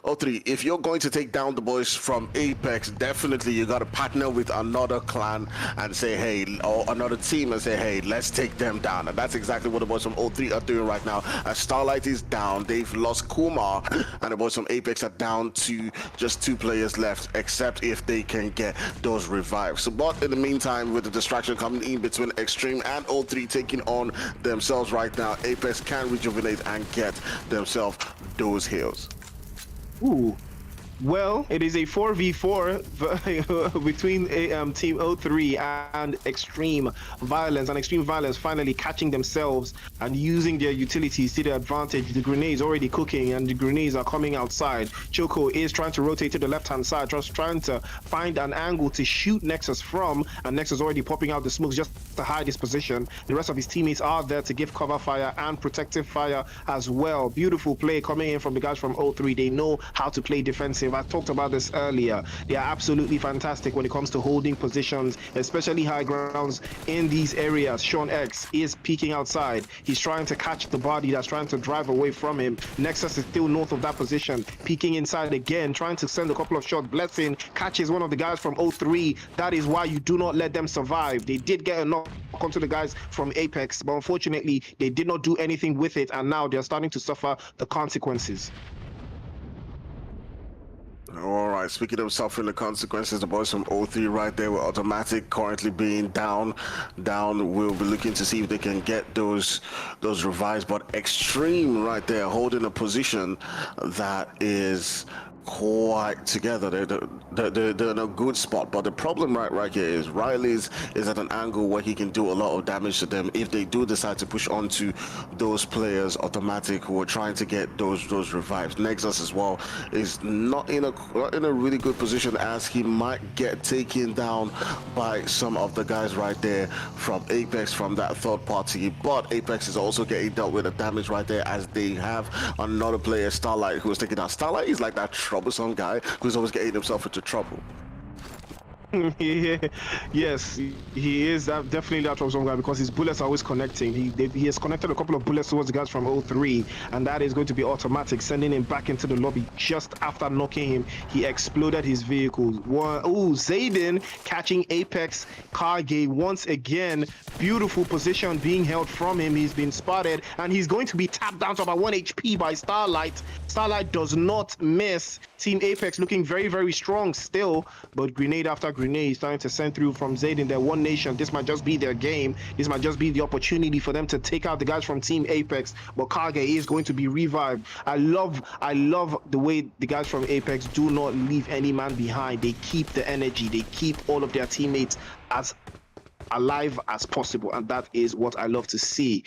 C: If you're going to take down the boys from Apex, definitely you got to partner with another clan and say, hey, or another team and say, hey, let's take them down. And that's exactly what the boys from 03 are doing right now. As Starlight is down, they've lost Kumar, and the boys from Apex are down to just 2 players left, except if they can get those revives. So, but in the meantime, with the distraction coming in between Extreme and 03 taking on themselves right now, Apex can rejuvenate and get themselves those heals.
B: Ooh. Well, it is a 4v4 between Team 03 and Extreme Violence. And Extreme Violence finally catching themselves and using their utilities to their advantage. The grenades already cooking and the grenades are coming outside. Choco is trying to rotate to the left-hand side, just trying to find an angle to shoot Nexus from. And Nexus already popping out the smokes just to hide his position. The rest of his teammates are there to give cover fire and protective fire as well. Beautiful play coming in from the guys from 03. They know how to play defensive. I talked about this earlier. They are absolutely fantastic when it comes to holding positions, especially high grounds in these areas. Sean X is peeking outside. He's trying to catch the body that's trying to drive away from him. Nexus is still north of that position, peeking inside again, trying to send a couple of shots. Blessing catches one of the guys from 03. That is why you do not let them survive. They did get a knock onto the guys from Apex, but unfortunately they did not do anything with it, and now they're starting to suffer the consequences.
C: All right, speaking of suffering the consequences, the boys from 03 right there with Automatic currently being down. We'll be looking to see if they can get those revives, but Extreme right there holding a position that is quite together. They're in a good spot. But the problem right here is Riley's is at an angle where he can do a lot of damage to them if they do decide to push onto those players automatic who are trying to get those revives. Nexus as well is not in a really good position, as he might get taken down by some of the guys right there from Apex, from that third party. But Apex is also getting dealt with the damage right there, as they have another player, Starlight, who is taking down. Starlight is like that troublesome guy who's always getting himself into trouble.
B: Yes, he is definitely that troublesome guy, because his bullets are always connecting. He has connected a couple of bullets towards the guys from 03, and that is going to be automatic, sending him back into the lobby. Just after knocking him, he exploded his vehicle. Zayden catching Apex Karge once again. Beautiful position being held from him. He's been spotted, and he's going to be tapped down to about 1 HP by Starlight. Starlight does not miss. Team Apex looking very, very strong still, but grenade after grenade starting to send through from Zayden. They're one nation. This might just be their game. This might just be the opportunity for them to take out the guys from Team Apex, but Karge is going to be revived. I love the way the guys from Apex do not leave any man behind. They keep the energy. They keep all of their teammates as alive as possible, and that is what I love to see.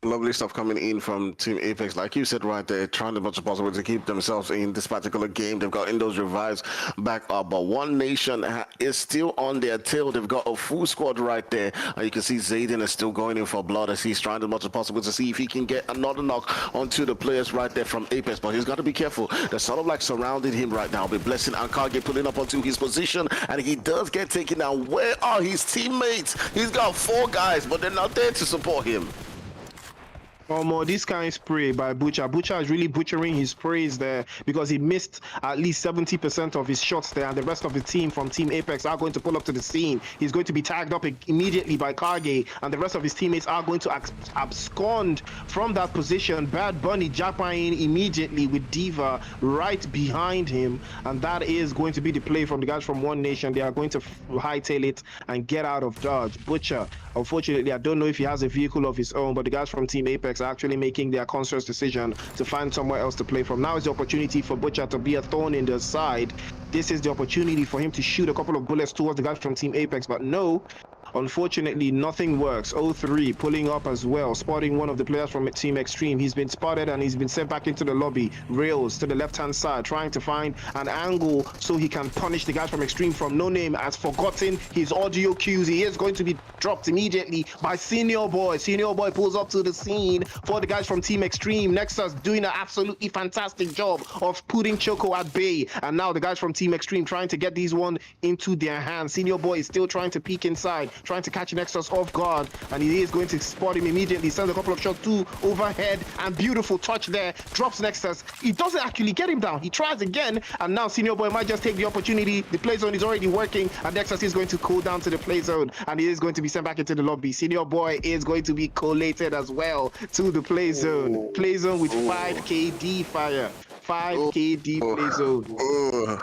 C: Lovely stuff coming in from Team Apex. Like you said right there, trying as much as possible to keep themselves in this particular game. They've got in those revives back up, but One Nation is still on their tail. They've got a full squad right there. And you can see Zayden is still going in for blood, as he's trying as much as possible to see if he can get another knock onto the players right there from Apex. But he's got to be careful. They're sort of like surrounding him right now. With Blessing and Karge pulling up onto his position, and he does get taken down. Where are his teammates? He's got 4 guys, but they're not there to support him.
B: This kind of spray by Butcher. Butcher is really butchering his sprays there, because he missed at least 70% of his shots there, and the rest of the team from Team Apex are going to pull up to the scene. He's going to be tagged up immediately by Karge, and the rest of his teammates are going to abscond from that position. Bad Bunny jackpying immediately with Diva right behind him, and that is going to be the play from the guys from One Nation. They are going to hightail it and get out of dodge. Butcher, unfortunately, I don't know if he has a vehicle of his own, but the guys from Team Apex are actually making their conscious decision to find somewhere else to play from. Now is the opportunity for Butcher to be a thorn in their side. This is the opportunity for him to shoot a couple of bullets towards the guys from Team Apex, but no. Unfortunately, nothing works. 03 pulling up as well, spotting one of the players from Team Extreme. He's been spotted and he's been sent back into the lobby. Rails to the left-hand side, trying to find an angle so he can punish the guys from Extreme. From No Name has forgotten his audio cues. He is going to be dropped immediately by Senior Boy. Senior Boy pulls up to the scene for the guys from Team Extreme. Nexus doing an absolutely fantastic job of putting Choco at bay. And now the guys from Team Extreme trying to get these one into their hands. Senior Boy is still trying to peek inside, trying to catch Nexus off guard, and he is going to spot him immediately. Sends a couple of shots to overhead, and beautiful touch there. Drops Nexus. He doesn't actually get him down. He tries again, and now Senior Boy might just take the opportunity. The play zone is already working, and Nexus is going to cool down to the play zone, and he is going to be sent back into the lobby. Senior Boy is going to be collated as well to the play zone. Play zone with 5 KD fire. 5 KD play zone.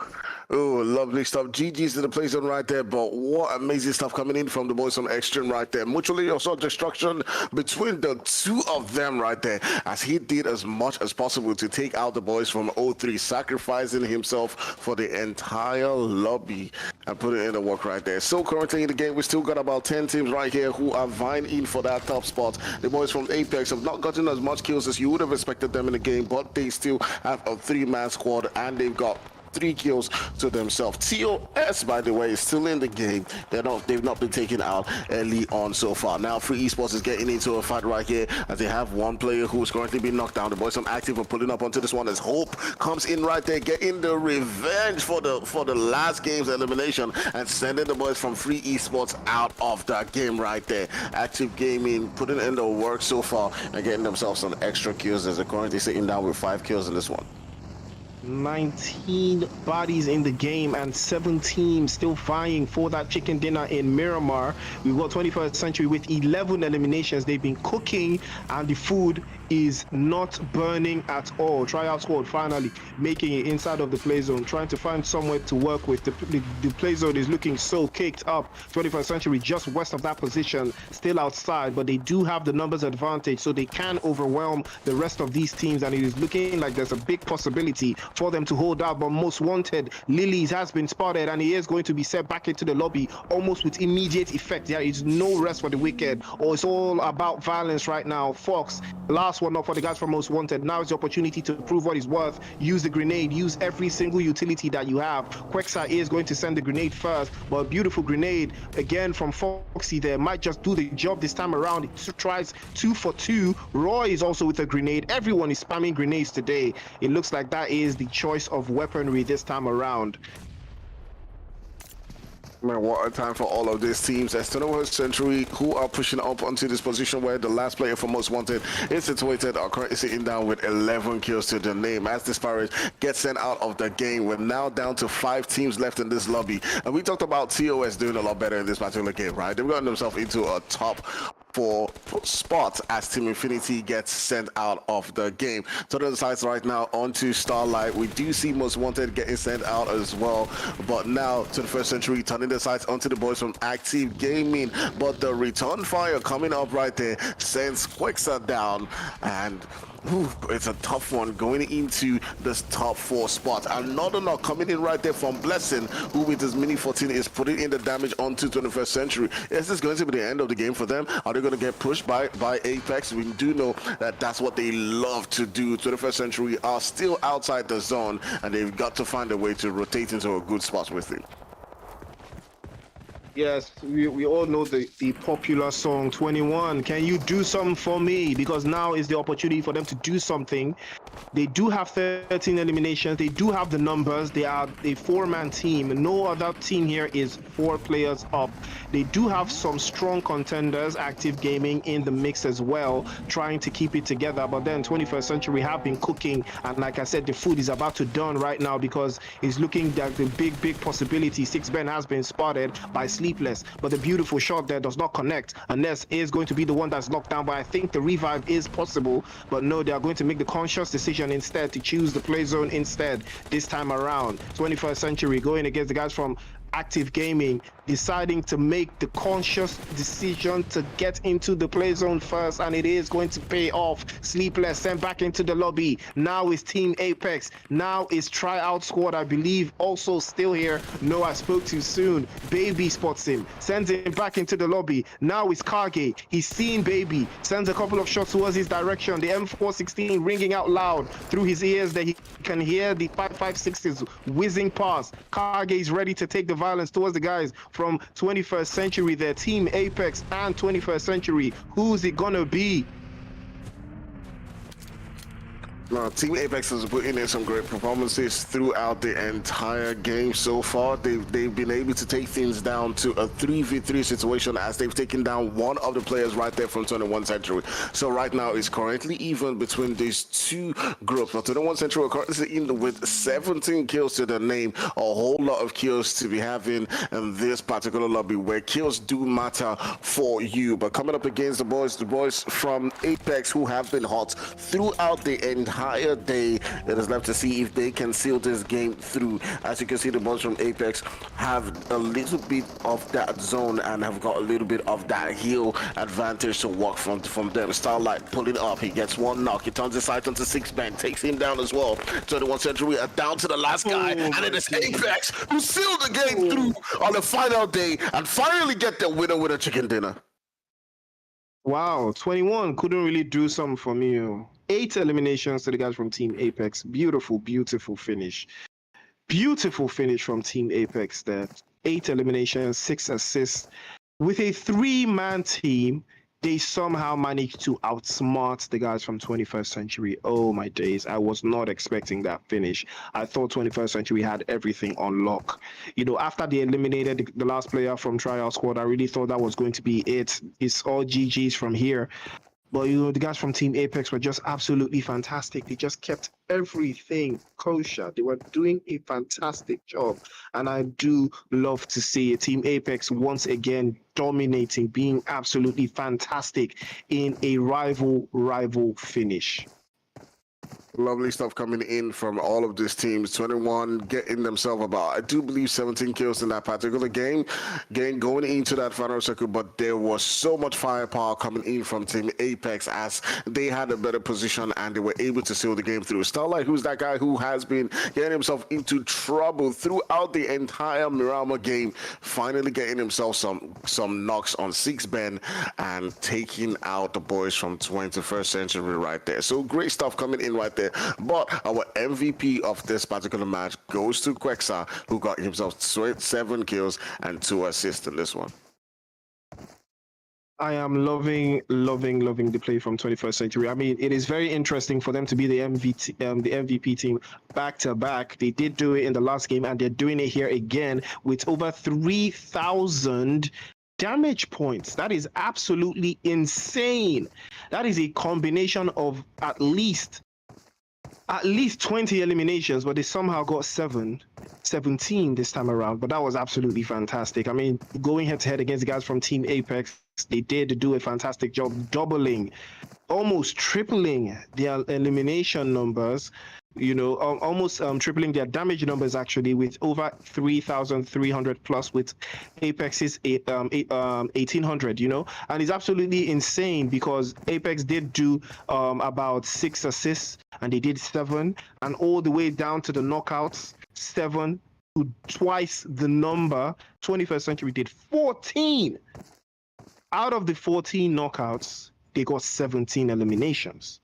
C: Oh, lovely stuff. GG's to the play zone right there, but what amazing stuff coming in from the boys from Extreme right there. Mutually also destruction between the two of them right there, as he did as much as possible to take out the boys from 03, sacrificing himself for the entire lobby and putting in the work right there. So currently in the game, we still got about 10 teams right here who are vying in for that top spot. The boys from Apex have not gotten as much kills as you would have expected them in the game, but they still have a 3-man squad, and they've got 3 kills to themselves. TOS, by the way, is still in the game. They've not been taken out early on so far. Now Free Esports is getting into a fight right here, as they have one player who's currently been knocked down. The boys from Active are pulling up onto this one as Hope comes in right there, getting the revenge for the last game's elimination, and sending the boys from Free Esports out of that game right there. Active Gaming putting in the work so far and getting themselves some extra kills, as they're currently sitting down with 5 kills in this one.
B: 19 bodies in the game and 7 teams still vying for that chicken dinner in Miramar. We've got 21st Century with 11 eliminations. They've been cooking, and the food is not burning at all. Tryout Squad finally making it inside of the play zone, trying to find somewhere to work with. The play zone is looking so caked up. 21st Century just west of that position, still outside, but they do have the numbers advantage, so they can overwhelm the rest of these teams, and it is looking like there's a big possibility for them to hold out. But Most Wanted, Lilies has been spotted, and he is going to be set back into the lobby almost with immediate effect. There is no rest for the wicked, or it's all about violence right now. Fox, last one up for the guys from Most Wanted. Now is the opportunity to prove what he's worth. Use the grenade, use every single utility that you have. Quexa is going to send the grenade first, but a beautiful grenade again from Foxy there might just do the job this time around. It tries 2 for 2. Roy is also with a grenade. Everyone is spamming grenades today. It looks like that is the choice of weaponry this time around.
C: Man, what a time for all of these teams. As 21st Century, who are pushing up onto this position where the last player for Most Wanted is situated, are currently sitting down with 11 kills to the name. As Disparaged gets sent out of the game, we're now down to 5 teams left in this lobby. And we talked about TOS doing a lot better in this particular game, right? They've gotten themselves into a top 4 spots as Team Infinity gets sent out of the game. So the sides right now onto Starlight. We do see Most Wanted getting sent out as well, but now to the 1st Century turning the sights onto the boys from Active Gaming. But the return fire coming up right there sends Quexa down, and it's a tough one going into this top 4 spot. Another knock coming in right there from Blessing, who with his mini 14 is putting in the damage onto 21st Century. Is this going to be the end of the game for them? Are they going to get pushed by Apex? We do know that that's what they love to do. 21st Century are still outside the zone, and they've got to find a way to rotate into a good spot with it.
B: Yes, we all know the popular song 21. Can you do something for me? Because now is the opportunity for them to do something. They do have 13 eliminations. They do have the numbers. They are a 4-man team. No other team here is 4 players up. They do have some strong contenders, Active Gaming in the mix as well, trying to keep it together. But then 21st Century have been cooking, and like I said, the food is about to done right now, because it's looking like the big possibility. 6Ben has been spotted by Sleepless, but the beautiful shot there does not connect. Unless is going to be the one that's knocked down, but I think the revive is possible. But no, they are going to make the conscious decision instead to choose the play zone instead this time around. 21st Century going against the guys from Active Gaming, deciding to make the conscious decision to get into the play zone first, and it is going to pay off. Sleepless sent back into the lobby. Now is Team Apex. Now is Tryout Squad, I believe, also still here. No, I spoke too soon. Baby spots him, sends him back into the lobby. Now is Kage. He's seen Baby, sends a couple of shots towards his direction. The M416 ringing out loud through his ears that he can hear the 5.56s whizzing past. Kage is ready to take the violence towards the guys from 21st Century, their Team Apex and 21st Century. Who's it gonna be?
C: Now, Team Apex has put in some great performances throughout the entire game so far. They've been able to take things down to a 3v3 situation, as they've taken down one of the players right there from 21 Century. So right now it's currently even between these two groups. Now 21 Century are currently in with 17 kills to their name. A whole lot of kills to be having in this particular lobby, where kills do matter for you. But coming up against the boys from Apex, who have been hot throughout the entire day, it is left to see if they can seal this game through. As you can see, the boys from Apex have a little bit of that zone and have got a little bit of that heal advantage to work from them. Starlight pulling up, he gets one knock, he turns his sight onto 6Ben, takes him down as well. 21 Century are down to the last guy, and it is Apex who sealed the game through on the final day and finally get the winner with a chicken dinner.
B: Wow, 21 couldn't really do something for me. 8 eliminations to the guys from Team Apex. Beautiful finish. Beautiful finish from Team Apex there. 8 eliminations, 6 assists. With a 3-man team, they somehow managed to outsmart the guys from 21st Century. Oh my days, I was not expecting that finish. I thought 21st Century had everything on lock. You know, after they eliminated the last player from Tryout Squad, I really thought that was going to be it. It's all GG's from here. But, the guys from Team Apex were just absolutely fantastic. They just kept everything kosher. They were doing a fantastic job. And I do love to see Team Apex once again dominating, being absolutely fantastic in a rival finish.
C: Lovely stuff coming in from all of these teams. 21 getting themselves about, I do believe, 17 kills in that particular game. Going into that final circle, but there was so much firepower coming in from Team Apex as they had a better position and they were able to seal the game through. Starlight, who's that guy who has been getting himself into trouble throughout the entire Miramar game, finally getting himself some knocks on 6Ben and taking out the boys from 21st Century right there. So great stuff coming in right there. But our MVP of this particular match goes to Quexa, who got himself 7 kills and 2 assists in this one.
B: I am loving the play from 21st Century. I mean, it is very interesting for them to be the MVP team back to back. They did do it in the last game, and they're doing it here again with over 3,000 damage points. That is absolutely insane. That is a combination of at least 20 eliminations, but they somehow got 17 this time around. But that was absolutely fantastic. I mean, going head to head against the guys from Team Apex, they did do a fantastic job doubling, almost tripling their elimination numbers, almost tripling their damage numbers actually, with over 3,300 plus with Apex's 1,800, and it's absolutely insane because Apex did do about 6 assists and they did 7, and all the way down to the knockouts, 7 to twice the number. 21st Century did 14. Out of the 14 knockouts, they got 17 eliminations.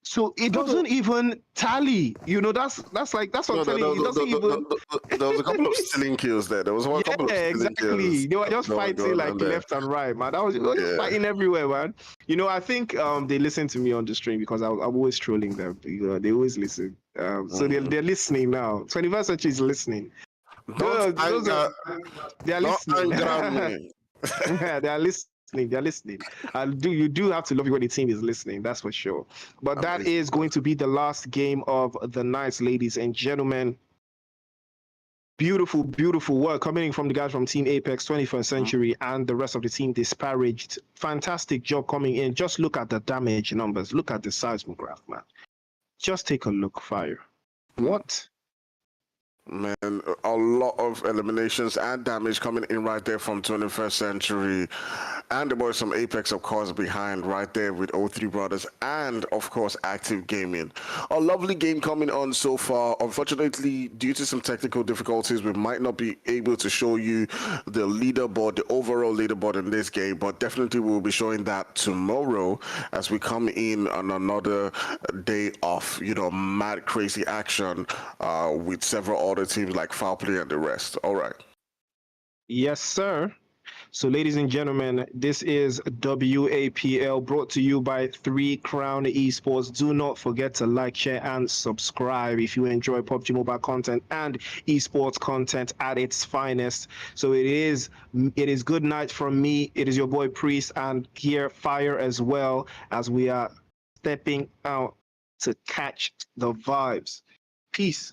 B: So it doesn't even tally. That's what I'm telling you. It doesn't even.
C: There was a couple of stealing kills there. There was one couple of stealing kills.
B: They were just fighting like left and right, man. That was just fighting everywhere, man. I think they listen to me on the stream because I'm always trolling them. They always listen. So they're listening now. 21st Century is listening. They are listening. They are listening. They're listening. You do have to love it when the team is listening, that's for sure. But that is going to be the last game of the night, ladies and gentlemen. Beautiful, beautiful work coming in from the guys from Team Apex, 21st Century, and the rest of the team Disparaged. Fantastic job coming in. Just look at the damage numbers. Look at the seismograph, man. Just take a look, Fire. What?
C: Man, a lot of eliminations and damage coming in right there from 21st Century. And the boys from Apex, of course, behind right there with O3 Brothers and, of course, Active Gaming. A lovely game coming on so far. Unfortunately, due to some technical difficulties, we might not be able to show you the leaderboard, the overall leaderboard in this game, but definitely we'll be showing that tomorrow as we come in on another day of, mad, crazy action with several other teams like Fowl Play and the rest. All right.
B: Yes, sir. So, ladies and gentlemen, this is WAPL brought to you by 3 Crown Esports. Do not forget to like, share, and subscribe if you enjoy PUBG Mobile content and esports content at its finest. So it is good night from me. It is your boy Priest, and here Fire as well, as we are stepping out to catch the vibes. Peace.